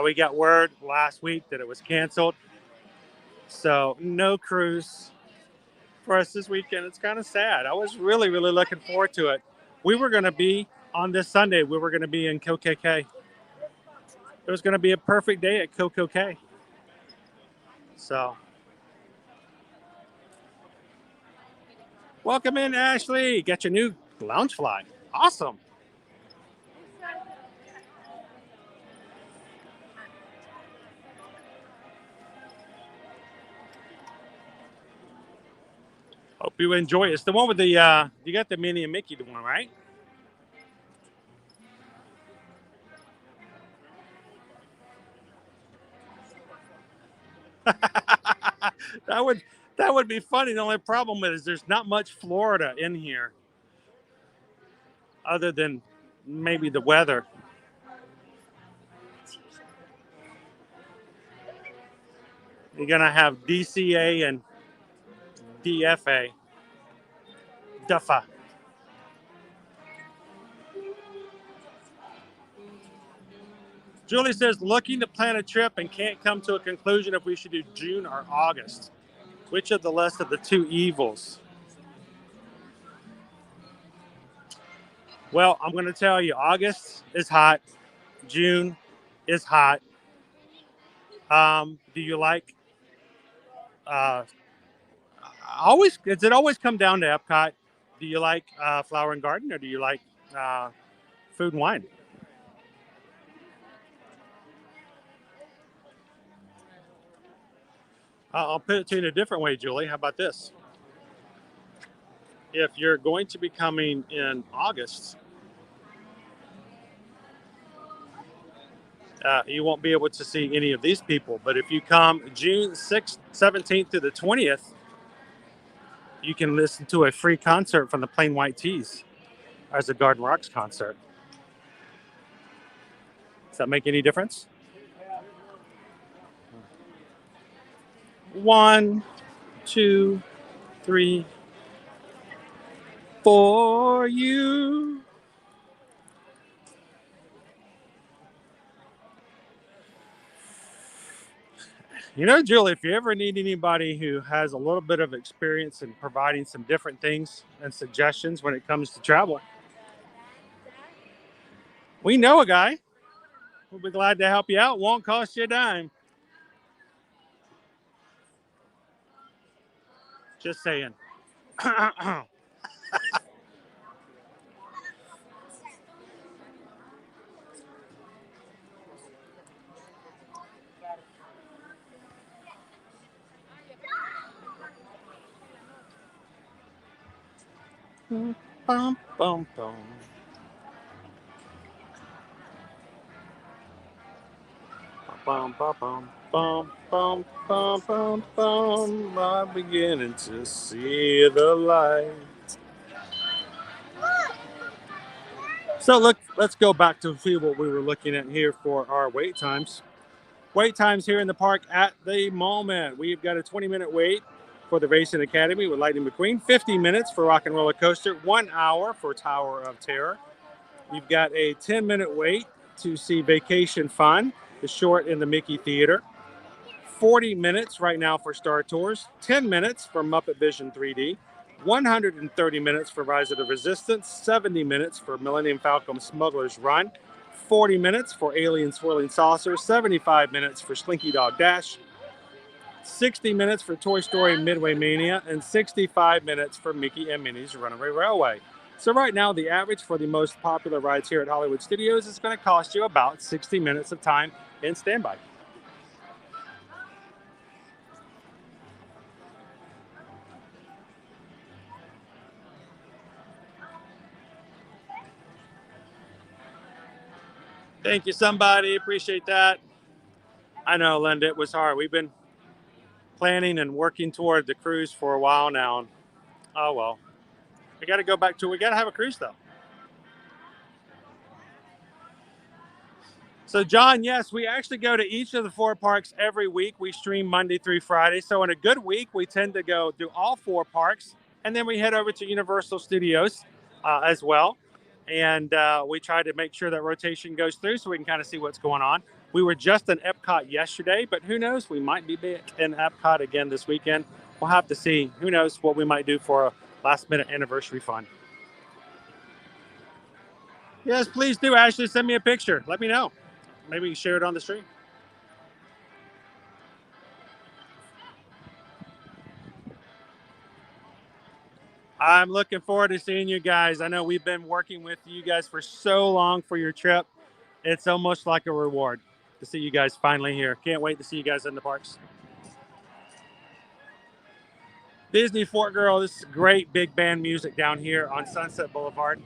We got word last week that it was canceled. So no cruise for us this weekend. It's kind of sad. I was really, really looking forward to it. We were going to be on this Sunday. We were going to be in KKK. It was going to be a perfect day at KKK. So, welcome in, Ashley. Got your new lounge fly. Awesome. Hope you enjoy it. It's the one with the, you got the Minnie and Mickey one, right? that would be funny. The only problem is there's not much Florida in here, other than maybe the weather. You're gonna have DCA and DFA. Duffa. Julie says, looking to plan a trip and can't come to a conclusion if we should do June or August. Which of the less of the two evils? Well, I'm going to tell you, August is hot. June is hot. Do you like, does it always come down to Epcot? Do you like Flower and Garden, or do you like food and wine? I'll put it to you in a different way, Julie. How about this? If you're going to be coming in August, you won't be able to see any of these people. But if you come June 6th, 17th to the 20th, you can listen to a free concert from the Plain White Tees as a Garden Rocks concert. Does that make any difference? 1, 2, 3, for you. You know, Julie, if you ever need anybody who has a little bit of experience in providing some different things and suggestions when it comes to travel, we know a guy. We'll be glad to help you out. Won't cost you a dime. Just saying. Bum, bum, bum. Bum, bum, bum, bum, bum, bum, bum, bum. I'm beginning to see the light. So let's go back to see what we were looking at here for our wait times. Wait times here in the park at the moment. We've got a 20-minute wait for the Racing Academy with Lightning McQueen, 50 minutes for Rock and Roller Coaster, 1 hour for Tower of Terror. We've got a 10-minute wait to see Vacation Fun, the short in the Mickey Theater. 40 minutes right now for Star Tours, 10 minutes for Muppet Vision 3D, 130 minutes for Rise of the Resistance, 70 minutes for Millennium Falcon Smuggler's Run, 40 minutes for Alien Swirling Saucer, 75 minutes for Slinky Dog Dash, 60 minutes for Toy Story Midway Mania, and 65 minutes for Mickey and Minnie's Runaway Railway. So right now, the average for the most popular rides here at Hollywood Studios is going to cost you about 60 minutes of time in standby. Thank you, somebody. Appreciate that. I know, Linda, it was hard. We've been planning and working toward the cruise for a while now. Oh, well. We got to go back to it. We got to have a cruise, though. So, John, yes, we actually go to each of the 4 parks every week. We stream Monday through Friday. So, in a good week, we tend to go through all 4 parks. And then we head over to Universal Studios as well. And we try to make sure that rotation goes through so we can kind of see what's going on. We were just in Epcot yesterday, but who knows? We might be back in Epcot again this weekend. We'll have to see. Who knows what we might do for a last-minute anniversary fun. Yes, please do, Ashley. Send me a picture. Let me know. Maybe you share it on the stream. I'm looking forward to seeing you guys. I know we've been working with you guys for so long for your trip. It's almost like a reward to see you guys finally here. Can't wait to see you guys in the parks. Disney Fort Girl, this is great big band music down here on Sunset Boulevard.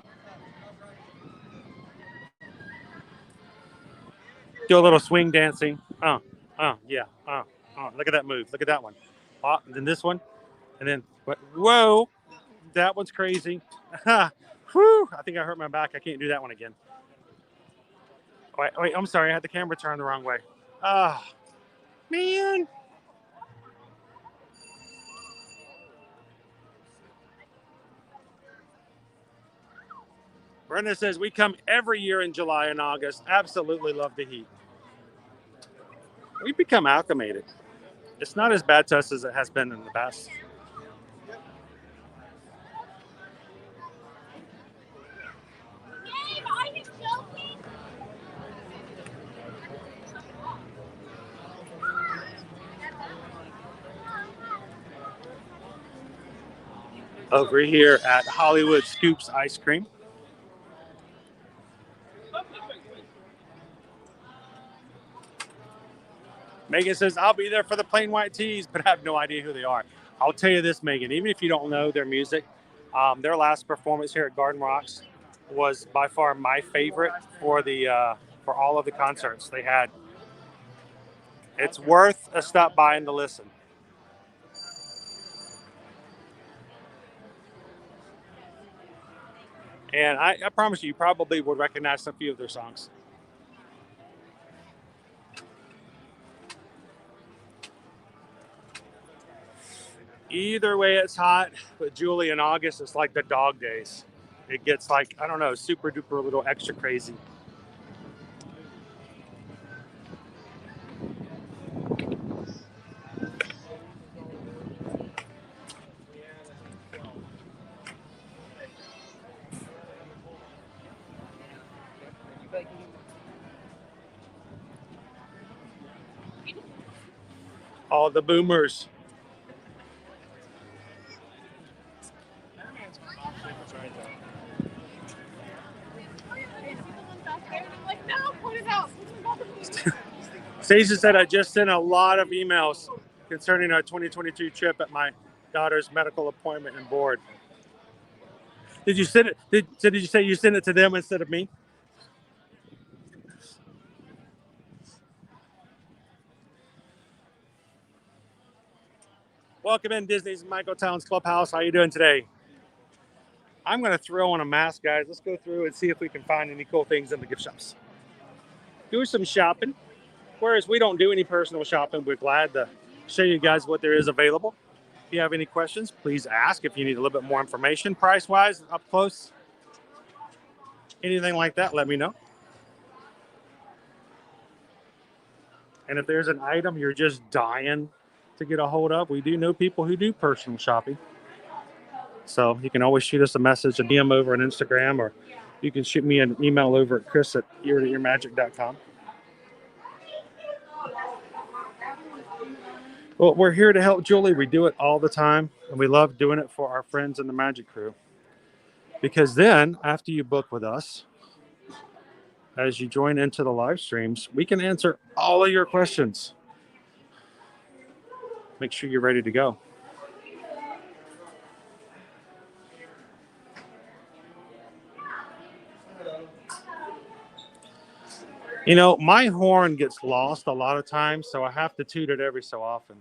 Do a little swing dancing. Yeah. Oh, look at that move. Look at that one. Oh, and then this one. And then, whoa, that one's crazy. Whew, I think I hurt my back. I can't do that one again. Wait, I'm sorry. I had the camera turned the wrong way. Ah, man. Brenda says, we come every year in July and August. Absolutely love the heat. We've become acclimated. It's not as bad to us as it has been in the past. Yay, are you joking? Over here at Hollywood Scoops Ice Cream. Megan says, I'll be there for the plain white tees, but I have no idea who they are. I'll tell you this, Megan, even if you don't know their music, their last performance here at Garden Rocks was by far my favorite for all of the concerts they had. It's worth a stop by and to listen. And I promise you probably would recognize a few of their songs. Either way, it's hot, but Julie, in August, it's like the dog days. It gets like, I don't know, super duper a little extra crazy. All the boomers. Stacia said, I just sent a lot of emails concerning our 2022 trip at my daughter's medical appointment and board. Did you send it? Did you say you sent it to them instead of me? Welcome in Disney's Michael Towns Clubhouse. How you doing today? I'm going to throw on a mask, guys. Let's go through and see if we can find any cool things in the gift shops. Do some shopping. Whereas we don't do any personal shopping, we're glad to show you guys what there is available. If you have any questions, please ask. If you need a little bit more information, price-wise, up close, anything like that, let me know. And if there's an item you're just dying to get a hold of, we do know people who do personal shopping. So you can always shoot us a message, a DM over on Instagram, or you can shoot me an email over at chris@eartoearmagic.com. Well, we're here to help Julie. We do it all the time, and we love doing it for our friends in the Magic Crew. Because then, after you book with us, as you join into the live streams, we can answer all of your questions. Make sure you're ready to go. You know, my horn gets lost a lot of times, so I have to toot it every so often.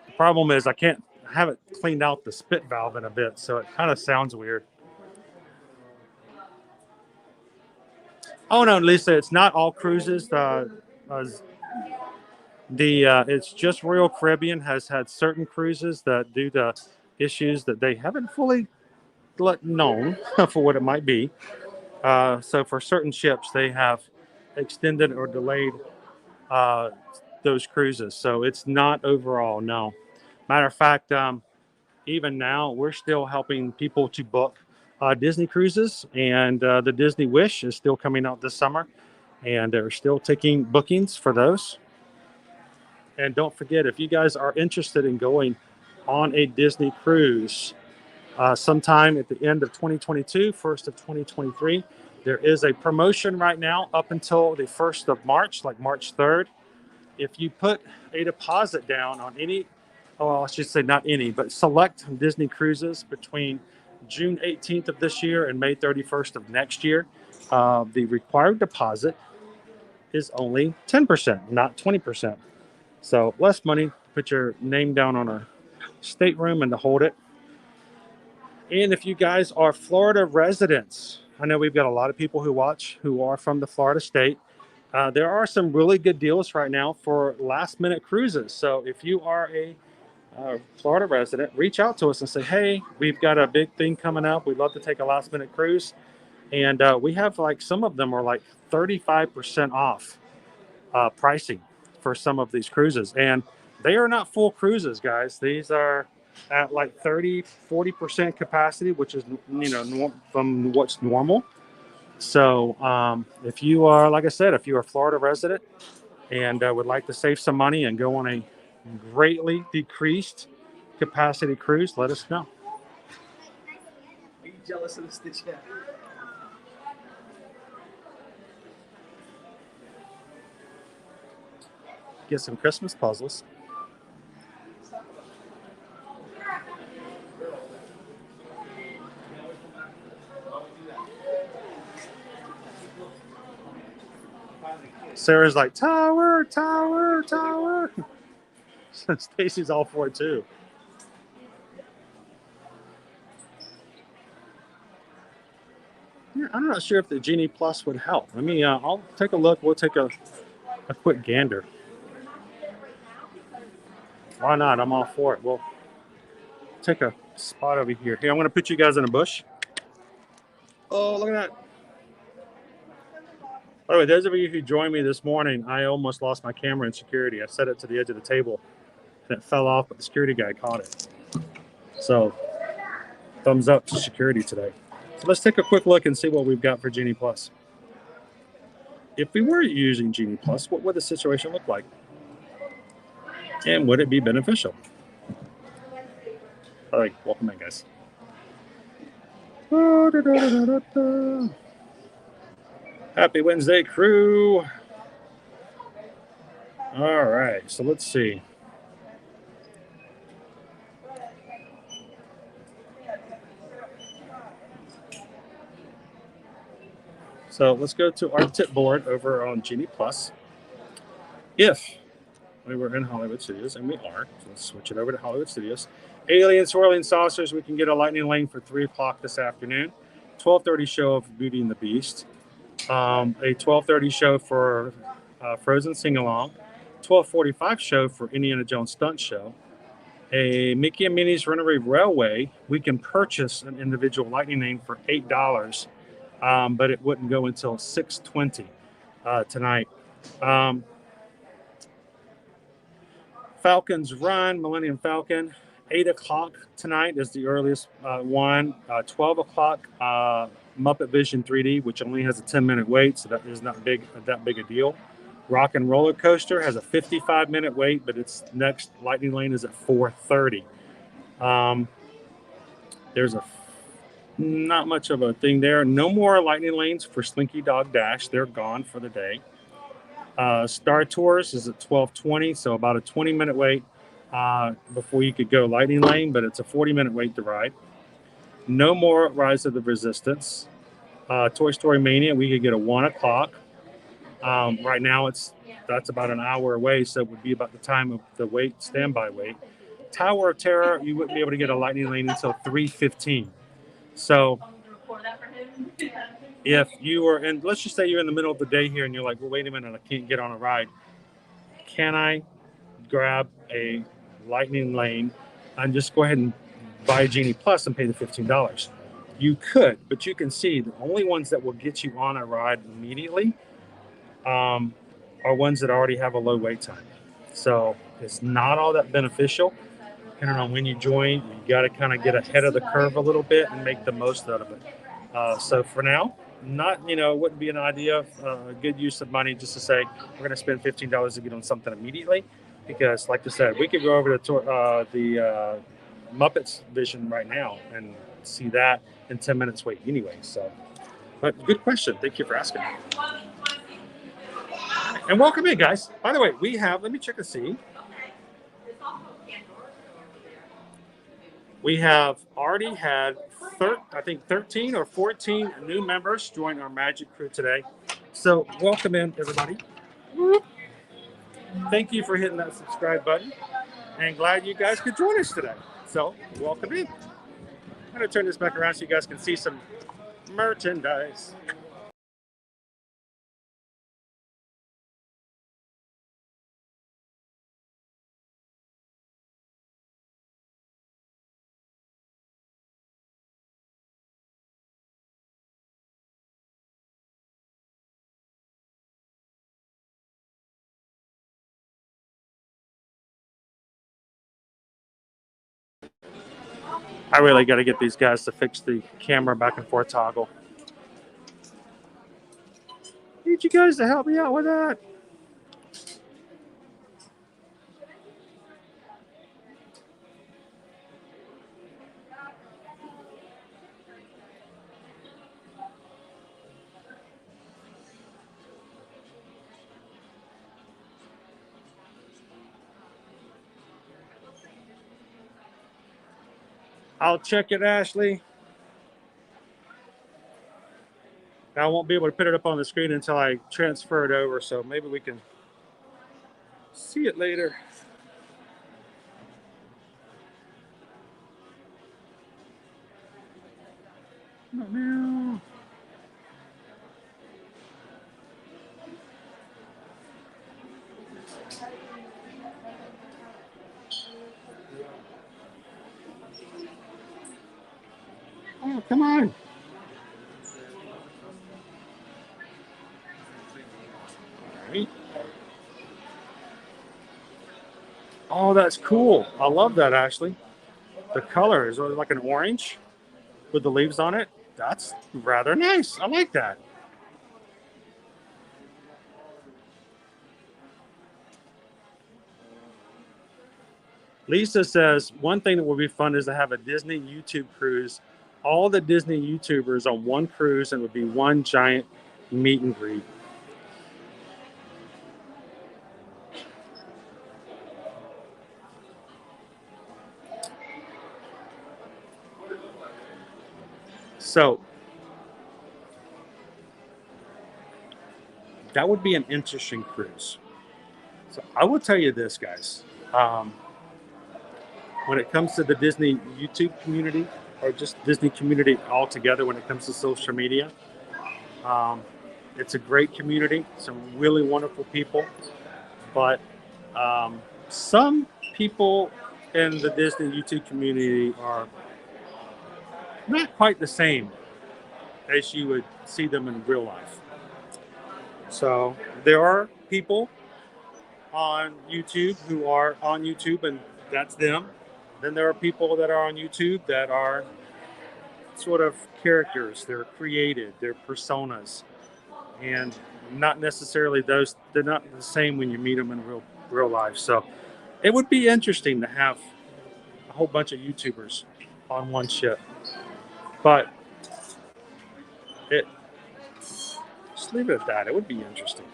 The problem is I haven't cleaned out the spit valve in a bit, so it kind of sounds weird. Oh no, Lisa, it's not all cruises. It's just Royal Caribbean has had certain cruises that, due to issues that they haven't fully let known for what it might be. So for certain ships, they have extended or delayed those cruises. So it's not overall, no. Matter of fact, even now, we're still helping people to book Disney cruises, and the Disney Wish is still coming out this summer, and they're still taking bookings for those. And don't forget, if you guys are interested in going on a Disney cruise sometime at the end of 2022, first of 2023, there is a promotion right now up until the 1st of March, like March 3rd. If you put a deposit down on any, I should say not any, but select Disney cruises between June 18th of this year and May 31st of next year, the required deposit is only 10%, not 20%. So less money, put your name down on a stateroom and to hold it. And if you guys are Florida residents, I know we've got a lot of people who watch who are from the Florida state. There are some really good deals right now for last minute cruises. So if you are a Florida resident, reach out to us and say, hey, we've got a big thing coming up. We'd love to take a last minute cruise. And we have like some of them are like 35% off pricing for some of these cruises. And they are not full cruises, guys. These are at like 30-40% capacity, which is, from what's normal. So if you are, like I said, if you're a Florida resident and would like to save some money and go on a greatly decreased capacity cruise, let us know. Are you jealous of the Stitch hat? Get some Christmas puzzles. Sarah's like, tower, tower, tower. Stacy's all for it too. Yeah, I'm not sure if the Genie Plus would help. I mean, I'll take a look. We'll take a quick gander. Why not? I'm all for it. We'll take a spot over here. Here, I'm going to put you guys in a bush. Oh, look at that. By the way, those of you who joined me this morning, I almost lost my camera in security. I set it to the edge of the table and it fell off, but the security guy caught it. So, thumbs up to security today. So let's take a quick look and see what we've got for Genie Plus. If we were using Genie Plus, what would the situation look like? And would it be beneficial? All right, welcome in, guys. Happy Wednesday, crew. All right, so let's see. So let's go to our tip board over on Genie Plus. If we were in Hollywood Studios, and we are, so let's switch it over to Hollywood Studios. Alien Swirling Saucers, we can get a lightning lane for 3 o'clock this afternoon. 12:30 show of Beauty and the Beast. A 12:30 show for Frozen Sing-Along. 12:45 show for Indiana Jones Stunt Show. A Mickey and Minnie's Runaway Railway, we can purchase an individual lightning lane for $8. But it wouldn't go until 6:20 tonight. Falcon's Run, Millennium Falcon, 8 o'clock tonight is the earliest one. 12 o'clock, Muppet Vision 3D, which only has a 10-minute wait, so that is not that big a deal. Rock and Roller Coaster has a 55-minute wait, but its next lightning lane is at 4:30. There's not much of a thing there. No more lightning lanes for Slinky Dog Dash. They're gone for the day. Star Tours is at 12:20, so about a 20-minute wait before you could go lightning lane, but it's a 40-minute wait to ride. No more Rise of the Resistance. Toy Story Mania, we could get a 1 o'clock. Right now, that's about an hour away, so it would be about the time of the standby wait. Tower of Terror, you wouldn't be able to get a lightning lane until 3:15. So if you were, and let's just say you're in the middle of the day here and you're like, well, wait a minute, I can't get on a ride. Can I grab a lightning lane and just go ahead and buy Genie Plus and pay the $15? You could, but you can see the only ones that will get you on a ride immediately are ones that already have a low wait time. So it's not all that beneficial. Depending on when you join, you got to kind of get ahead of the curve a little bit and make the most out of it. So for now, it wouldn't be an idea, a good use of money just to say we're going to spend $15 to get on something immediately, because like I said, we could go over to the Muppets Vision right now and see that in 10 minutes wait anyway. So, but good question. Thank you for asking. And welcome in, guys. By the way, let me check and see. We have already had, I think, 13 or 14 new members join our Magic Crew today. So welcome in, everybody. Thank you for hitting that subscribe button, and glad you guys could join us today. So welcome in. I'm going to turn this back around so you guys can see some merchandise. I really got to get these guys to fix the camera back and forth toggle. Need you guys to help me out with that. I'll check it, Ashley. I won't be able to put it up on the screen until I transfer it over, so maybe we can see it later. Not now. Oh, come on. All right. Oh, that's cool. I love that, Ashley. The color is like an orange with the leaves on it. That's rather nice. I like that. Lisa says one thing that would be fun is to have a Disney YouTube cruise. All the Disney YouTubers on one cruise, and it would be one giant meet and greet. So that would be an interesting cruise. So I will tell you this, guys. When it comes to the Disney YouTube community, or just Disney community altogether, when it comes to social media, um, it's a great community. Some really wonderful people, but some people in the Disney YouTube community are not quite the same as you would see them in real life. So there are people on YouTube who are on YouTube, and that's them. Then there are people that are on YouTube that are sort of characters. They're created, they're personas, and not necessarily those. They're not the same when you meet them in real life. So it would be interesting to have a whole bunch of YouTubers on one ship, but it just leave it at that. It would be interesting.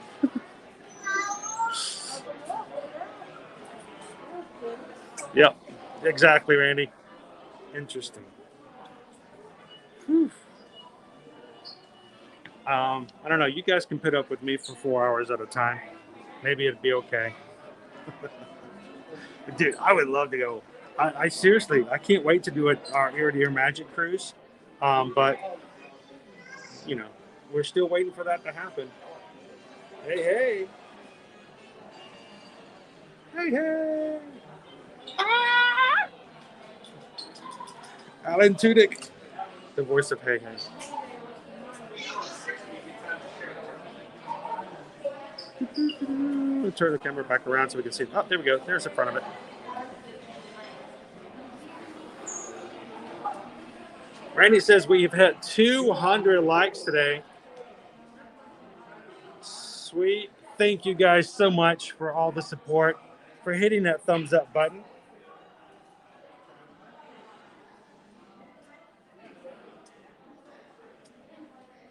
Yep, exactly, Randy. Interesting. Whew. I don't know. You guys can put up with me for 4 hours at a time. Maybe it'd be okay. Dude, I would love to go. I seriously, I can't wait to do our ear to ear magic cruise. But you know, we're still waiting for that to happen. Hey, hey, hey, hey. Ah! Alan Tudyk, the voice of Hey Hey. We'll turn the camera back around so we can see. Oh, there we go. There's the front of it. Randy says we've hit 200 likes today. Sweet. Thank you guys so much for all the support, for hitting that thumbs up button.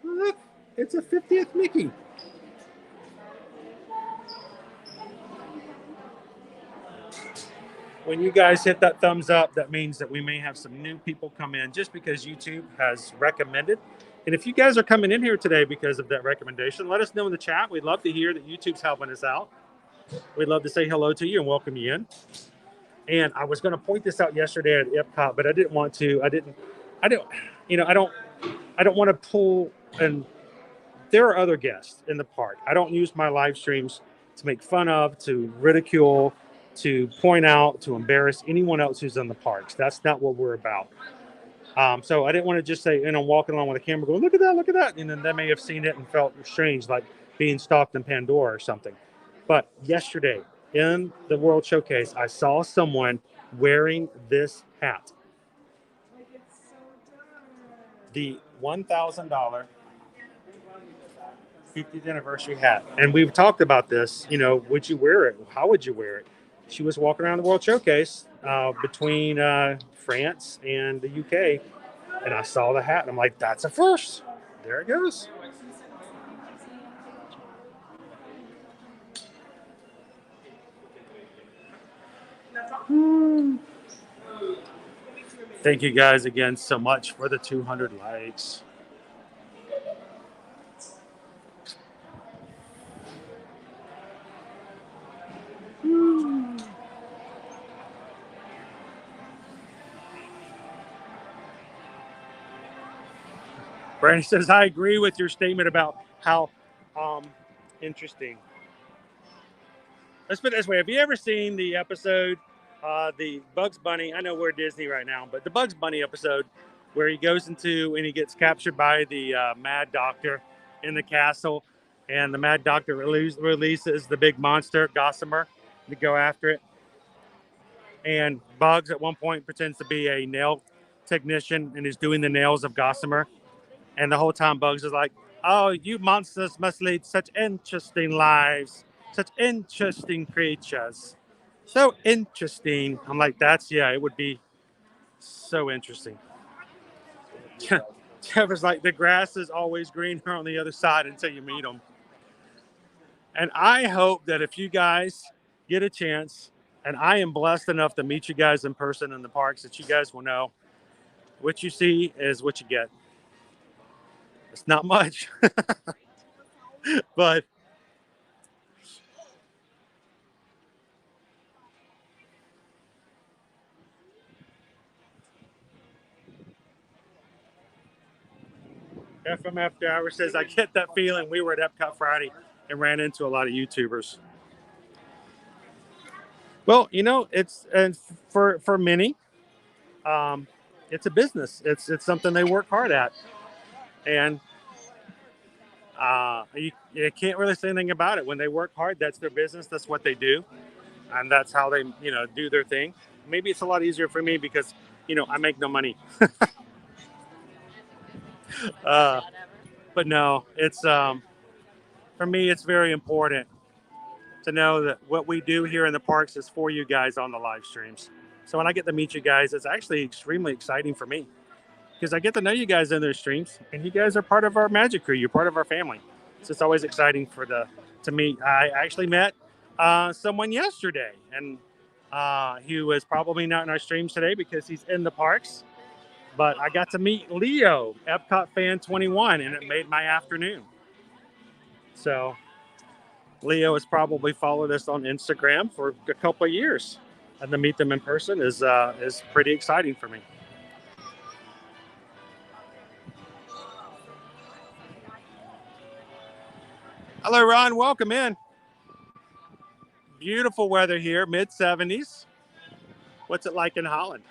Look, it's a 50th Mickey. When you guys hit that thumbs up, that means that we may have some new people come in just because YouTube has recommended. And if you guys are coming in here today because of that recommendation, let us know in the chat. We'd love to hear that YouTube's helping us out. We'd love to say hello to you and welcome you in. And I was going to point this out yesterday at Epcot, but I didn't want to. I don't want to pull. And there are other guests in the park. I don't use my live streams to make fun of, to ridicule, to point out, to embarrass anyone else who's in the parks. That's not what we're about. So I didn't want to just say, walking along with a camera going, look at that. And then they may have seen it and felt strange, like being stalked in Pandora or something. But yesterday in the World Showcase, I saw someone wearing this hat. The $1,000 50th anniversary hat. And we've talked about this, would you wear it? How would you wear it? She was walking around the World Showcase between France and the UK, and I saw the hat, and I'm like, that's a first. There it goes. Thank you guys again so much for the 200 likes. Brandon says, I agree with your statement about how interesting. Let's put it this way. Have you ever seen the episode, the Bugs Bunny? I know we're at Disney right now, but the Bugs Bunny episode where he goes into and he gets captured by the Mad Doctor in the castle, and the Mad Doctor releases the big monster, Gossamer, to go after it. And Bugs at one point pretends to be a nail technician and is doing the nails of Gossamer. And the whole time Bugs is like, oh, you monsters must lead such interesting lives, such interesting creatures. So interesting. I'm like, it would be so interesting. Trevor's like, the grass is always greener on the other side until you meet them. And I hope that if you guys get a chance, and I am blessed enough to meet you guys in person in the parks, that you guys will know what you see is what you get. It's not much, but FM After Hours says, I get that feeling. We were at Epcot Friday and ran into a lot of YouTubers. Well, it's, and for many, it's a business. It's something they work hard at. And you can't really say anything about it. When they work hard, that's their business. That's what they do. And that's how they, do their thing. Maybe it's a lot easier for me because, I make no money. But no, it's, for me, it's very important to know that what we do here in the parks is for you guys on the live streams. So when I get to meet you guys, it's actually extremely exciting for me because I get to know you guys in their streams, and you guys are part of our magic crew. You're part of our family. So it's always exciting to meet. I actually met someone yesterday, and he was probably not in our streams today because he's in the parks. But I got to meet Leo, Epcot Fan 21, and it made my afternoon. So Leo has probably followed us on Instagram for a couple of years, and to meet them in person is pretty exciting for me. Hello, Ron. Welcome in. Beautiful weather here, mid-70s. What's it like in Holland?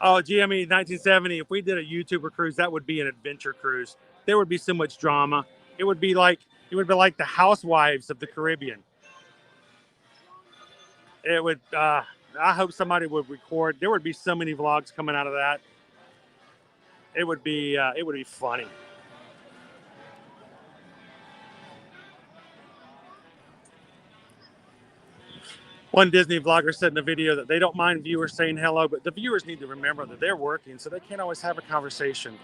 Oh, GME 1970. If we did a YouTuber cruise, that would be an adventure cruise. There would be so much drama. It would be like the Housewives of the Caribbean. It would. I hope somebody would record. There would be so many vlogs coming out of that. It would be funny. One Disney vlogger said in the video that they don't mind viewers saying hello, but the viewers need to remember that they're working, so they can't always have a conversation.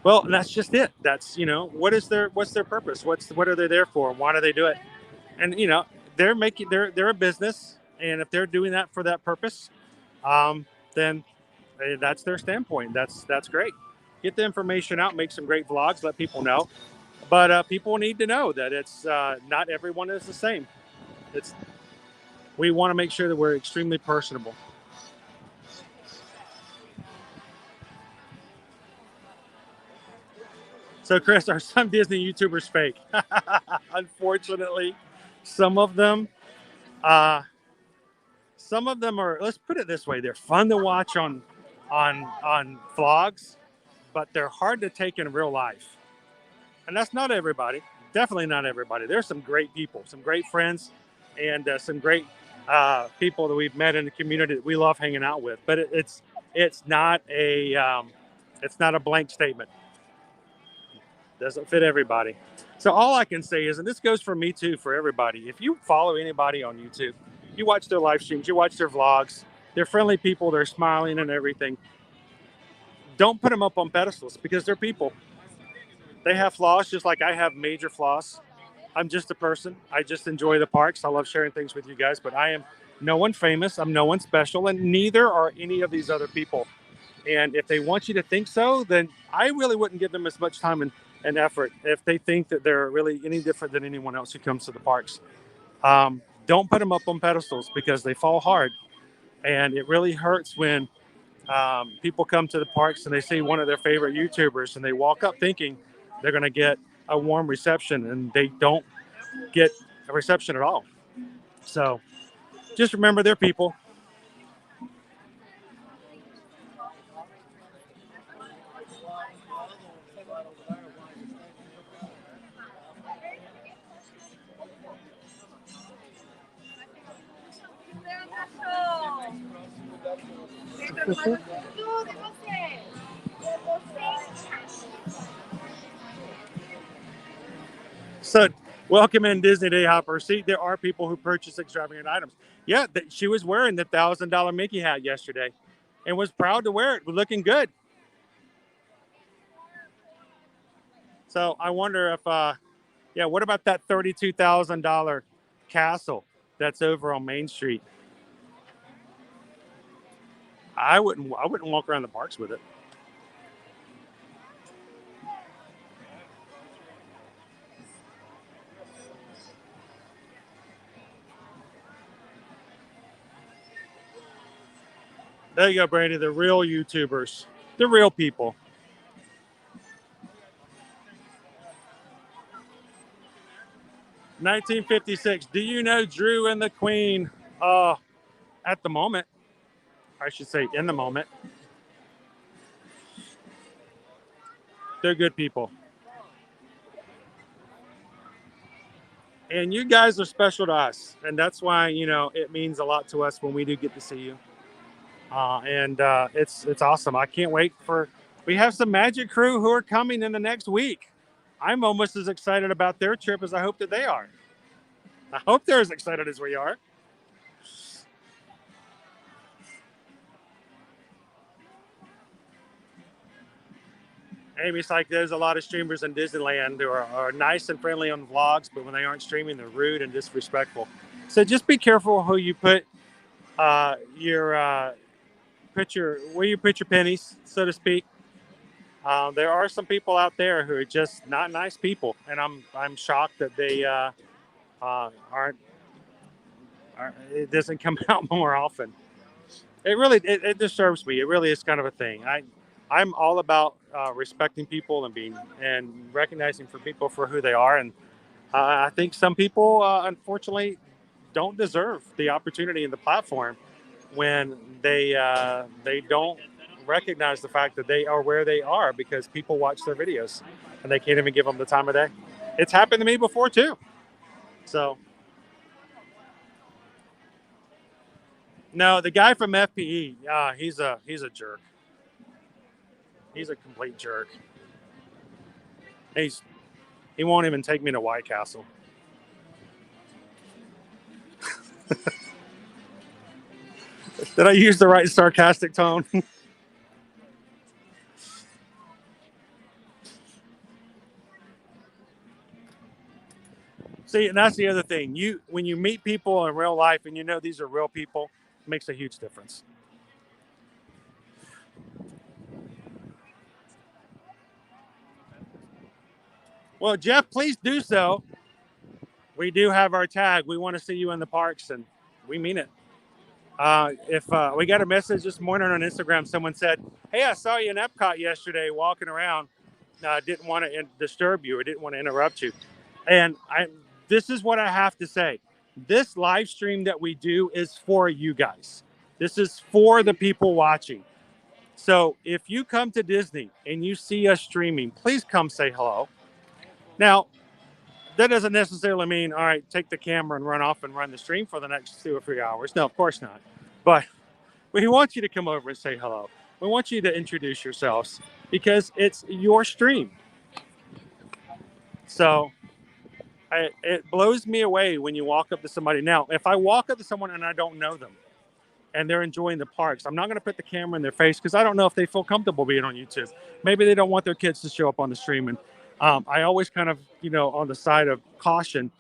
Well, that's just it. That's, what's their purpose? What are they there for? Why do they do it? And, they're a business, and if they're doing that for that purpose, then that's their standpoint. That's great. Get the information out, make some great vlogs, let people know. But people need to know that it's not everyone is the same. It's we want to make sure that we're extremely personable. So, Chris, are some Disney YouTubers fake? Unfortunately, some of them, uh, some of them are. Let's put it this way: they're fun to watch on vlogs, but they're hard to take in real life. And that's not everybody. Definitely not everybody. There's some great people, some great friends, and some great people that we've met in the community that we love hanging out with. But it's not a blank statement. Doesn't fit everybody. So all I can say is, and this goes for me too, for everybody, if you follow anybody on YouTube, you watch their live streams, you watch their vlogs, they're friendly people, they're smiling and everything. Don't put them up on pedestals because they're people. They have flaws just like I have major flaws. I'm just a person. I just enjoy the parks. I love sharing things with you guys, but I am no one famous. I'm no one special, and neither are any of these other people. And if they want you to think so, then I really wouldn't give them as much time and effort if they think that they're really any different than anyone else who comes to the parks. Don't put them up on pedestals because they fall hard. And it really hurts when people come to the parks and they see one of their favorite YouTubers and they walk up thinking they're going to get a warm reception, and they don't get a reception at all. So just remember they're people. So welcome in Disney Day Hopper. See, there are people who purchase extravagant items. Yeah, she was wearing the $1,000 Mickey hat yesterday and was proud to wear it, looking good. So I wonder if, what about that $32,000 castle that's over on Main Street? I wouldn't walk around the parks with it. There you go, Brandy. The real YouTubers, the real people. $19.56. Do you know Drew and the Queen? At the moment, I should say, in the moment, they're good people. And you guys are special to us, and that's why it means a lot to us when we do get to see you. And it's awesome. I can't wait for. We have some Magic Crew who are coming in the next week. I'm almost as excited about their trip as I hope that they are. I hope they're as excited as we are. Amy's like, there's a lot of streamers in Disneyland who are nice and friendly on vlogs, but when they aren't streaming, they're rude and disrespectful. So just be careful who you put where you put your pennies, so to speak. There are some people out there who are just not nice people, and I'm shocked that they aren't. It doesn't come out more often. It disturbs me. It really is kind of a thing. I'm all about respecting people and recognizing for people for who they are, and I think some people unfortunately don't deserve the opportunity and the platform when they don't recognize the fact that they are where they are because people watch their videos and they can't even give them the time of day. It's happened to me before too. So no, the guy from FPE, he's a jerk. He's a complete jerk. He won't even take me to White Castle. Did I use the right sarcastic tone? See, and that's the other thing. When you meet people in real life and you know these are real people, it makes a huge difference. Well, Jeff, please do so. We do have our tag. We want to see you in the parks, and we mean it. If we got a message this morning on Instagram, someone said, "Hey, I saw you in Epcot yesterday walking around. Didn't want to disturb you or didn't want to interrupt you." And this is what I have to say. This live stream that we do is for you guys. This is for the people watching. So if you come to Disney and you see us streaming, please come say hello. Now, that doesn't necessarily mean, all right, take the camera and run off and run the stream for the next 2 or 3 hours. No, of course not. But we want you to come over and say hello. We want you to introduce yourselves because it's your stream. So it blows me away when you walk up to somebody. Now, if I walk up to someone and I don't know them and they're enjoying the parks, I'm not going to put the camera in their face because I don't know if they feel comfortable being on YouTube. Maybe they don't want their kids to show up on the stream. And I always kind of, on the side of caution,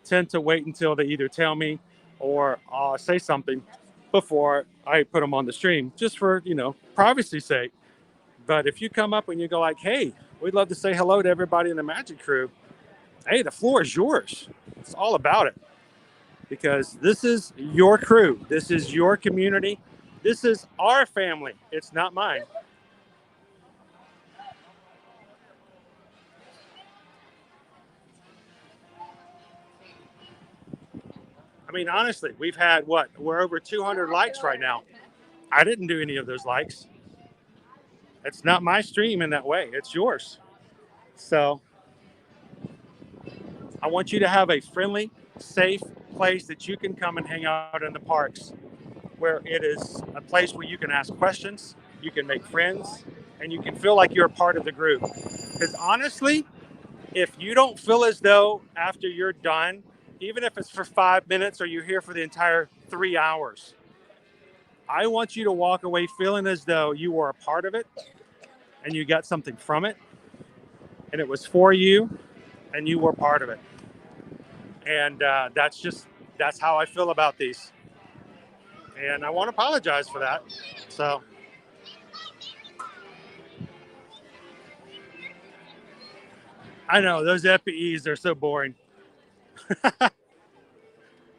tend to wait until they either tell me or say something before I put them on the stream, just for, privacy's sake. But if you come up and you go like, hey, we'd love to say hello to everybody in the Magic Crew. Hey, the floor is yours. It's all about it. Because this is your crew. This is your community. This is our family. It's not mine. I mean, honestly, we've had we're over 200 likes right now. I didn't do any of those likes. It's not my stream in that way. It's yours. So I want you to have a friendly, safe place that you can come and hang out in the parks, where it is a place where you can ask questions, you can make friends, and you can feel like you're a part of the group. Because honestly, if you don't feel as though after you're done, even if it's for 5 minutes or you're here for the entire 3 hours, I want you to walk away feeling as though you were a part of it and you got something from it and it was for you and you were part of it. And that's how I feel about these. And I want to apologize for that. So I know those FPEs are so boring.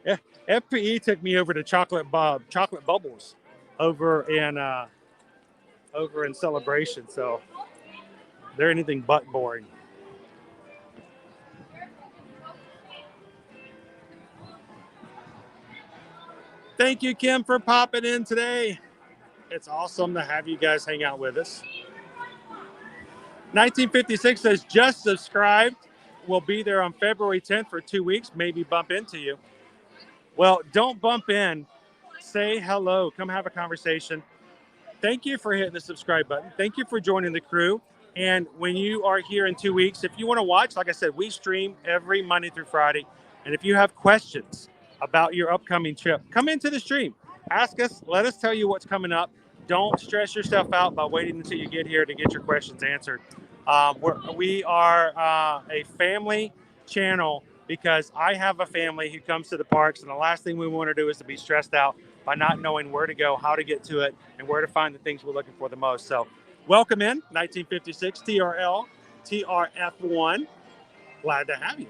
Yeah, FPE took me over to Chocolate Bubbles over in Celebration. So they're anything but boring. Thank you, Kim, for popping in today. It's awesome to have you guys hang out with us. 1956 says, just subscribed. We'll be there on February 10th for 2 weeks, maybe bump into you. Well, don't bump in. Say hello. Come have a conversation. Thank you for hitting the subscribe button. Thank you for joining the crew. And when you are here in 2 weeks, if you want to watch, like I said, we stream every Monday through Friday. And if you have questions about your upcoming trip, come into the stream. Ask us. Let us tell you what's coming up. Don't stress yourself out by waiting until you get here to get your questions answered. We are a family channel because I have a family who comes to the parks, and the last thing we want to do is to be stressed out by not knowing where to go, how to get to it, and where to find the things we're looking for the most. So welcome in, 1956, TRL, TRF1. Glad to have you.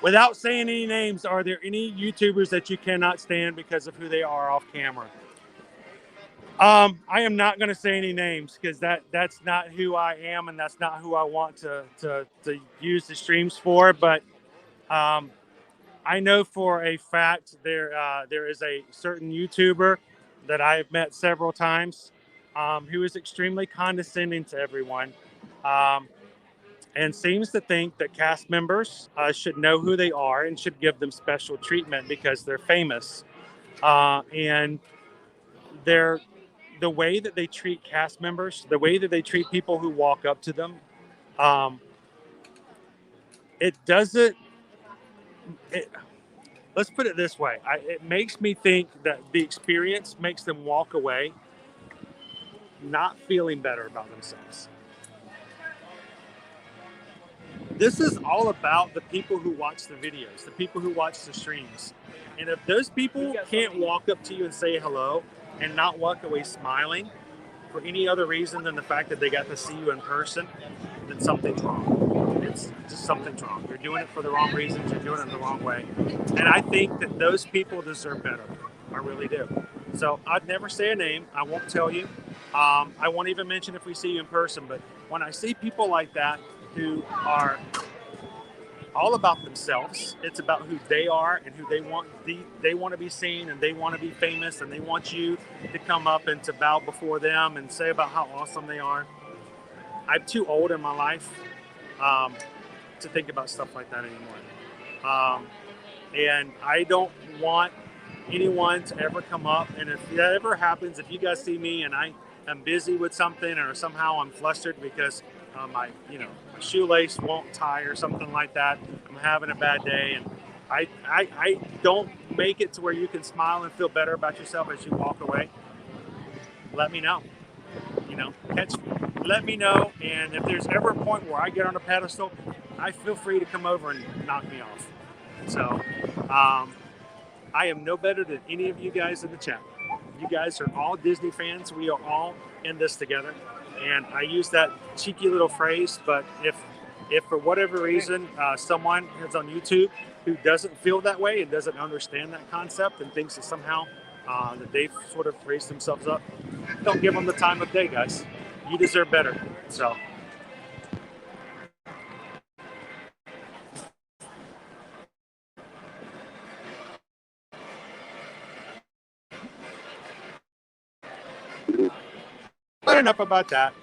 Without saying any names, are there any YouTubers that you cannot stand because of who they are off camera? I am not going to say any names because that's not who I am and that's not who I want to use the streams for. But I know for a fact there is a certain YouTuber that I have met several times who is extremely condescending to everyone. And seems to think that cast members should know who they are and should give them special treatment because they're famous. And the way that they treat cast members, the way that they treat people who walk up to them, it doesn't. let's put it this way. It makes me think that the experience makes them walk away not feeling better about themselves. This is all about the people who watch the videos, the people who watch the streams. And if those people can't walk up to you and say hello and not walk away smiling for any other reason than the fact that they got to see you in person, then something's wrong. It's just something's wrong. You're doing it for the wrong reasons. You're doing it the wrong way. And I think that those people deserve better. I really do. So I'd never say a name. I won't tell you. I won't even mention if we see you in person. But when I see people like that who are all about themselves, it's about who they are and who they want. They want to be seen and they want to be famous and they want you to come up and to bow before them and say about how awesome they are. I'm too old in my life to think about stuff like that anymore. And I don't want anyone to ever come up. And if that ever happens, if you guys see me and I am busy with something or somehow I'm flustered because my shoelace won't tie or something like that, I'm having a bad day, and I don't make it to where you can smile and feel better about yourself as you walk away, let me know. Let me know. And if there's ever a point where I get on a pedestal, I feel free to come over and knock me off. So I am no better than any of you guys in the chat. You guys are all Disney fans. We are all in this together. And I use that cheeky little phrase, but if for whatever reason someone is on YouTube who doesn't feel that way and doesn't understand that concept and thinks that somehow that they've sort of raised themselves up, don't give them the time of day, guys. You deserve better. So. But enough about that.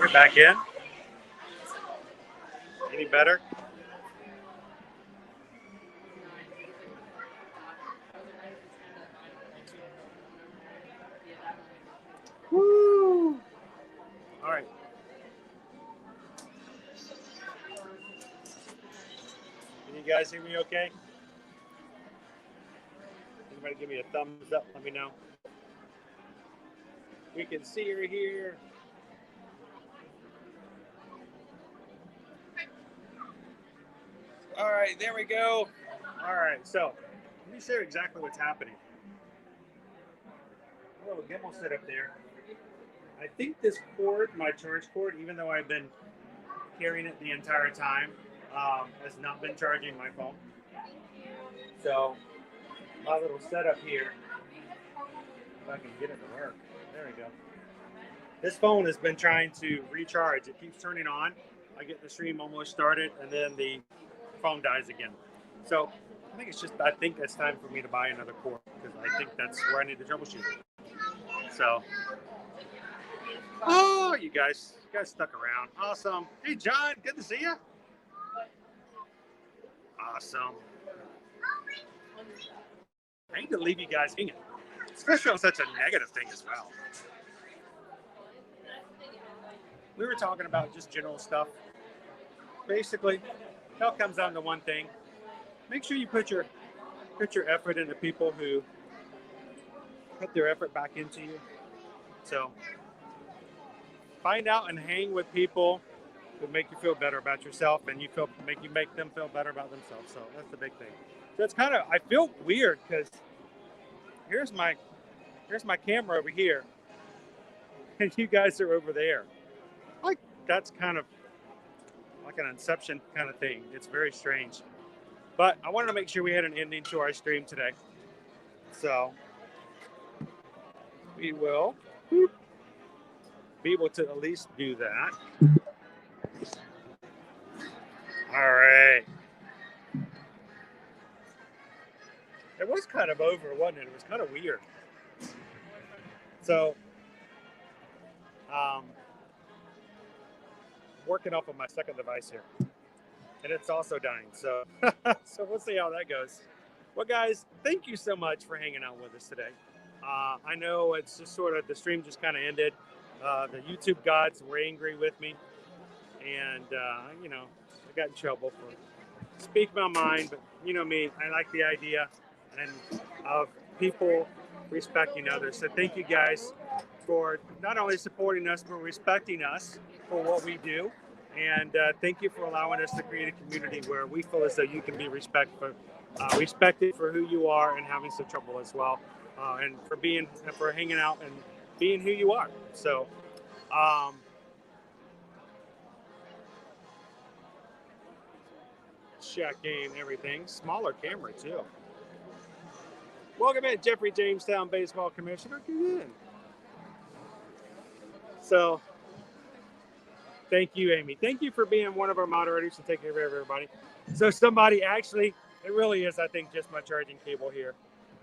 it back in. Any better? Woo! All right. Can you guys hear me okay? Anybody give me a thumbs up? Let me know. We can see her here. All right, there we go. All right, so let me show you exactly what's happening. A little gimbal set up there. I think this cord, my charge cord, even though I've been carrying it the entire time, has not been charging my phone. So my little setup here, if I can get it to work. There we go. This phone has been trying to recharge. It keeps turning on. I get the stream almost started, and then the phone dies again. So I think it's time for me to buy another cord, because I think that's where I need to troubleshoot. So, oh, you guys stuck around. Awesome. Hey, John, good to see you. Awesome. I hate to leave you guys hanging, especially on such a negative thing as well. We were talking about just general stuff. Basically, it all comes down to one thing. Make sure you put your effort into people who put their effort back into you. So find out and hang with people who make you feel better about yourself, and you make them feel better about themselves. So that's the big thing. So it's kind of, I feel weird because here's my camera over here, and you guys are over there. Like, that's kind of like an inception kind of thing. It's very strange. But I wanted to make sure we had an ending to our stream today. So we will be able to at least do that. All right. It was kind of over, wasn't it? It was kind of weird. So, working off of my second device here, and it's also dying. So, so we'll see how that goes. Well, guys, thank you so much for hanging out with us today. I know it's just sort of, the stream just kind of ended. The YouTube gods were angry with me, and you know, I got in trouble for speaking my mind. But you know me, I like the idea and of people respecting others. So thank you guys for not only supporting us, but respecting us for what we do. And thank you for allowing us to create a community where we feel as though you can be respected for who you are and having some trouble as well. And for hanging out and being who you are. So, checking everything. Smaller camera too. Welcome in, Jeffrey Jamestown Baseball Commissioner. Get in. So, thank you, Amy. Thank you for being one of our moderators and taking care of everybody. So somebody actually, it really is, I think, just my charging cable here.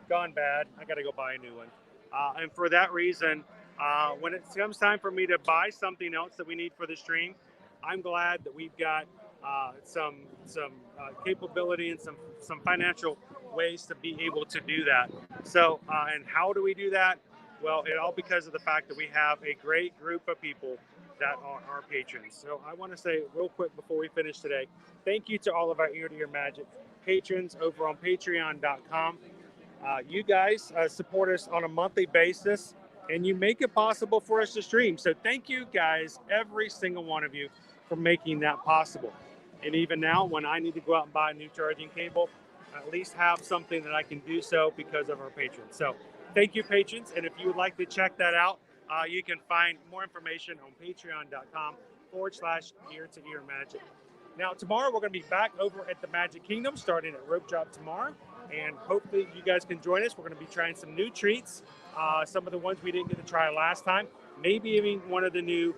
Gone bad. I got to go buy a new one. And for that reason, when it comes time for me to buy something else that we need for the stream, I'm glad that we've got some capability and some financial ways to be able to do that. So, and how do we do that? Well, it all because of the fact that we have a great group of people that are our patrons. So I want to say real quick before we finish today, thank you to all of our Ear to Ear Magic patrons over on patreon.com. You guys support us on a monthly basis, and you make it possible for us to stream. So thank you guys, every single one of you, for making that possible. And even now, when I need to go out and buy a new charging cable, I at least have something that I can do so because of our patrons. So thank you, patrons. And if you would like to check that out, you can find more information on patreon.com/ear to ear magic. Now, tomorrow we're going to be back over at the Magic Kingdom, starting at Rope Drop tomorrow. And hopefully you guys can join us. We're going to be trying some new treats, some of the ones we didn't get to try last time. Maybe even one of the new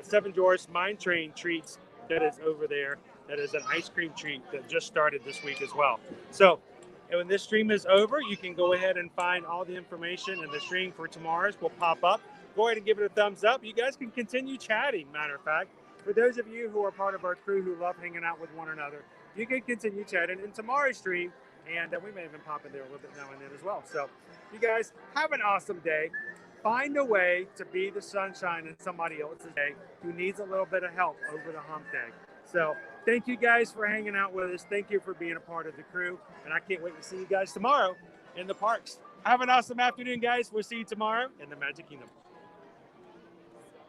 Seven Dwarfs Mine Train treats that is over there. That is an ice cream treat that just started this week as well. So, and when this stream is over, you can go ahead and find all the information, and the stream for tomorrow's will pop up. go ahead and give it a thumbs up. You guys can continue chatting, matter of fact. For those of you who are part of our crew who love hanging out with one another, you can continue chatting in tomorrow's stream, and we may even pop in there a little bit now and then as well. So you guys have an awesome day. Find a way to be the sunshine in somebody else's day who needs a little bit of help over the hump day. So thank you guys for hanging out with us. Thank you for being a part of the crew. And I can't wait to see you guys tomorrow in the parks. Have an awesome afternoon, guys. We'll see you tomorrow in the Magic Kingdom.